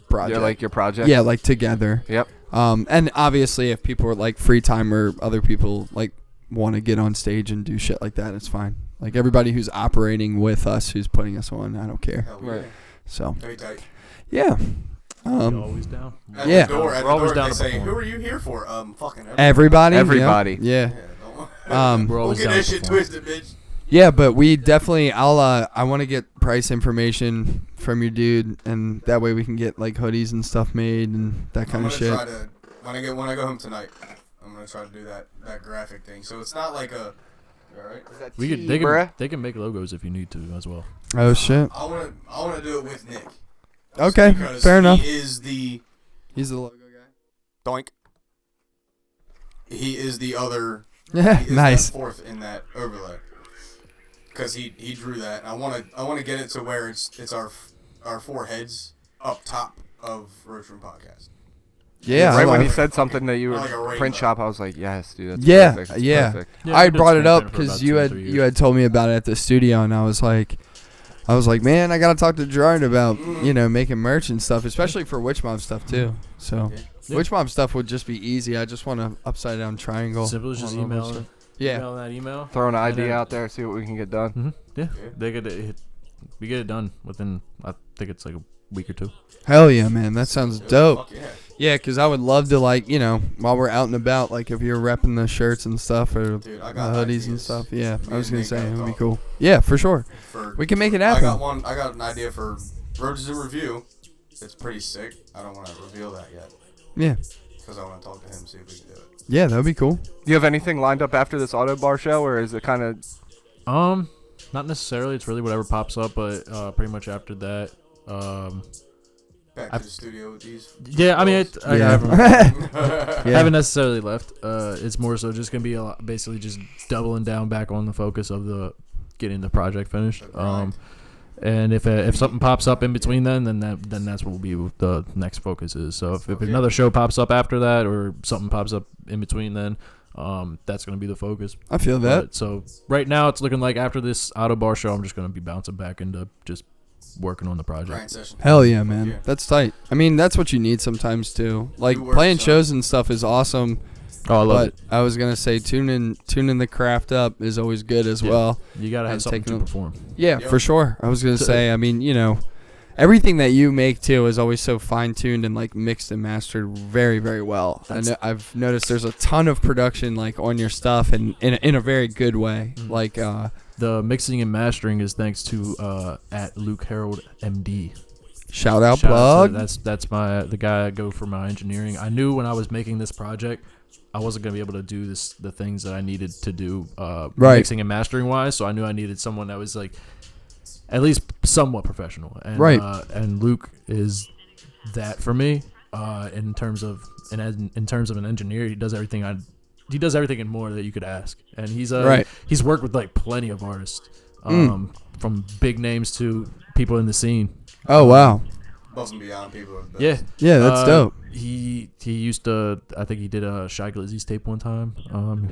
project.
Yeah, like your project.
Yeah, like together.
Yep.
And obviously if people are like free time or other people like want to get on stage and do shit like that, it's fine. Like everybody who's operating with us, who's putting us on, I don't care.
Right.
So
Very tight.
yeah.
Always down.
At
Yeah.
the door,
We're always down
they
to
say,
perform.
"Who are you here for?" Fucking
Everybody.
Everybody.
Yeah.
Don't,
We're
don't
always
get
down
that
to
shit
perform.
twisted, bitch.
Yeah, but we definitely. I want to get price information from your dude, and that way we can get like hoodies and stuff made and that kind of shit.
Try to when I go home tonight. I'm gonna try to do that graphic thing. So it's not like a. All right.
They can make logos if you need to as well.
Oh shit.
I wanna do it with Nick.
Okay,
Because
fair enough.
He's the
logo guy.
Doink.
He is the other.
Yeah,
He is
nice.
that fourth in that overlay. Because he drew that. I wanna get it to where it's our four heads up top of ROACHROOM Podcast.
Yeah,
Right
I
when
like
he
it.
said something that you
Like a
were
rainbow.
print shop, I was like, yes, dude. That's
Yeah,
perfect. That's
yeah.
perfect.
Yeah,
I
we've been
brought it
same
up
thing for
because
about
you
2 or
had
3
you
years.
had told me about it at the studio, and I was like, man, I gotta talk to Gerard about making merch and stuff, especially for Witch Mob stuff too. So
Yeah.
Witch Mob stuff would just be easy. I just want an upside down triangle.
Simple as just
on all that
email.
stuff. Yeah.
Email that email.
Throw an
And
idea
then-
out there, see what we can get done.
Mhm. Yeah. They get it. We get it done within. I think it's like a week or 2.
Hell yeah, man, that sounds dope.
Fuck yeah.
Yeah, because I would love to while we're out and about, like if you're repping the shirts and stuff or
Dude, I
the
got
hoodies and
ideas.
stuff. Yeah,
Me
I was
and
gonna
Nick
say
gotta
it would be
talk.
cool. Yeah, for sure. We can make it happen.
I got an idea for Roaches in Review. It's pretty sick. I don't want to reveal that yet
Yeah,
because I want to talk to him, see if we can do it.
yeah, that would be cool.
Do you have anything lined up after this auto bar show, or is it kind of?
Not necessarily. It's really whatever pops up, but pretty much after that.
Back to the studio with these.
Yeah, I mean, I
Yeah.
haven't necessarily left. It's more so just gonna be basically just doubling down back on the focus of the getting the project finished. And if something pops up in between then that's what will be the next focus is. So if another show pops up after that or something pops up in between then, that's gonna be the focus.
I feel that.
But, so right now it's looking like after this auto bar show, I'm just gonna be bouncing back into just working on the project.
Grind session.
Hell yeah, man.
Yeah.
That's tight. I mean, that's what you need sometimes too. Like
You work,
playing
son.
shows and stuff is awesome.
Oh, I love
But
it.
I was gonna say tuning the craft up is always good as
Yeah.
well.
You gotta have
and
something
taking
to
a-
perform.
Yeah,
Yep.
for sure. I was gonna say. I mean, everything that you make too is always so fine tuned and like mixed and mastered very, very well. I've noticed there's a ton of production like on your stuff and in a very good way.
Mhm.
Like
The mixing and mastering is thanks to at Luke Harold MD.
shout out
Shout out to-
plug.
that's the guy I go for my engineering. I knew when I was making this project, I wasn't gonna be able to do the things that I needed to do
Right.
mixing and mastering wise. So I knew I needed someone that was like at least somewhat professional. And,
Right.
And Luke is that for me in terms of an engineer. He does everything and more that you could ask. And he's
Right.
he's worked with like plenty of artists, from big names to people in the scene.
Uh,
Oh wow.
Above and beyond people. Are the best.
Yeah,
Yeah, that's dope.
He used to. I think he did a Shy Glizzy's tape one time.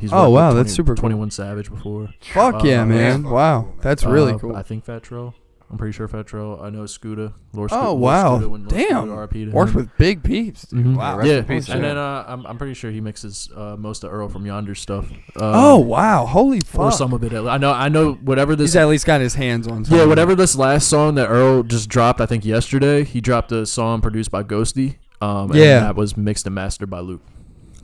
He's
Oh,
worked with
wow, that's super cool.
21 Savage before.
Fuck yeah, man.
yeah.
Wow, that's really cool.
I think Fatro. I'm pretty sure Fatro. I know Scooter.
Oh wow,
Lord
damn.
Scooter, RP to
Worked
him.
with big peeps. Dude.
Mhm.
Wow.
rest
Yeah,
in peace,
and
man.
then I'm pretty sure he mixes most of Earl from Yonder stuff.
Oh wow, holy
or
fuck.
some of it. I know whatever this.
He's at least got his hands on.
Yeah,
something.
whatever this last song that Earl just dropped, I think yesterday, he dropped a song produced by Ghosty. And
Yeah.
that was mixed and mastered by Luke.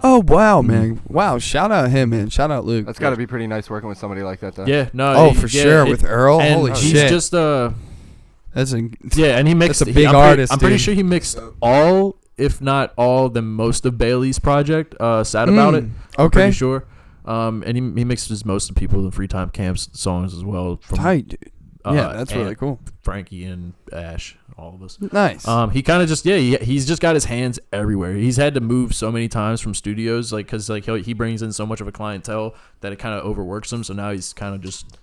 Oh wow, man. Wow, shout out him, man. Shout out Luke.
That's got to be pretty nice working with somebody like that, though.
Yeah, no.
Oh, for sure, with Earl.
and
Holy
he's
shit.
just
That's a
yeah, and he mixed.
That's a big artist,
I'm pretty
dude.
sure he mixed all, if not all, the most of Bailey's project. Sad about it. I'm
Okay.
pretty sure. And he mixes most of people in Free Time Camps songs as well. From
tight, dude. Yeah, that's
and
really cool.
Frankie and Ash, all of us.
Nice.
He kind of just he's just got his hands everywhere. He's had to move so many times from studios, like because like he brings in so much of a clientele that it kind of overworks him. So now he's kind of just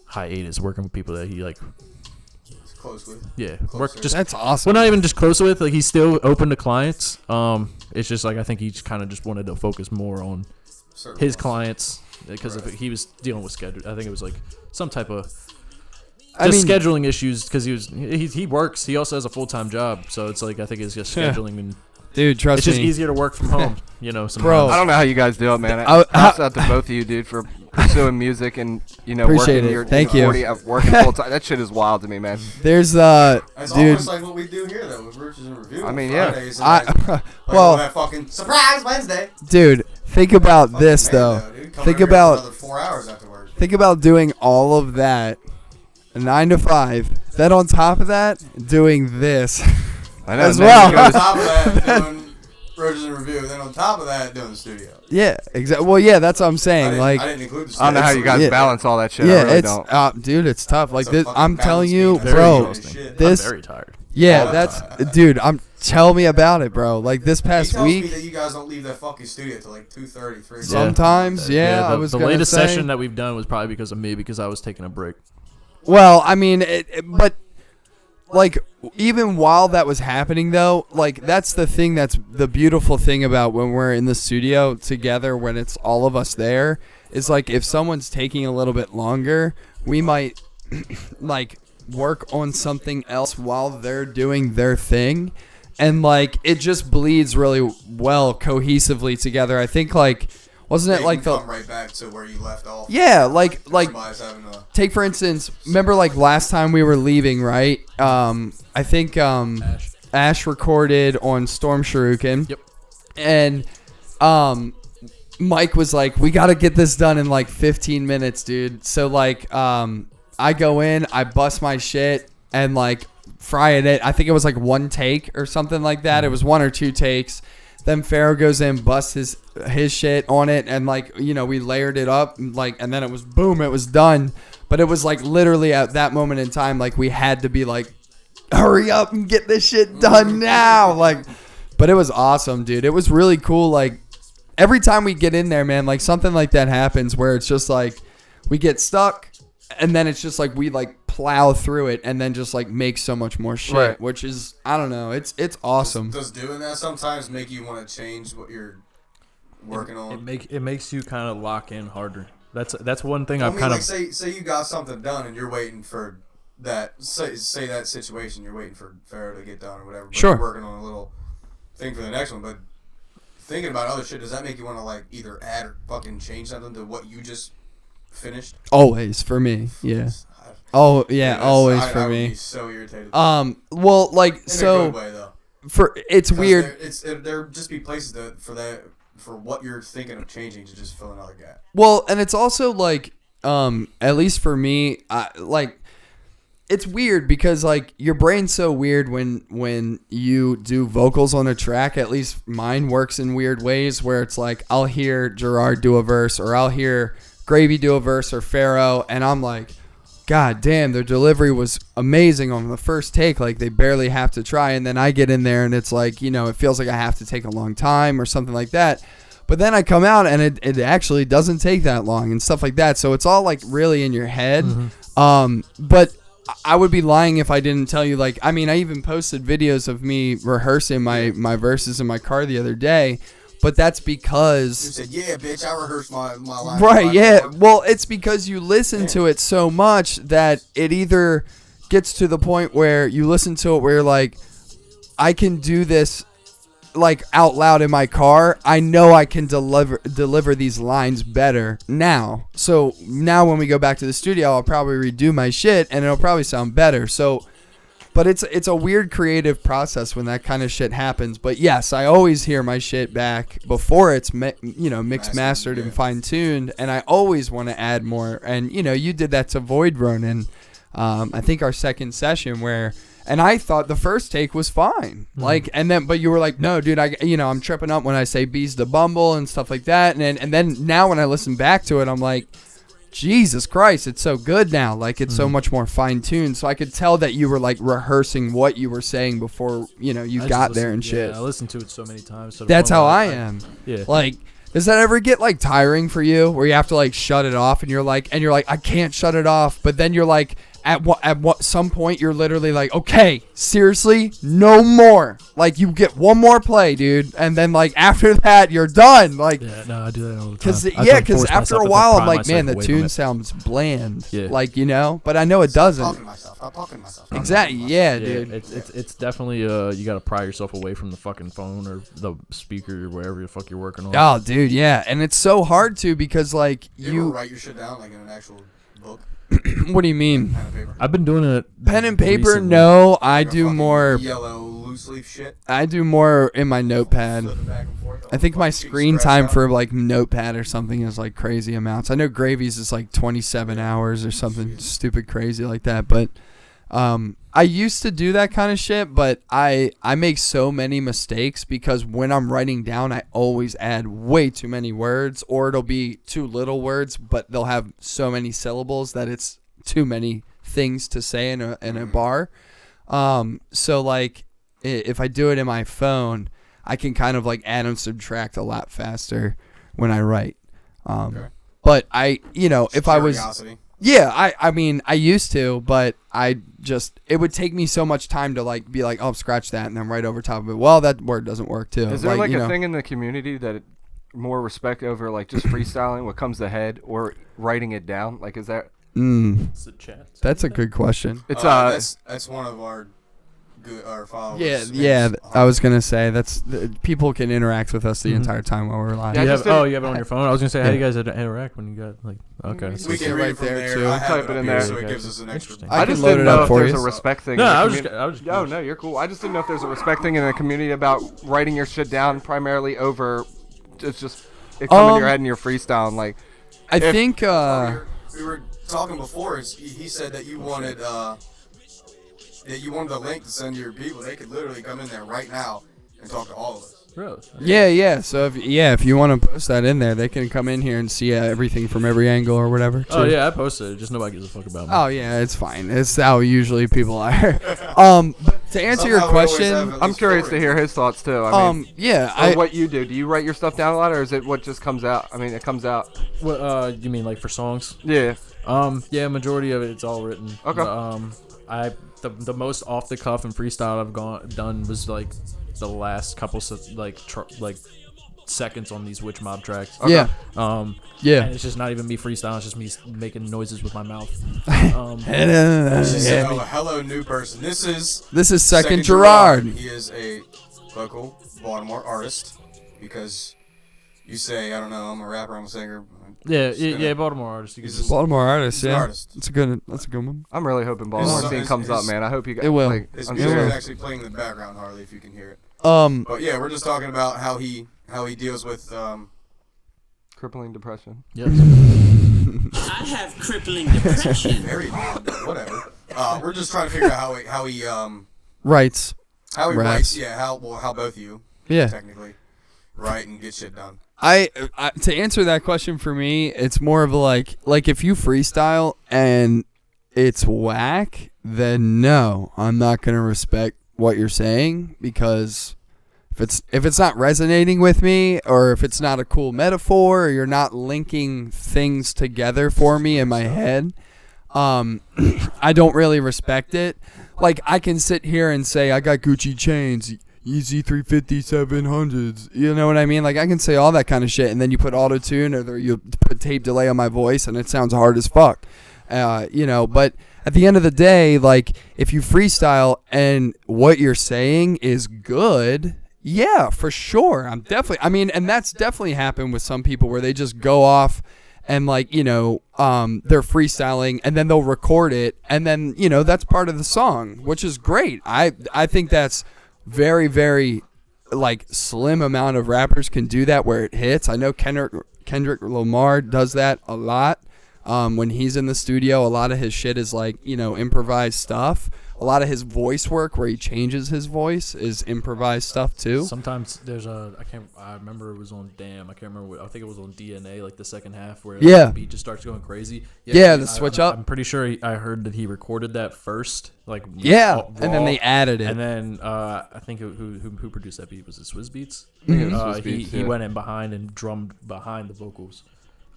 hiatus working with people that he like
close with.
Yeah,
Closer.
work just.
That's awesome.
Well, not even just close with. Like he's still open to clients. It's just like I think he kind of just wanted to focus more on
Certain
his
ones.
clients because
Right.
he was dealing with schedule. I think it was like some type of
I mean,
scheduling issues because he works. He also has a full-time job, so it's like I think it's just
Yeah.
scheduling and
dude, trust
it's just
me.
easier to work from home.
Bro.
Sometimes.
I don't know how you guys do it, man.
I-
Props out to both of you, dude, for pursuing music and
Appreciate
working
it.
your
Thank you.
40 working full time. That shit is wild to me, man.
There's
It's
dude.
almost like what we do here though with Roaches in Review.
I
on
mean, yeah.
Fridays and like,
Well,
that fucking surprise Wednesday.
dude, think about
Fucking
this
man,
though.
dude. Come
Think
over here for
about
another 4 hours afterwards.
think about doing all of that, 9 to 5. Then on top of that, doing this.
I know.
As
and then
well.
he
On
goes-
top of that, doing Roaches in Review. Then on top of that, doing the studio.
Yeah, exactly. Well, yeah, that's what I'm
I
saying.
didn't,
Like,
I didn't include the
I
studio.
don't know how you guys
Yeah.
balance all that shit. I
yeah,
really
it's
don't.
dude, it's tough. Like
It's a
this,
fucking
I'm telling
balance
you,
beam. That's
bro.
exhausting. Shit.
This,
I'm very tired.
yeah,
Oh,
that's, dude. Tell me about it, bro. Like this
He
past
tells me
week,
that you guys don't leave that fucking studio till like 2:30, 3 o'clock.
sometimes, yeah, I was
the
gonna
latest
say.
session that we've done was probably because of me because I was taking a break.
Well, I mean, but like even while that was happening though, like that's the thing that's the beautiful thing about when we're in the studio together when it's all of us there is like if someone's taking a little bit longer, we might like work on something else while they're doing their thing and like it just bleeds really well cohesively together. I think like wasn't it
You
like
can
the
come right back to where you left off.
yeah, like
Somebody's having a
take for instance, remember like last time we were leaving, right? I think Ash recorded on Storm Shuriken.
Yep.
And Mike was like, "We got to get this done in like 15 minutes, dude." So like I go in, I bust my shit and like fry it. I think it was like one take or something like that. It was 1 or 2 takes. Then Pharaoh goes in, busts his shit on it, and like we layered it up, like, and then it was boom, it was done. But it was like literally at that moment in time, like we had to be like, hurry up and get this shit done now, like. But it was awesome, dude. It was really cool. Like every time we get in there, man, like something like that happens where it's just like we get stuck, and then it's just like we like plow through it and then just like make so much more shit,
Right.
which is I don't know. It's awesome.
Does doing that sometimes make you want to change what you're working on?
It makes you kind of lock in harder. That's one thing
I
I've
mean,
kind
like
of
say you got something done and you're waiting for that. Say that situation, you're waiting for Pharaoh to get done or whatever. But
Sure.
You're working on a little thing for the next one, but thinking about other shit, does that make you want to like either add or fucking change something to what you just finished?
Always for me, yeah. Oh yeah, always for
I would
me.
be so irritated.
Well, like
In a
so
good way though.
for it's
'Cause
weird.
There just be places for what you're thinking of changing to just fill another gap.
Well, and it's also like, at least for me, like, it's weird because like your brain's so weird when you do vocals on a track. At least mine works in weird ways where it's like I'll hear Gerard do a verse or I'll hear Gravy do a verse or Pharaoh, and I'm like, God damn, their delivery was amazing on the first take. Like they barely have to try, and then I get in there and it's like it feels like I have to take a long time or something like that. But then I come out and it actually doesn't take that long and stuff like that. So it's all like really in your head. But I would be lying if I didn't tell you. Like, I mean, I even posted videos of me rehearsing my verses in my car the other day. But that's
You
because
said, "Yeah, bitch, I rehearsed my line."
right, yeah. Well, it's because you listen to it so much that it either gets to the point where you listen to it where you're like, I can do this like out loud in my car. I know I can deliver these lines better now. So now when we go back to the studio, I'll probably redo my shit and it'll probably sound better. So, but it's a weird creative process when that kind of shit happens. But yes, I always hear my shit back before it's mixed, mastered, and fine tuned, and I always want to add more. And you did that to Void Ronin. I think our second session where. And I thought the first take was fine. Like, and then, but you were like, no, dude, I'm tripping up when I say bees to bumble and stuff like that. And then now when I listen back to it, I'm like, Jesus Christ, it's so good now. Like, it's so much more fine tuned. So I could tell that you were like rehearsing what you were saying before, you got there and shit.
Yeah, I listened to it so many times. So
That's how I am.
Yeah.
Like, does that ever get like tiring for you where you have to like shut it off and you're like, I can't shut it off. But then you're like, at what some point you're literally like, okay, seriously, no more. Like you get one more play, dude, and then like after that you're done. Like
Yeah, no, I do that all the time.
because
I have to
because
force
after
myself
a
to
while I'm
pry
like,
myself
man, the
away from
tune
it.
sounds bland.
Yeah.
Like, you know, but I know it
Stop
doesn't.
talking to myself. Stop talking to myself. Stop
Exactly.
talking to myself.
Yeah,
Yeah,
dude.
it's definitely you got to pry yourself away from the fucking phone or the speaker or whatever the fuck you're working on.
Oh, dude, yeah, and it's so hard to because like
You ever
you.
write your shit down like in an actual book,
What do you mean?
pen and paper?
I've been doing it.
Pen and paper?
recently.
No, I
Like a
do
fucking
more.
yellow loose leaf shit.
I do more in my notepad.
Flipping back and forth.
I think my
Fucking
screen
scratch
time
out.
for like notepad or something is like crazy amounts. I know Gravy's is like 27 hours or something stupid crazy like that. But I used to do that kind of shit, but I make so many mistakes because when I'm writing down, I always add way too many words, or it'll be too little words, but they'll have so many syllables that it's too many things to say in a bar. So like if I do it in my phone, I can kind of like add and subtract a lot faster when I write.
Okay.
But I, you know, if I was,
Curiosity.
yeah, I mean, I used to, but I just, it would take me so much time to like be like, oh, scratch that and then right over top of it. Well, that word doesn't work too.
Is there like
you
a
know,
thing in the community that more respect over like just freestyling what comes to head or writing it down? Like, is that?
It's a chat.
That's a good question.
It's
That's one of our our followers.
Yeah,
His
yeah.
name's
I was gonna say people can interact with us the entire time while we're live.
Yeah,
You
just
have,
didn't-
you have it on your phone. I was gonna say, how do you guys interact when you got like? Okay.
We
so-
can
see it
read
right
it from
there,
there.
too.
I have
Type
it
it
up
in
here,
there.
so it
Okay.
gives us an extra.
Interesting.
I
I
can
just
load
didn't
it
know
up
if
for
there's
you.
a respect thing.
No,
in the
I was
community.
just.
Oh no, you're cool. I just didn't know if there's a respect thing in the community about writing your shit down primarily over. It's just it come in your head and you're freestyling like.
I
if-
think.
We were talking before. He said that you wanted the link to send to your people. They could literally come in there right now and talk to all of us.
Really?
Yeah. So if you want to post that in there, they can come in here and see everything from every angle or whatever.
Oh
too.
yeah, I posted it. Just nobody gives a fuck about me.
Oh yeah, it's fine. It's how usually people are. But to answer your
Somehow we always have
question,
at
I'm
least
curious
four
to hear his thoughts too. I mean,
yeah,
or what you do. Do you write your stuff down a lot, or is it what just comes out? I mean, it comes out.
What? You mean like for songs?
Yeah.
Yeah, majority of it's all written.
Okay.
The most off the cuff and freestyle I've done was like the last couple seconds on these Witch Mob tracks.
yeah,
And it's just not even me freestyling. It's just me making noises with my mouth.
She said, "Oh, hello, new person. This is
Second Gerard.
He is a local Baltimore artist because you say, I don't know, I'm a rapper, I'm a singer.
Yeah, Baltimore artist. You can
He's
just,
just-
Baltimore artist.
He's an
Yeah,
artist.
that's a good one.
I'm really hoping Baltimore
His-
scene
his-
comes up,
his-
man. I hope you guys.
It will.
Like,
His
I'm
music
sure.
is actually playing in the background, Harley, if you can hear it. But yeah, we're just talking about how he deals with
Crippling depression.
yes.
I have crippling depression.
very loud, whatever. We're just trying to figure out how he
Rights.
writes.
Raps.
Yeah, how both of you
Yeah.
technically write and get shit done.
I to answer that question for me, it's more of a like if you freestyle and it's whack, then no, I'm not gonna respect what you're saying because if it's not resonating with me or if it's not a cool metaphor or you're not linking things together for me in my head, I don't really respect it. Like I can sit here and say I got Gucci chains, Yeezy 350 700s. You know what I mean? Like I can say all that kind of shit, and then you put auto tune or you put tape delay on my voice, and it sounds hard as fuck. But at the end of the day, like if you freestyle and what you're saying is good, yeah, for sure. And that's definitely happened with some people where they just go off and they're freestyling and then they'll record it and then, that's part of the song, which is great. I think that's very, very slim amount of rappers can do that where it hits. I know Kendrick Lamar does that a lot. When he's in the studio, a lot of his shit is improvised stuff. A lot of his voice work where he changes his voice is improvised stuff too.
Sometimes there's I remember it was on Damn. I can't remember. I think it was on DNA, like the second half where
Yeah.
the beat just starts going crazy.
Yeah, the switch up.
I'm pretty sure I heard that he recorded that first,
Yeah,
raw,
and then they added it.
And then I think who produced that beat was it Swizz Beats?
Swizz
He
Beatz,
went in behind and drummed behind the vocals.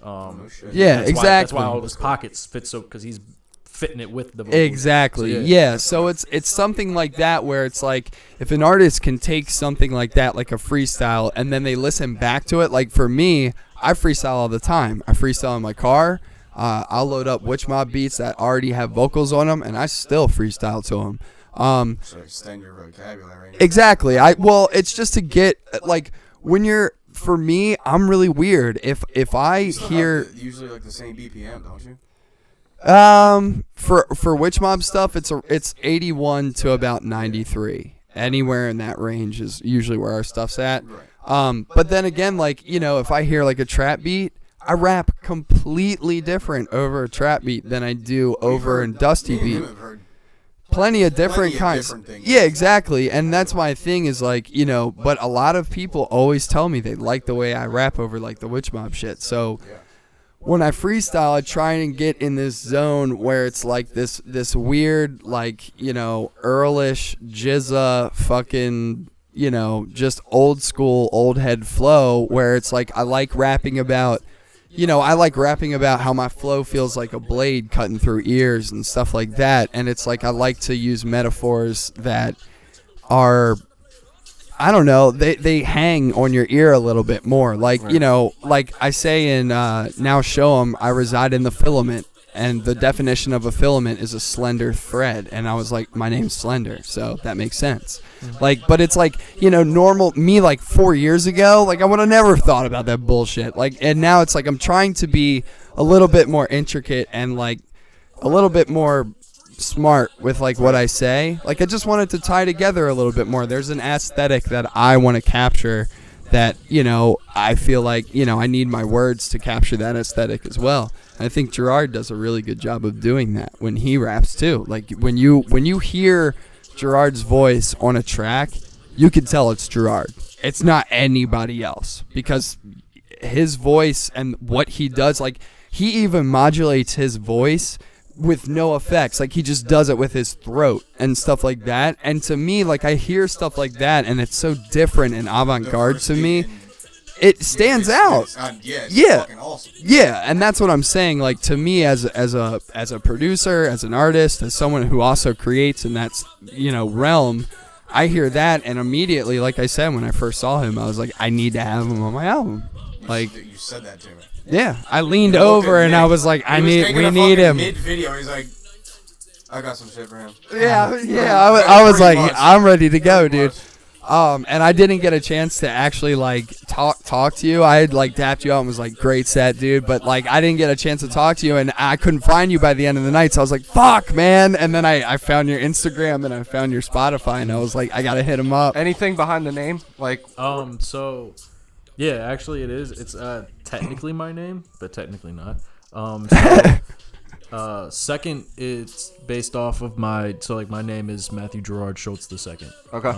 No shit.
Yeah,
That's
exactly.
why all his pockets fit so because he's fitting it with the vocals.
Exactly.
So,
yeah. So it's something like that where it's like if an artist can take something like that, like a freestyle, and then they listen back to it. Like for me, I freestyle all the time. I freestyle in my car. I'll load up Witch Mob beats that already have vocals on them, and I still freestyle to them.
So extend your vocabulary.
Exactly. It's just to get like when you're. For me, I'm really weird. If I
You still
hear
have usually like the same BPM, don't you?
for Witch Mob stuff, it's 81 to about 93. Anywhere in that range is usually where our stuff's at.
Right.
But then again, like, you know, if I hear like a trap beat, I rap completely different over a trap beat than I do over a dusty
Me and
beat.
him have heard
Plenty of different kinds.
different things.
Yeah, exactly. And that's my thing is like, you know, but a lot of people always tell me they like the way I rap over like the Witch Mob shit. So when I freestyle, I try and get in this zone where it's like this weird, like, you know, Earlish, Jizza, fucking, you know, just old school, old head flow where it's like I like rapping about, you know, I like rapping about how my flow feels like a blade cutting through ears and stuff like that. And it's like I like to use metaphors that are, I don't know, they hang on your ear a little bit more. Like, you know, like I say in Now Show 'Em, I reside in the filament. And the definition of a filament is a slender thread. And I was like, my name's Slender, so that makes sense. Like, but it's like, you know, normal me like 4 years ago, like I would have never thought about that bullshit. Like, and now it's like I'm trying to be a little bit more intricate and like a little bit more smart with like what I say. Like I just wanted to tie together a little bit more. There's an aesthetic that I want to capture that, you know, I feel like, you know, I need my words to capture that aesthetic as well. And I think Gerard does a really good job of doing that when he raps too. Like when you hear Gerard's voice on a track, you can tell it's Gerard. It's not anybody else because his voice and what he does, like he even modulates his voice with no effects. Like he just does it with his throat and stuff like that. And to me, like I hear stuff like that and it's so different and avant-garde to me. It stands out.
It's fucking awesome.
Yeah, and that's what I'm saying. Like to me, as a producer, as an artist, as someone who also creates in that, you know, realm, I hear that and immediately, like I said, when I first saw him, I was like, I need to have him on my album. Like
You said that to me.
yeah, I leaned over and I was like, we need him.
Mid video, he's like, I got some shit for him.
Yeah. I was like, I'm ready to go, dude. And I didn't get a chance to actually like talk to you. I had like tapped you out and was like, great set, dude. But like I didn't get a chance to talk to you and I couldn't find you by the end of the night. So I was like, fuck, man. And then I found your Instagram and I found your Spotify and I was like, I gotta hit him up.
Anything behind the name? Like,
So yeah, actually it is. It's technically my name, but technically not. Second, it's based off of my name is Matthew Gerard Schultz II.
Okay.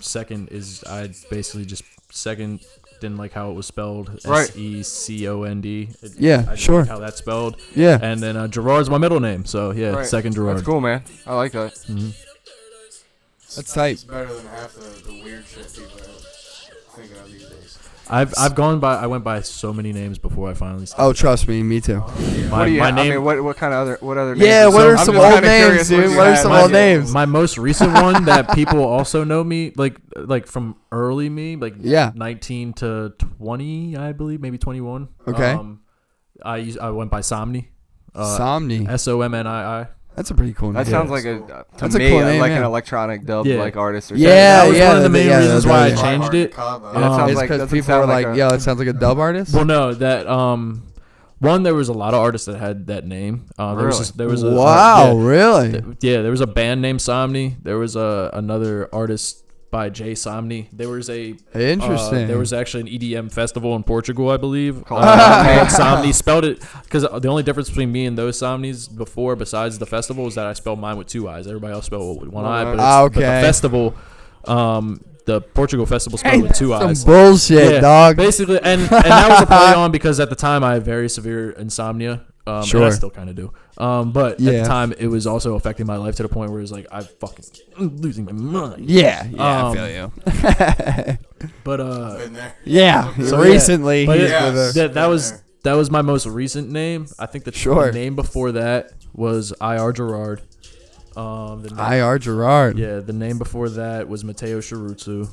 Second is I basically just second didn't like how it was spelled.
Right.
SECOND.
Yeah,
I didn't
sure.
like how that's spelled.
Yeah.
And then Gerard's my middle name, so yeah,
right.
Second Gerard.
That's cool, man. I like that.
Mm-hmm.
That's tight.
It's better than half the weird shit people are thinking of these days.
I went by so many names before I finally started.
Oh, trust me too.
What do you?
my
I
name.
mean, what kind of other names?
Yeah, what are
I'm
some
just
old
kinda
names,
curious
dude?
you
What are
had.
some old names?
My most recent one that people also know me, like from early me, like 19 to 20, I believe, maybe 21.
Okay.
I went by Somni.
Somni.
SOMNII.
That's a pretty cool name.
That sounds like
That's a cool name,
like
yeah.
an electronic dub like artist or something.
Yeah,
That was one of the main reasons why I
yeah.
changed it.
Yeah, that sounds
It's
like
because
doesn't
people are
sound
like,
a-
yo, it sounds like a dub artist.
Well, no, that one, there was a lot of artists that had that name. There was a
Wow, really?
there was a band named Somni. There was another artist by Jay Somni. There was
Interesting.
there was actually an EDM festival in Portugal, I believe,
Called
called Somni. Spelled it because the only difference between me and those Somnis before, besides the festival, is that I spelled mine with two eyes. Everybody else spelled it with one eye, but the festival, the Portugal festival spelled with two eyes.
Some bullshit,
Yeah,
dog.
Basically, and that was a play on because at the time I had very severe insomnia. And
Sure.
I still kind of do. But at
Yeah.
the time, it was also affecting my life to the point where it was like, I'm losing my mind.
Yeah, I feel you.
But
Been there.
Yeah,
So,
recently.
But
he's
yeah.
with a-
that was my most recent name. I think the
Sure.
name before that was IR Gerard. The name,
IR Gerard.
Yeah, the name before that was Mateo Shirutsu.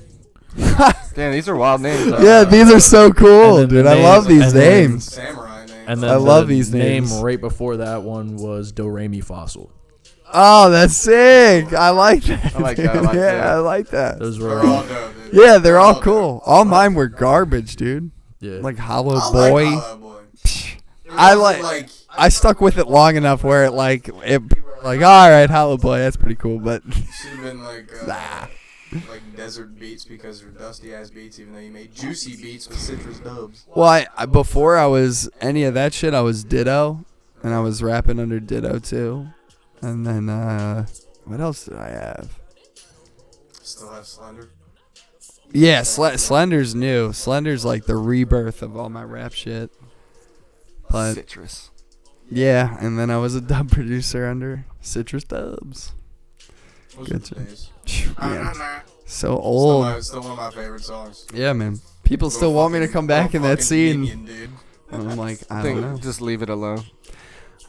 Damn, these are wild names. Though.
Yeah, these are so cool,
And then
dude.
the
I love
names-
these
and then-
names.
Samurai name.
And then
I
the
love these
name
names.
right before that one was Do Re Mi Fossil.
Oh, that's sick. I like that.
I like
dude.
that a lot,
Yeah,
too.
I like that.
Those
They're
were
all dope, dude.
Yeah, they're all
dope.
cool. All mine were garbage, dude.
yeah.
Like Hollow
I
Boy.
like Hollow Boy.
I like. I stuck with it long enough where it like all right, Hollow Boy, that's pretty cool, but
Should have been like like desert beats because they're dusty ass beats, even though you made juicy beats with citrus dubs.
well, before I was any of that shit, I was Ditto, and I was rapping under Ditto too, and then what else did I have?
Still have Slender.
Yeah, Slender's new. Slender's like the rebirth of all my rap shit. But
Citrus.
yeah, and then I was a dub producer under Citrus Dubs.
Those
Gotcha.
are the days.
Man, so
Still,
old.
still one of my favorite songs.
Yeah, man. People still want me to come back in that
Fucking
scene.
minion, dude.
And I'm like, I
Think,
don't know.
just leave it alone.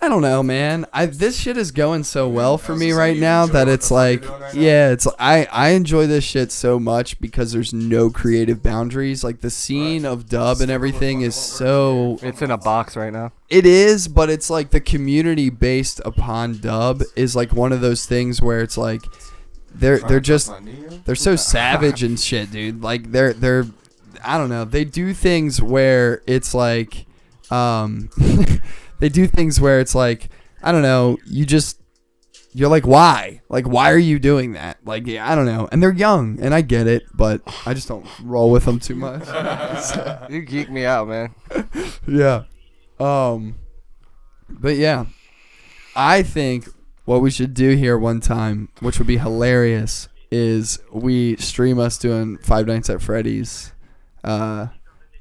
I don't know, man. This shit is going so well for
I was
me
gonna say,
right
you
now
enjoy
that
what
it's
the fuck you're
like,
doing right now?
yeah, it's I enjoy this shit so much because there's no creative boundaries. Like the scene of dub and everything is so
It's in a box right now.
it is, but it's like the community based upon dub is like one of those things where it's like they're just they're so savage and shit, dude. Like they're I don't know. They do things where it's like they do things where it's like I don't know, you're like why are you doing that? Like yeah, I don't know. And they're young and I get it, but I just don't roll with them too much. So,
You geek me out, man.
yeah. But yeah. I think what we should do here one time, which would be hilarious, is we stream us doing Five Nights at Freddy's, the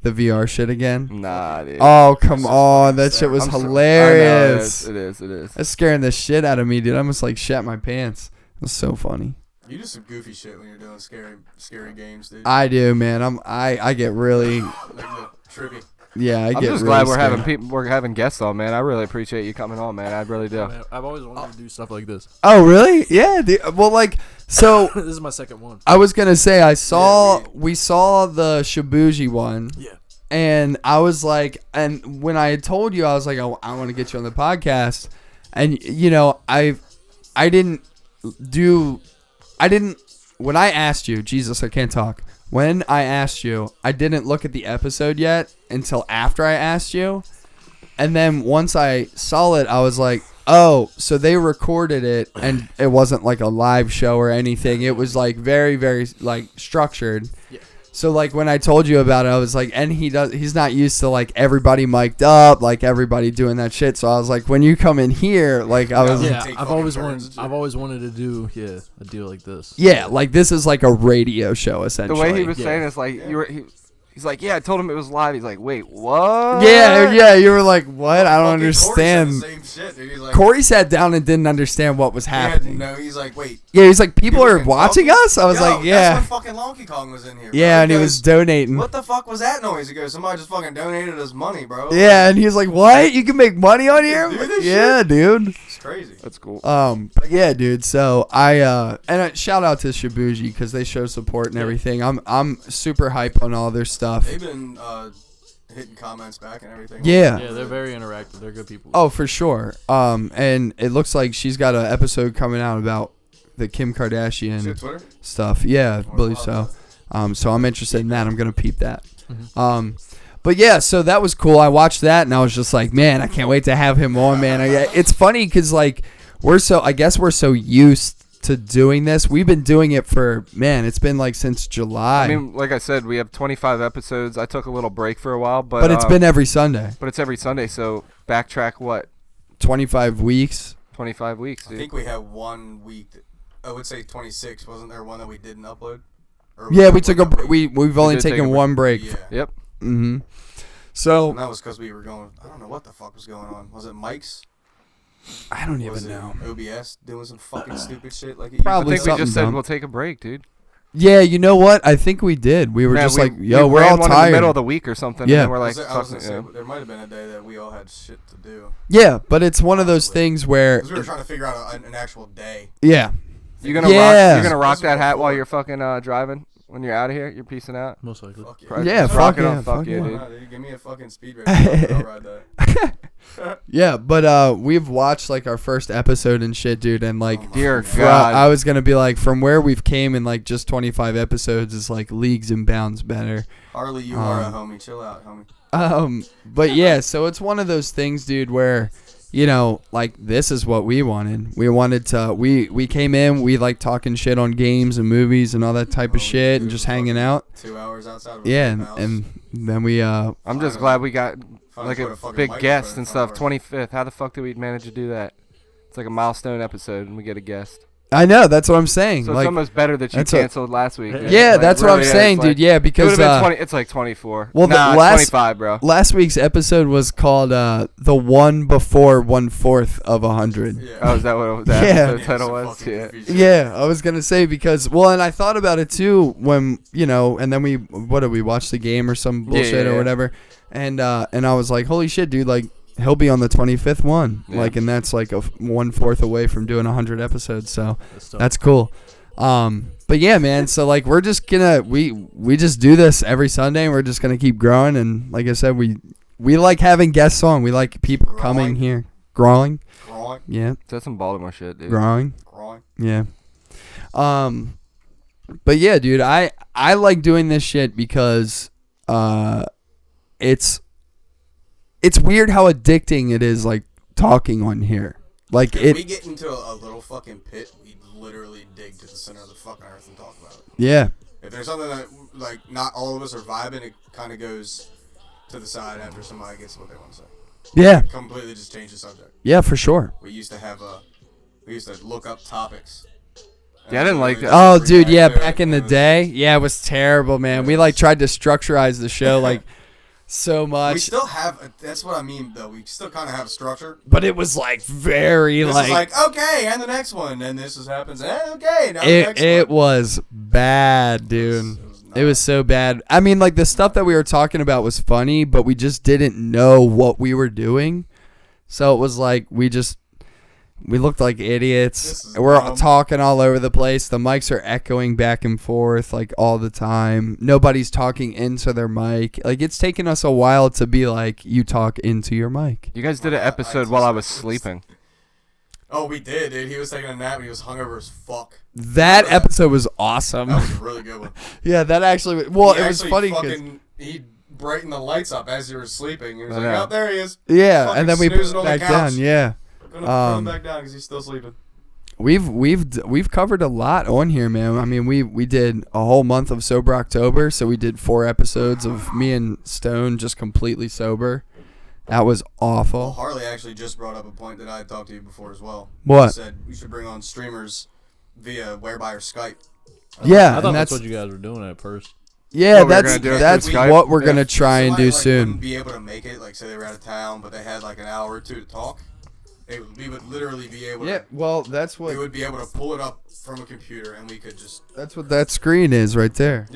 VR shit again.
Nah, dude.
Oh, come on. That shit was
I know,
hilarious.
it is.
That's scaring the shit out of me, dude. I almost like shat my pants. It was so funny.
You do some goofy shit when you're doing scary games, dude.
I do, man. I get really,
Like the trippy.
yeah, I
I'm
get
just
really
glad we're
scared.
having people. We're having guests on, man. I really appreciate you coming on, man. I really do.
Man, I've always wanted to do stuff like this.
Oh, really? Yeah. Dude. Well, like, so
This is my second one.
I was gonna say we saw the Shibuji one.
Yeah.
And I was like, and when I had told you, I was like, I want to get you on the podcast. And, you know, when I asked you, Jesus, I can't talk. When I asked you, I didn't look at the episode yet until after I asked you. And then once I saw it, I was like, oh, so they recorded it and it wasn't like a live show or anything. It was like very, very like structured. Yeah. So like when I told you about it, I was like, and he's not used to like everybody mic'd up, like everybody doing that shit. So I was like, when you come in here, like I was,
Yeah,
Take
I've
fucking
always
turns and
wanted to do a deal like this.
yeah, like this is like a radio show
The
essentially.
way he was
Yeah.
saying is like he's like, yeah, I told him it was live. He's like, wait, what?
Yeah, you were like, what? I don't
Fucking Corey said
understand.
the same shit, dude. He's like,
Corey sat down and didn't understand what was happening.
no, he's like, wait.
Yeah, he's like, people
you
are
fucking
watching
Donkey?
us? I was
Yo,
like, yeah.
That's when fucking Donkey Kong was in here. Bro.
Yeah, and he
goes,
was donating.
What the fuck was that noise? He goes, somebody just fucking donated us money, bro.
Yeah, and he was like, what? You can make money on here?
Do
I'm like,
this
yeah, dude.
It's crazy.
That's cool.
But yeah, dude. So shout out to Shibuji because they show support and everything. I'm super hype on all their stuff.
They've been hitting comments back and everything.
Yeah.
Yeah, they're very interactive. They're good people.
Oh, for sure. And it looks like she's got an episode coming out about the Kim Kardashian
Shit, Twitter?
stuff. Yeah, I believe so. So I'm interested in that. I'm gonna peep that. But yeah, so that was cool. I watched that and I was just like, man, I can't wait to have him on, man. It's funny because like I guess we're so used to doing this. We've been doing it for, man, it's been like since July.
I mean, like I said, we have 25 episodes. I took a little break for a while, but
but it's been every Sunday.
But it's every Sunday, so backtrack what?
25 weeks.
25 weeks,
I
dude.
think we had 1 week. I would say 26. Wasn't there one that we didn't upload? Or
Yeah,
was
we
it
took
one
a
that
we've only
did take
taken
a break.
one break.
Yeah.
Yep.
Mm-hmm. So
And that was because we were going. I don't know what the fuck was going on. Was it Mike's?
I don't
Was
even
it
know.
OBS doing some fucking stupid shit like it
Probably
I think we
something
just said
dumb.
we'll take a break, dude.
Yeah, you know what? I think we did. We were just like, yo, we're
ran
all
one
tired.
in the middle of the week or something.
Yeah.
And then we're like,
I was
fuck
gonna
it,
say,
yeah.
there might have been a day that we all had shit to do.
Yeah, but it's one of those things where,
Because we were trying to figure out an actual day.
yeah.
You gonna
Yeah.
rock? You gonna rock
This
that
is
hat
before.
while you're fucking driving? When you're out of here, you're peacing out.
Most likely.
Fuck
Right.
Yeah,
Just
fuck
rock it
yeah,
on, fuck
fuck
yeah,
yeah.
dude.
Nah, dude, give me a fucking speed race. I'll ride that.
Yeah, but we've watched like our first episode and shit, dude, and like
Dear
fro-
God.
I was gonna be like, from where we've came in like just 25 episodes is like leagues and bounds better.
Harley, you are a homie. Chill out, homie.
But yeah, so it's one of those things, dude, where, you know, like this is what we wanted. We wanted to. We came in. We like talking shit on games and movies and all that type of shit and just hanging out.
2 hours outside of
Yeah,
house.
and then we
I'm just glad we got like
put
a
a fucking
big
microphone
guest
in
and
front
stuff.
of
25th. How the fuck did we manage to do that? It's like a milestone episode and we get a guest.
I know that's what I'm saying.
So
like,
it's almost better that you
that's
canceled last week. dude.
yeah,
Like,
that's what
really
I'm
is,
saying,
like,
dude. Yeah,
It would
because
have been 20. It's like 24.
well, the
nah,
last-
25, bro.
last week's episode was called the one before 1/4 of 100.
Yeah.
Oh, is that what that
Yeah.
episode title
so
was?
fucking
Yeah.
confusing.
Yeah, I was gonna say because and I thought about it too when and then what did we watch the game or some bullshit or
yeah.
whatever, and I was like, holy shit, dude, like he'll be on the 25th one,
Yeah.
like, and that's like 1/4 away from doing 100 episodes, so
That's tough.
that's cool. But yeah, man, so like we're just gonna we just do this every Sunday, and we're just gonna keep growing, and like I said, we like having guests on. We like people coming
Growing.
here, growing,
Growing,
yeah,
That's some Baltimore shit, dude.
growing.
growing.
Yeah. But yeah, dude, I like doing this shit because it's weird how addicting it is, like talking on here. Like
If we
it
get into a little fucking pit, we literally dig to the center of the fucking earth and talk about it.
yeah.
If there's something that, like, not all of us are vibing, it kind of goes to the side after somebody gets what they want to say.
Yeah.
Completely just change the subject.
Yeah, for sure.
We used to look up topics.
Yeah, I didn't like that.
Oh, dude, yeah, back in the day, yeah, it was terrible, man. We like tried to structurize the show like so
We
much,
still have, that's what I mean, though. We still kind of have a structure.
but it was like very
This
like,
is like, okay, and the next one, and this happens, okay, now the next
it
one.
was bad, dude.
It
It was so bad. I mean, like, the stuff that we were talking about was funny, but we just didn't know what we were doing. So it was like we looked like
This
idiots.
is
We're
dumb.
talking all over the place. The mics are echoing back and forth like all the time. Nobody's talking into their mic. Like, it's taken us a while to be like, you talk into your mic.
You guys did an episode while I was sleeping.
Oh, we did, dude. He was taking a nap and he was hungover as fuck.
That episode was awesome.
That was a really good one.
Yeah, that actually. Well,
He
it was
actually
funny because.
fucking- he brightened the lights up as you were sleeping. He was
I
like,
know.
oh, there he is.
Yeah,
Fucking
and then we put
snoozing
it
on the
back
couch.
down. Yeah.
Gonna put him back down because he's still sleeping.
We've covered a lot on here, man. I mean, we did a whole month of sober October, so we did 4 episodes of me and Stone just completely sober. That was
Well,
awful.
Harley actually just brought up a point that I had talked to you before as well.
What?
He said we should bring on streamers via Whereby or Skype.
Yeah,
I thought
and
that's
that's
what you guys were doing at first.
yeah,
What we were
that's
gonna do
that's
with Skype?
what we're gonna
If
try and
somebody,
do
like,
soon.
wouldn't be able to make it, like say they were out of town, but they had like an hour or two to talk. We would literally be able
Yeah,
to.
well, that's
We
what
would be able to pull it up from a computer, and we could just
that screen is right there.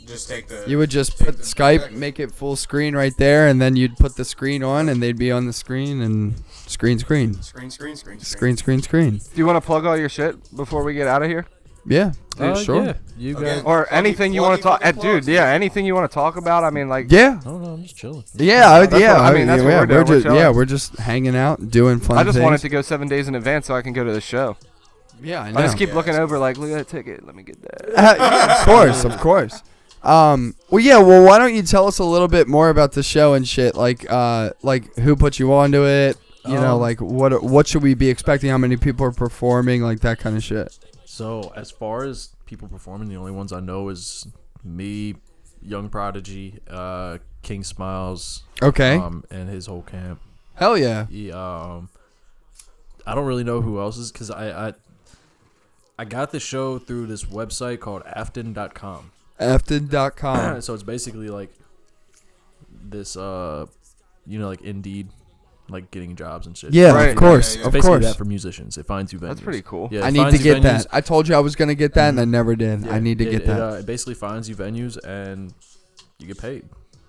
just take the.
You would just
take
put
the
Skype,
projector.
make it full screen right there, and then you'd put the screen on, and they'd be on the screen and screen.
screen.
Do
Do you want to plug all your shit before we get out of here?
Yeah, sure.
Yeah, you
Okay.
guys.
Or
Pluggy-
anything you want to
pluggy
talk,
fucking
dude?
plugs.
Yeah, anything you want to talk about. I mean, like,
Yeah.
Oh no, I'm just chilling.
Yeah,
That's
yeah.
what- I mean, that's what
yeah,
we're doing. We're
just
chilling.
we're just hanging out, doing fun
I just
things.
wanted to go 7 days in advance so I can go to the show.
Yeah, I
I
know.
just keep
Yeah,
looking
that's
over, like, look at that ticket. Let me get that.
Yeah, of course, of course. Well, yeah. Well, why don't you tell us a little bit more about the show and shit? Like who put you onto it? You know, like what should we be expecting? How many people are performing? Like that kind of shit.
So as far as people performing, the only ones I know is me, Young Prodigy, King Smiles,
Okay.
and his whole camp.
Hell yeah.
He, I don't really know who else is because I got the show through this website called afton.com.
Afton.com.
So it's basically like this, like Indeed like getting jobs and shit.
Yeah,
Right.
of course,
Yeah, yeah, yeah.
of
Basically
course.
that for musicians. It finds you venues.
That's pretty cool.
Yeah,
I
it
need to
finds you
get that.
venues.
I told you I was gonna get that, and I never did.
Yeah,
I need to get that.
It basically finds you venues and you get paid.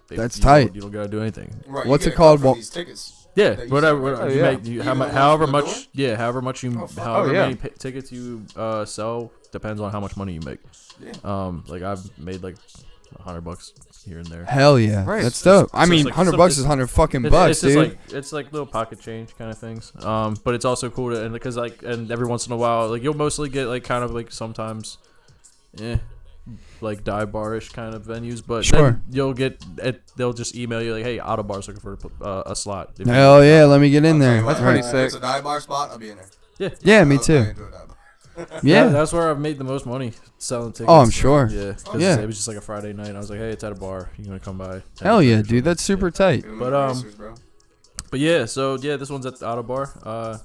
That's
you don't-
tight.
You don't gotta do anything.
Right,
What's
you
it
get a
called?
cut from
Well-
these tickets.
Yeah,
that you
whatever.
sell,
whatever
right?
you
yeah.
make, you,
Even
how
the
much,
ones
however
from the
much,
door?
yeah, however much you,
fuck.
however
yeah.
many tickets you sell depends on how much money you make.
Yeah.
Like I've made like $100 here and there.
Hell yeah,
Right.
that's dope. I
So
mean,
it's like
$100 is
some-
100 fucking
It's
bucks,
just
dude.
like it's like little pocket change kind of things. But it's also cool to, and because like, and every once in a while, like you'll mostly get like kind of like sometimes, like dive bar-ish kind of venues, but
Sure.
then you'll get they'll just email you like, hey, Auto Bar's looking for a slot. If you-
Hell yeah, let me get in there.
That's
Right.
pretty
If it's
sick.
a dive bar spot, I'll be in there.
Yeah, me
I
too.
enjoy dive bar.
Yeah.
that's where I've made the most money selling tickets.
Oh, I'm sure.
Yeah, 'cause
Yeah.
it was just like a Friday night. And I was like, hey, it's at a bar. You gonna come by?
Hell yeah, dude. That's super tight.
Doing
But,
the racers, bro.
But yeah, so yeah, this one's at the Auto Bar.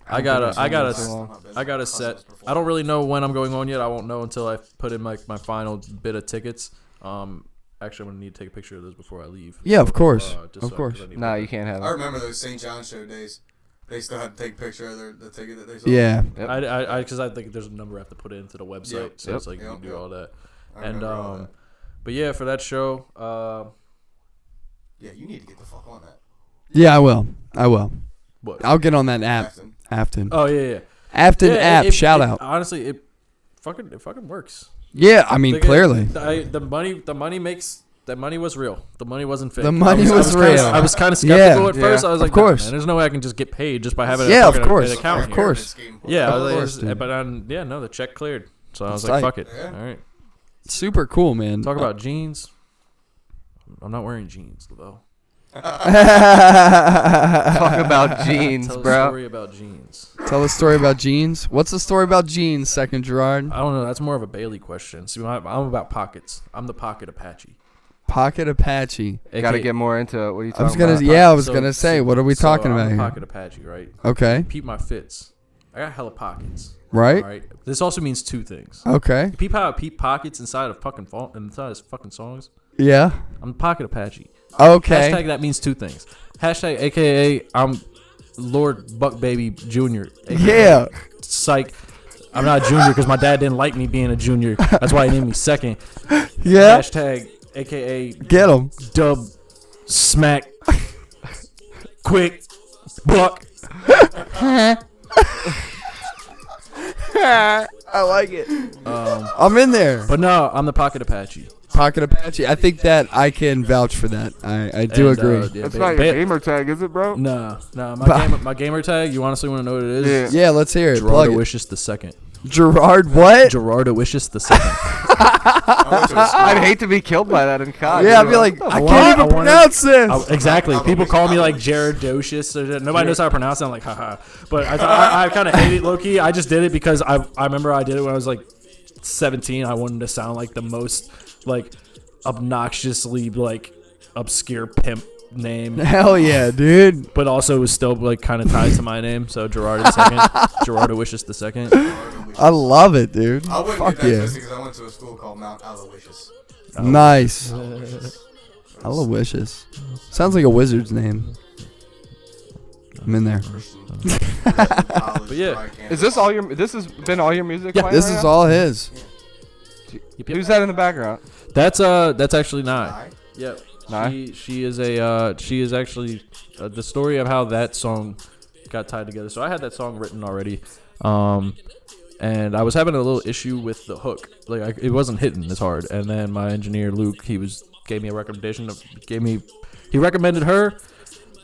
I got a set. I don't really know when I'm going on yet. I won't know until I put in like my final bit of tickets. Actually, I'm gonna need to take a picture of those before I leave.
Yeah, of course.
Just
Of
so-
course.
'cause I need to
Nah,
put
you can't have
I
it.
remember those St. John show days. They still had to take a picture of the ticket that they sold.
Yeah.
Yep.
because I think there's a number I have to put into the website,
Yep.
so it's like you
Yep.
can do
Yep.
all that.
I
And
remember all that.
but yeah, for that show,
Yeah, you need to get the fuck on that.
Yeah, I will. I will.
what?
I'll get on that app.
Afton.
Afton.
Oh yeah.
Afton
Yeah,
app. Shout out.
Honestly, it fucking works.
Yeah, I mean,
Like,
clearly.
the money makes. That money was real. The money wasn't fake.
The money
I
was
kinda-
real.
I was kind of skeptical
Yeah.
at first. I was
Of
like, nah,
course.
man, there's no way I can just get paid just by having
Yeah,
a
of
fucking
course.
an account
Of
here.
course.
Yeah, I
Of
was like,
course, dude.
but no, the check cleared. So I was
That's
like,
tight.
fuck it.
Yeah.
All right.
Super cool, man.
Talk about jeans. I'm not wearing jeans though.
Talk about jeans,
Tell a
bro.
story about jeans.
Tell a story about jeans. What's the story about jeans, Second Gerard?
I don't know. That's more of a Bailey question. See, I'm about pockets. I'm the pocket Apache.
Pocket Apache.
Got to get more into it. What are you
I was
talking
gonna,
about?
yeah, I was
So-
gonna say,
so-
what are we
so
talking
I'm
about
the
here?
Pocket Apache, right?
Okay,
Peep my fits. I got hella pockets.
right?
All right. This also means two things.
Okay,
Peep how I peep pockets inside of inside his fucking songs.
yeah.
I'm the Pocket Apache.
Okay,
Hashtag that means two things. Hashtag AKA I'm Lord Buck Baby Jr.
yeah.
Psych. I'm not a junior because my dad didn't like me being a junior. That's why he named me second.
Yeah.
Hashtag AKA
Get him.
Dub Smack Quick Buck.
I like it. I'm in there.
But no, I'm the Pocket Apache.
Pocket Apache. I think that I can vouch for that. I do
And,
agree.
yeah,
That's
ba-
not your
ba-
gamer tag, is it, bro?
No,
Ba-
my gamer tag. You honestly want to know what it is?
Yeah.
Yeah, let's hear it. Plug it.
Gerardoicious the second.
Gerard, what?
Gerardoicious the second.
I'd hate to be killed by that in college.
Yeah, I'd be like, I
want-
can't
I
even
wanted-
pronounce this.
Exactly. People call me like Gerardocious. Nobody knows how to pronounce it. I'm like, haha. But I kind of hate it low key. I just did it because I remember I did it when I was like 17. I wanted to sound like the most like obnoxiously like obscure pimp name,
Hell yeah, dude.
but also was still like kind of tied to my name. So Gerard the second, Gerardoicious the second.
I love it, dude.
I wouldn't
Fuck
get that
yeah.
twisted because I went to a school called Mount Aloysius.
Nice. Aloysius. Sounds like a wizard's name. I'm in there.
But
yeah.
Is this all your? This has been all your music?
Yeah,
playing
This
right
is
now?
all his.
Who's that in the background?
That's actually Nye. Yep.
Nye?
She is actually the story of how that song got tied together. So I had that song written already, and I was having a little issue with the hook. Like it wasn't hitting as hard. And then my engineer Luke, gave me a recommendation. He recommended her.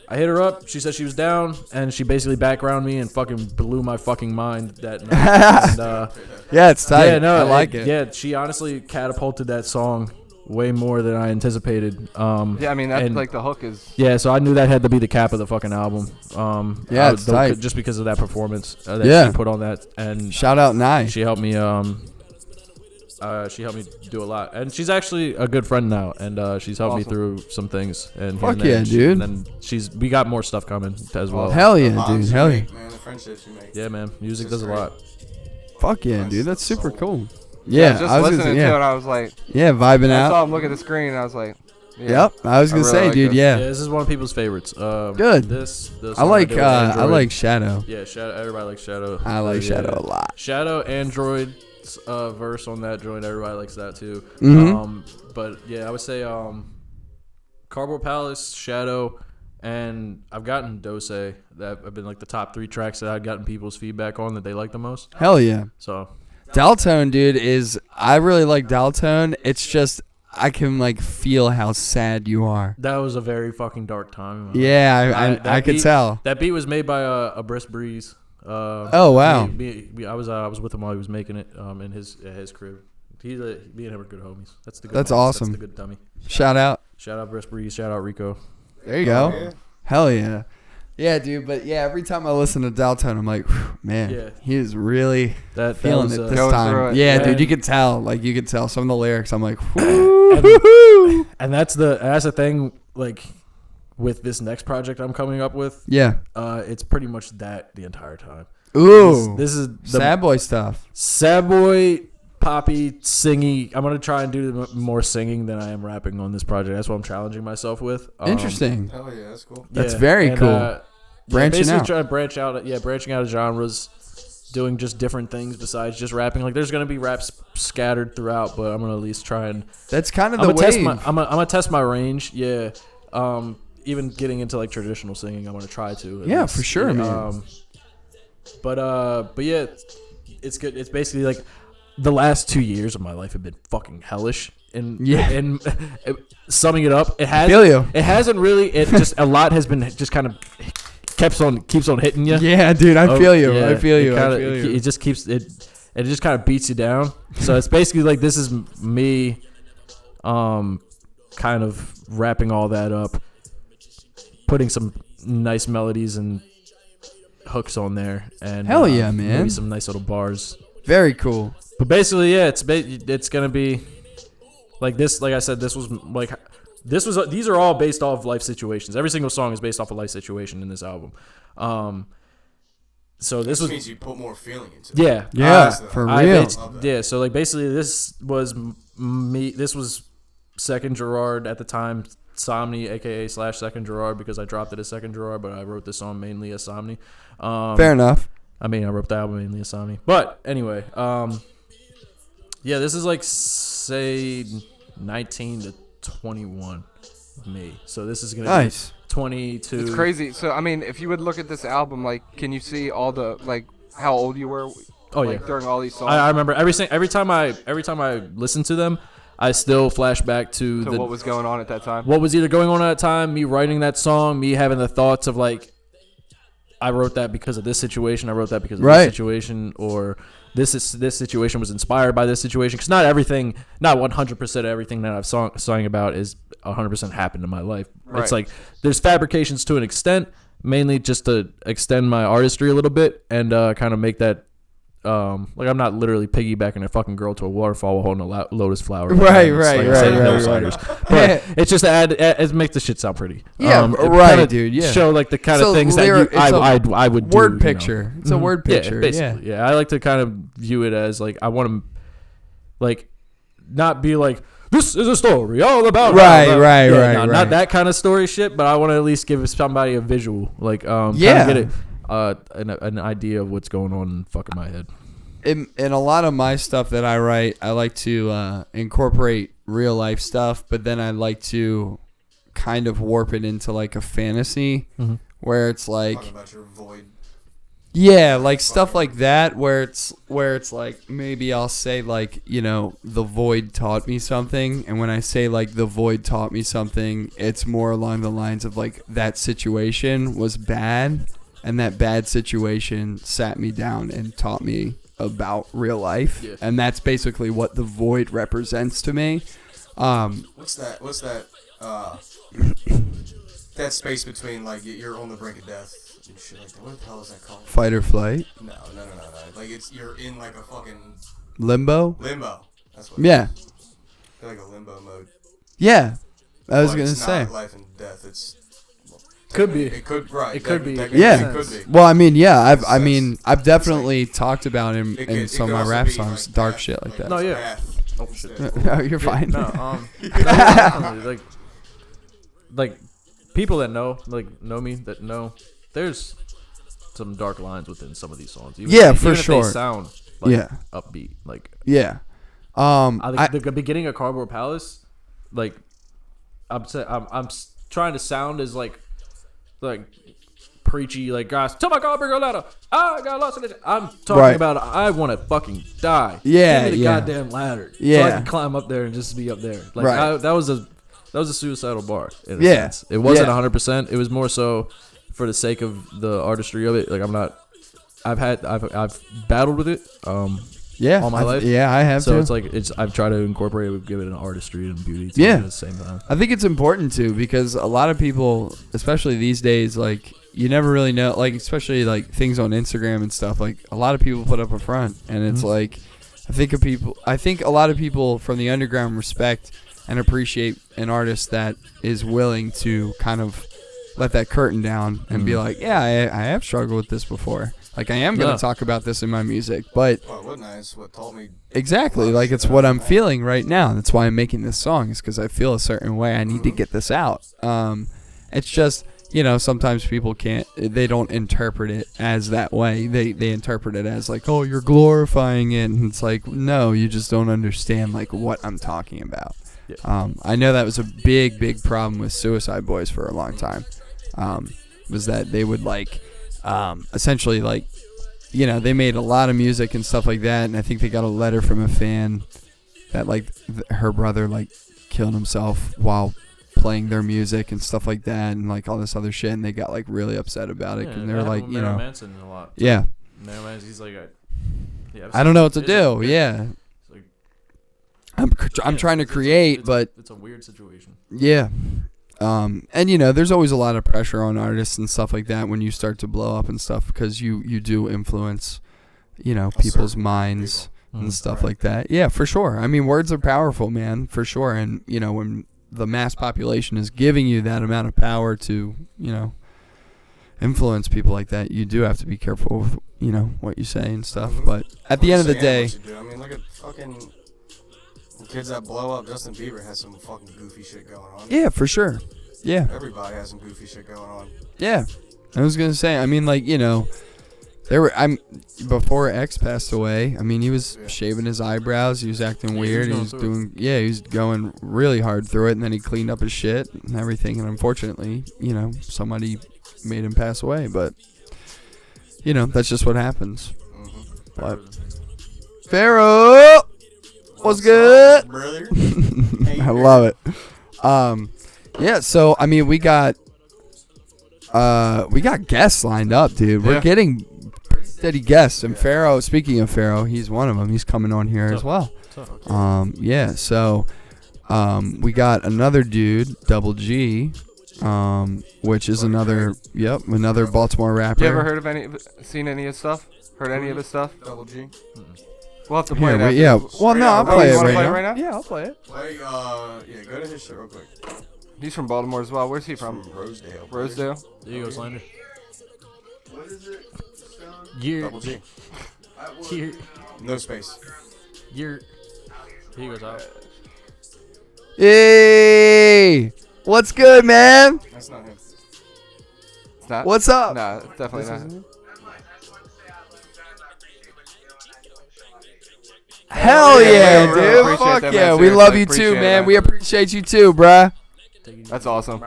I hit her up. She said she was down, and she basically background me and fucking blew my fucking mind that night. And,
Yeah, it's tight.
yeah, no,
I like it.
Yeah, she honestly catapulted that song way more than I anticipated.
Yeah, I mean that's
and-
like the hook is.
Yeah, so I knew that had to be the cap of the fucking album.
Yeah, it's tight.
Just because of that performance that
Yeah.
she put on that, and
Shout out Nye.
she helped me. She helped me do a lot, and she's actually a good friend now, and she's helped me
Awesome.
through some things. And
Fuck
here and there,
yeah,
and then we got more stuff coming as well.
Hell
The
yeah,
bonds
dude.
you
Hell yeah.
make, man, the friendships you make.
Yeah, man, music
It's
does a
great.
lot.
Fuck yeah, dude. That's super cool.
I
Yeah,
was just
I was
listening
gonna
to
say,
it,
yeah.
and I was like,
Yeah, vibing
I
out.
saw him look at the screen, and I was like, Yeah.
Yep. I was gonna
really
say,
like
dude.
this.
Yeah.
This is one of people's favorites.
Good.
This
I
song
like
did with
I
Android.
like Shadow.
Yeah, Shadow. Everybody likes Shadow.
I like
Yeah.
Shadow a lot.
Shadow, Android's verse on that joint. Everybody likes that too.
Mhm.
But yeah, I would say Cardboard Palace, Shadow, and I've gotten Dose. That have been like the top 3 tracks that I've gotten people's feedback on that they like the most.
Hell yeah.
So
Daltone, dude, I really like Daltone. It's just I can like feel how sad you are.
that was a very fucking dark time. in my life.
Yeah,
That
I could
beat-
tell.
That beat was made by a Brisk Breeze.
Oh, wow.
I was with him while he was making it in his crib. Me and him are good homies. That's the good.
That's
homies.
awesome.
That's the good dummy.
Shout out.
Shout out Brisk Breeze. Shout out Rico.
There you go. Hell yeah. Yeah, dude. But yeah, every time I listen to Daltone, I'm like, whew, man,
Yeah.
he is really
That
feeling
was,
it this
Going through
time.
it.
Yeah,
Yeah.
dude, you could tell. Like, you could tell some of the lyrics. I'm like, whoo.
And that's the thing. Like with this next project I'm coming up with,
Yeah.
it's pretty much that the entire time.
Ooh.
This is the
Sad boy stuff.
sad boy, poppy, singy. I'm gonna try and do more singing than I am rapping on this project. That's what I'm challenging myself with.
Interesting.
Hell yeah, that's cool.
That's very cool. Branching
basically
out.
trying to branching out of genres, doing just different things besides just rapping. Like there's gonna be raps scattered throughout, but I'm gonna at least try and
That's kind of
I'm
the
gonna test
wave.
my I'm gonna test my range. Yeah. Even getting into like traditional singing, I'm gonna try to. at
Yeah,
least.
for sure, man.
But yeah, it's good. It's basically like the last 2 years of my life have been fucking hellish. And
Yeah.
and summing it up, it has.
feel you.
It hasn't really. It just a lot has been just kind of keeps on hitting you.
Yeah, dude, I feel you.
Yeah,
I feel you.
Kinda,
I feel you.
It just keeps it. It just kind of beats you down. So it's basically like this is me, kind of wrapping all that up, putting some nice melodies and hooks on there, and
Hell yeah, man.
maybe some nice little bars.
Very cool.
But basically, yeah, it's gonna be like this. Like I said, these are all based off life situations. Every single song is based off a life situation in this album. So this
This
was
means you put more feeling into it.
yeah
Yeah, for real.
yeah. So like basically, this was me. This was Second Gerard at the time. Somni, aka / Second Gerard, because I dropped it as Second Gerard, but I wrote this song mainly as Somni.
Fair enough.
I mean, I wrote the album mainly as Somni. But anyway, yeah, this is like, say, 19 to 21 me. So this is going to
Nice.
be 22.
It's crazy. So I mean, if you would look at this album, like, can you see all the like how old you were?
Oh,
like,
yeah.
during all these songs.
I remember every time I listen to them, I still flash back to
what was going on at that time.
what was either going on at that time, me writing that song, me having the thoughts of like, I wrote that because of this situation, I wrote that because of
Right.
this situation, or this situation was inspired by this situation. Because not 100% everything that I've sung about is 100% happened in my life.
Right.
It's like there's fabrications to an extent, mainly just to extend my artistry a little bit and kind of make that. Like I'm not literally piggybacking a fucking girl to a waterfall while holding a lotus flower.
Right,
It's
right,
like
right,
saying
right,
no
right.
sliders. But it's just to add, it makes the shit sound pretty.
Yeah,
It
right,
kinda
dude, yeah.
Show like the kind
So
of things that
it's a
I would do.
Word
you know.
picture. It's a word picture.
Yeah, basically. Yeah, I like to kind of view it as like I want to, like, not be like this is a story all about.
Right,
blah, blah.
right,
Yeah,
right,
no,
right.
Not that kind of story shit, but I want to at least give somebody a visual, like
Yeah.
kind of get it, an idea of what's going on in fucking my head.
In a lot of my stuff that I write, I like to incorporate real life stuff, but then I like to kind of warp it into like a fantasy where it's like,
Talking about your void.
yeah, like stuff like that where it's like maybe I'll say like, you know, the void taught me something, and when I say like the void taught me something, it's more along the lines of like that situation was bad and that bad situation sat me down and taught me about real life.
Yeah.
And that's basically what the void represents to me.
What's that? That space between like you're on the brink of death and shit like that. What the hell is that called?
Fight or flight,
No. Like you're in like a fucking
limbo.
limbo. That's what.
Yeah,
You're like a limbo mode.
yeah. I was
But
gonna
it's
say.
not life and death. It's
Could be.
It could right.
It could be.
Yeah.
It could be.
Well, I mean, yeah.
Makes
I
sense.
mean, I've definitely talked about him
It
in
could-
some
it
of my
could
rap
also be,
songs,
like,
dark
path,
shit like that.
No, yeah.
path.
Oh shit.
No, you're fine.
No, definitely, like like people that know me that know there's some dark lines within some of these songs.
Yeah, for
even
sure.
If they sound like
Yeah.
upbeat. Like
Yeah.
the beginning of Cardboard Palace, like I'm trying to sound as like preachy, like guys, tell my God bring a ladder. I got lost in it. I'm talking
Right.
about I want to fucking die.
Yeah,
Give me the
yeah.
goddamn ladder. So I
Yeah.
can climb up there and just be up there. Like
Right.
that was a suicidal bar. In a
Yeah.
sense. It wasn't
Yeah.
100%. It was more so for the sake of the artistry of it. Like I've battled with it.
Yeah.
All my life.
Yeah, I have
So
to.
it's like I've tried to incorporate it, give it an artistry and beauty to
Yeah.
it at the same time.
I think it's important too because a lot of people, especially these days, like you never really know, like especially like things on Instagram and stuff. Like a lot of people put up a front, and it's like I think a lot of people from the underground respect and appreciate an artist that is willing to kind of let that curtain down and be like, yeah, I have struggled with this before. Like I am going to talk about this in my music, but
Well, what nice. What told me.
exactly, like it's what I'm feeling right now. That's why I'm making this song, is because I feel a certain way. I need to get this out. It's just, sometimes people they don't interpret it as that way. They interpret it as like, oh, you're glorifying it. And it's like, no, you just don't understand like what I'm talking about.
Yeah.
I know that was a big problem with Suicide Boys for a long time. Was that they would like, essentially like, they made a lot of music and stuff like that. And I think they got a letter from a fan that like her brother like killed himself while playing their music and stuff like that, and like all this other shit, and they got like really upset about it, and they're like,
Marilyn Manson a lot.
yeah,
Marilyn Manson, he's like,
I don't know what to do. Yeah,
It's like,
I'm trying to create, but
it's a weird situation.
yeah, and there's always a lot of pressure on artists and stuff like that when you start to blow up and stuff, because you do influence, people's minds and stuff like that. Yeah, for sure. I mean, words are powerful, man, for sure, and when the mass population is giving you that amount of power to, influence people like that, you do have to be careful with, what you say and stuff. But at the end of the day,
I mean, look at fucking kids that blow up. Justin Bieber has some fucking goofy shit going on.
yeah, for sure. Yeah,
Everybody has some goofy shit going on.
yeah. I was gonna say, I mean, like, before X passed away, I mean, he was shaving his eyebrows, he was acting weird, he was going really hard through it, and then he cleaned up his shit and everything, and unfortunately, somebody made him pass away, but that's just what happens. But Pharaoh, what's good?
Brother?
I love it. Yeah, so I mean, we got guests lined up, dude. We're getting steady guests, and Pharaoh, speaking of Pharaoh, he's one of them. He's coming on here as well. Yeah, so we got another dude, Double G, which is another Baltimore rapper.
You ever seen any of his stuff? Heard any of his stuff?
Double G.
We'll have to play it after.
Yeah. Well, no, I'll play it
You wanna
right
play it
now.
right now?
Yeah, I'll play it.
Play, go to his shit real quick.
He's from Baltimore as well. Where's he from?
Rosedale.
Rosedale.
There you go, Slander.
What is it?
Double G.
Year.
No space.
Here he goes out.
Hey, what's good, man?
That's not him.
It's not.
What's up?
Nah, it's definitely not.
Hell yeah,
we really
dude.
appreciate
Fuck
that,
yeah.
man.
We love
Seriously,
you too,
appreciate
man.
that.
We appreciate you too, bruh.
That's awesome.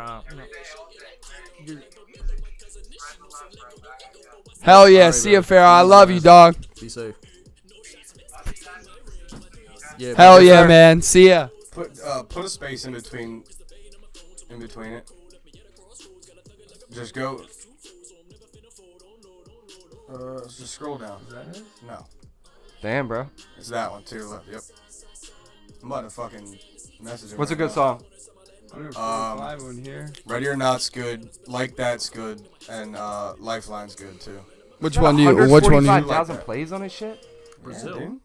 Hell yeah. See ya, Pharaoh. I love you, dog.
Be safe. Yeah,
Hell
but-
yeah, man. See ya.
Put a space in between it. Just go. Just scroll down. Is that it? No.
Damn, bro.
It's that one too. Left. Yep. I'm about to fucking message him.
What's a
right
good
now.
song?
145 on here.
Ready or Not's good. Like That's good. And Lifeline's good too.
Which one do you? Which one do you?
145,000 plays on his shit?
Brazil.
Dude.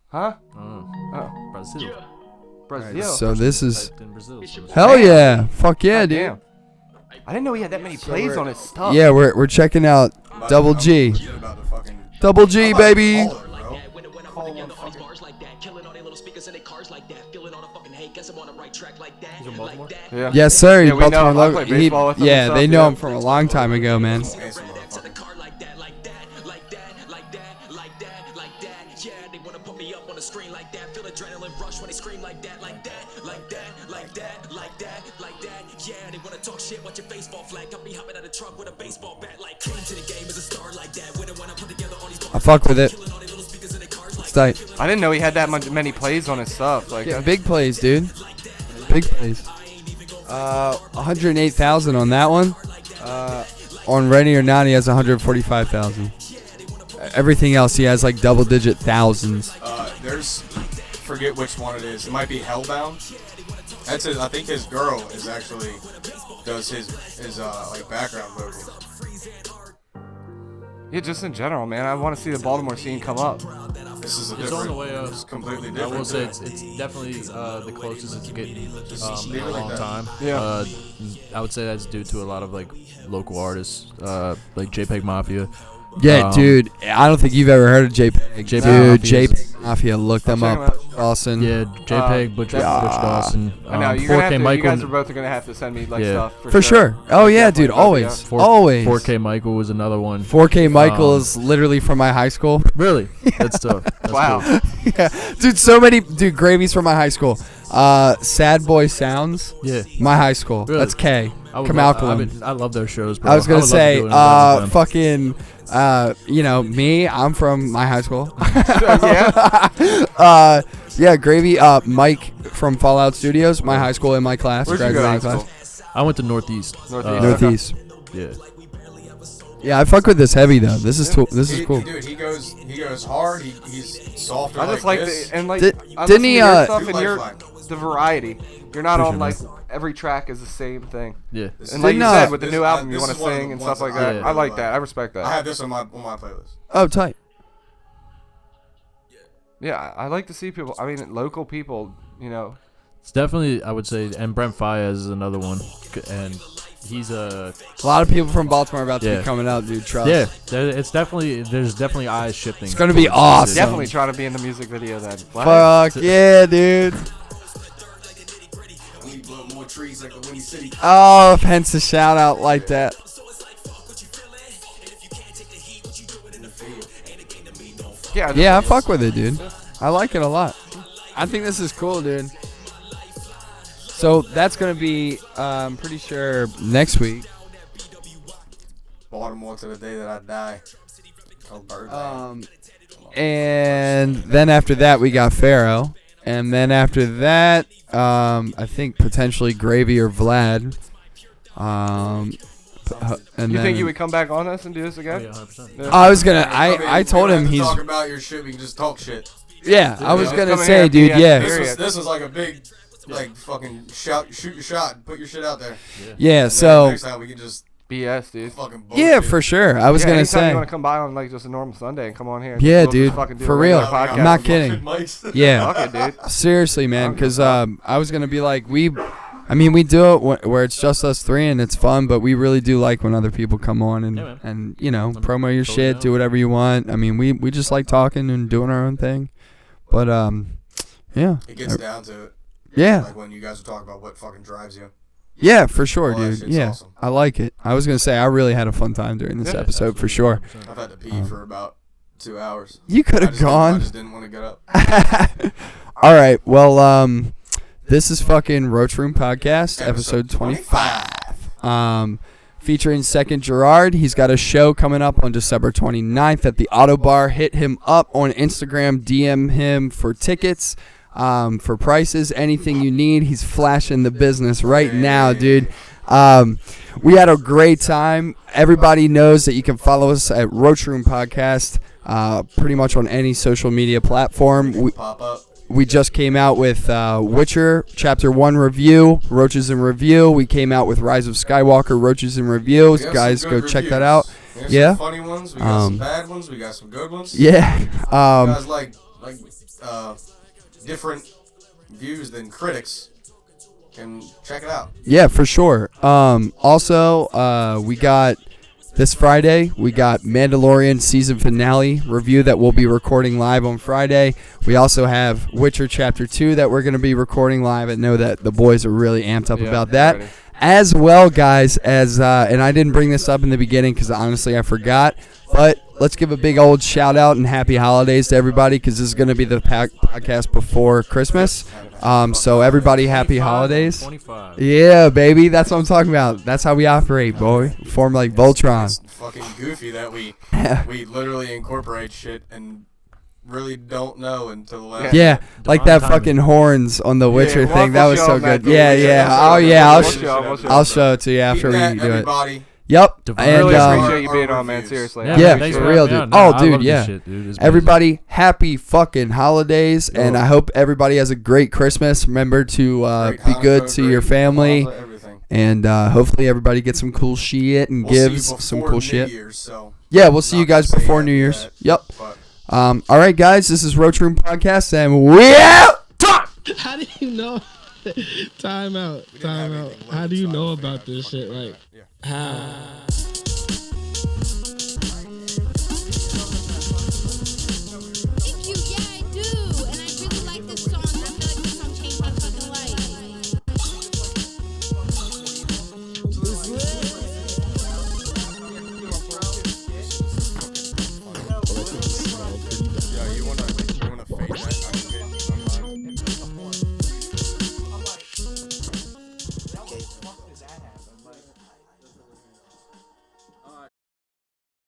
Huh?
Oh, Brazil.
Brazil.
So this is.
Typed in Brazil.
Hell yeah. Fuck yeah, dude.
Damn. I didn't know he had that many plays on his stuff.
Yeah, we're checking out Double G.
I'm about to fucking
Double G, baby.
call her, bro.
When it went up together, all these bars like that, killing all their little speakers in their cars like that, feeling all the fucking hate, guess I'm on the right track like that.
He's in Baltimore.
Yeah.
Yes, sir.
Yeah, we know
Baltimore
him. I
local.
play baseball with him and
Yeah,
stuff,
they know
yeah.
him from a long time ago, man.
Handsome motherfucker.
Yeah, they wanna put me up on the screen like that. Feel adrenaline rush when they scream like that, like that, like that, like that, like that, like that. Yeah, they wanna talk shit, watch your face fall flat. Got me hopping out of truck with a baseball bat, like came to the game as a star like that. When I put together all these
I fuck with it. It's tight.
I didn't know he had that many plays on his stuff. Like,
Yeah, big plays, dude. Big plays. 108,000 on that one. On Ready or Not, he has 145,000. Everything else, he has like double-digit thousands.
There's, forget which one it is. It might be Hellbound. That's his. I think his girl is actually does his like background vocal.
yeah, just in general, man. I want to see the Baltimore scene come up.
This is a
It's
different.
on the way up.
It's completely
I
different.
will say it's definitely the closest it's getting in a
like
long
that.
time.
Yeah.
I would say that's due to a lot of like local artists, like JPEG Mafia.
Yeah, dude. I don't think you've ever heard of JPEG.
JPEG
Dude,
Mafia is-
JPEG Mafia. Look them
check 'em
up.
out.
Dawson.
Yeah, JPEG, Butch Dawson.
I know you're
4K
gonna have to,
Michael.
you guys are both gonna have to send me like
Yeah.
stuff
For sure. Oh, yeah,
Definitely
dude.
both,
Always.
yeah.
4,
Always.
4K Michael was another one.
4K Michael is literally from my high school.
Really? That's tough. That's
Wow.
cool.
Yeah. Dude, so many. Dude, Gravy's from my high school. Sad Boy Sounds.
Yeah.
My high school.
Really?
That's K.
I would
Come
love-
Alkaline.
I love their shows, bro.
I was
would
gonna
love to
say,
do an event with them.
fucking, me. I'm from my high school.
Yeah.
Yeah, Gravy. Mike from Fallout Studios. My high school in my class.
Where'd you go to high
graduating
school?
I went to Northeast.
Northeast.
Yeah.
Yeah, I fuck with this heavy though. This is this is cool.
Dude, he goes hard. He's softer.
I just like
this.
the and like
Did-
I
didn't
listen
he,
to your stuff
Dude,
and your
Lifeline.
the variety. You're not on like
Appreciate
every track is the same thing.
Yeah.
And like you
Didn't,
said with the
this-
new album, you
this
want to
is one of
sing
the
and
ones
stuff like
that I
that.
really
I like
like.
that. I respect
I
that.
have this on my playlist.
Oh, tight.
Yeah, I like to see people. I mean, local people. You know,
It's definitely, I would say, and Brent Faiyaz is another one. And he's a...
A lot of people from Baltimore are about to
Yeah.
be coming out, dude. Trust.
Yeah, there's definitely eyes shifting.
It's gonna be
towards
awesome.
the city.
definitely trying to be in the music video then.
Fuck yeah, dude.
We blow more trees like a Windy City.
Oh, hence a shout out like that.
Yeah.
Yeah, I fuck with it, dude. I like it a lot. I think this is cool, dude. So that's gonna be, I'm pretty sure, next week.
Baltimore to the day that I die. Oh, birthday.
And then after that, we got Pharaoh. And then after that, I think potentially Gravy or Vlad. And
You
then
think you would come back on us and do this
Oh,
again?
yeah, 100%.
Yeah.
I was gonna.
mean,
I told
we
him
don't have to
he's.
talk about your shit. We can just talk shit.
Yeah, I was
just
gonna
come in
say,
here,
dude.
be
Yeah,
serious.
This was like a big, like fucking shoot your shot, put your shit out there.
yeah.
And then
So
next time we can just
BS, dude.
fucking bullshit.
yeah, for sure. I was
Yeah,
gonna
anytime
say.
you want to come by on like just a normal Sunday and come on here.
Yeah,
we'll just
dude,
fucking do
for
a
real.
regular podcast.
I'm not kidding.
Mics.
Yeah,
Fuck it, dude.
seriously, man. Because I was gonna be like, we do it where it's just us three and it's fun, but we really do like when other people come on and
Yeah, man.
and promo your
Totally
shit,
down.
do whatever you want. I mean, we just like talking and doing our own thing. But yeah,
It gets down to it.
yeah,
Like when you guys were talking about what fucking drives you.
yeah, for sure,
Oh, that
dude.
shit's
Yeah,
awesome.
I like it. I was gonna say I really had a fun time during this
Yeah,
episode for sure.
I've had to pee for about 2 hours.
You could
I
have
just didn't- I
gone.
just didn't want to get up.
All right. Well, this is fucking Roach Room Podcast, episode 25. Featuring Second Gerard. He's got a show coming up on December 29th at the Auto Bar. Hit him up on Instagram. DM him for tickets, for prices, anything you need. He's flashing the business right now, dude. We had a great time. Everybody knows that you can follow us at Roach Room Podcast, pretty much on any social media platform.
Pop up.
We just came out with Witcher Chapter 1 review, Roaches in Review. We came out with Rise of Skywalker, Roaches in Review.
We got some
Guys,
good
go check that
reviews.
out.
We got
Yeah.
some funny ones. We got some bad ones. We got some good ones.
Yeah.
You guys like different views than critics. Can check it out.
Yeah, for sure. Also, we got This Friday, we got Mandalorian season finale review that we'll be recording live on Friday. We also have Witcher Chapter 2 that we're going to be recording live. I know that the boys are really amped up about that.
ready.
As well, guys, as and I didn't bring this up in the beginning because honestly I forgot, but let's give a big old shout out and happy holidays to everybody because this is going to be the podcast before Christmas. So everybody, happy holidays.
25.
Yeah, baby, that's what I'm talking about. That's how we operate, boy. Form like Voltron.
It's fucking goofy that we literally incorporate shit and really don't know until the last.
Yeah, like that
Divine timing.
fucking horns on the Witcher
we'll
thing. That
have to
was
show
so
them that
good. Yeah,
video.
yeah.
Yeah,
Oh, yeah.
I'll
I'll show it to you after we
Keep that,
do it.
everybody.
Yep.
Divine.
And
really
um,
appreciate you
our
being on, man.
reviews.
Seriously.
Yeah,
I
Yeah,
appreciate
thanks
for
it.
for
real,
having me
dude.
on.
Oh,
I
dude,
love this
yeah.
shit, dude. It's
Everybody, happy fucking holidays, and I hope everybody has a great Christmas. Remember to
Great
be good
Hanukkah,
to your
great
family,
Kwanzaa, everything.
and hopefully everybody gets some cool shit and
We'll see you
gives some
before
cool
New
shit.
Year's, so
Yeah, we'll see you
not gonna
guys
say
before
any
New
of
Year's.
that,
Yep.
but-
All right, guys, this is ROACHROOM Podcast, and we out.
How do you know? Time out.
We didn't
Time
have
out.
anything
How
left,
do you
so I
know
don't think
about
I
this
fucking
shit?
remember
Like,
that. Yeah.
how?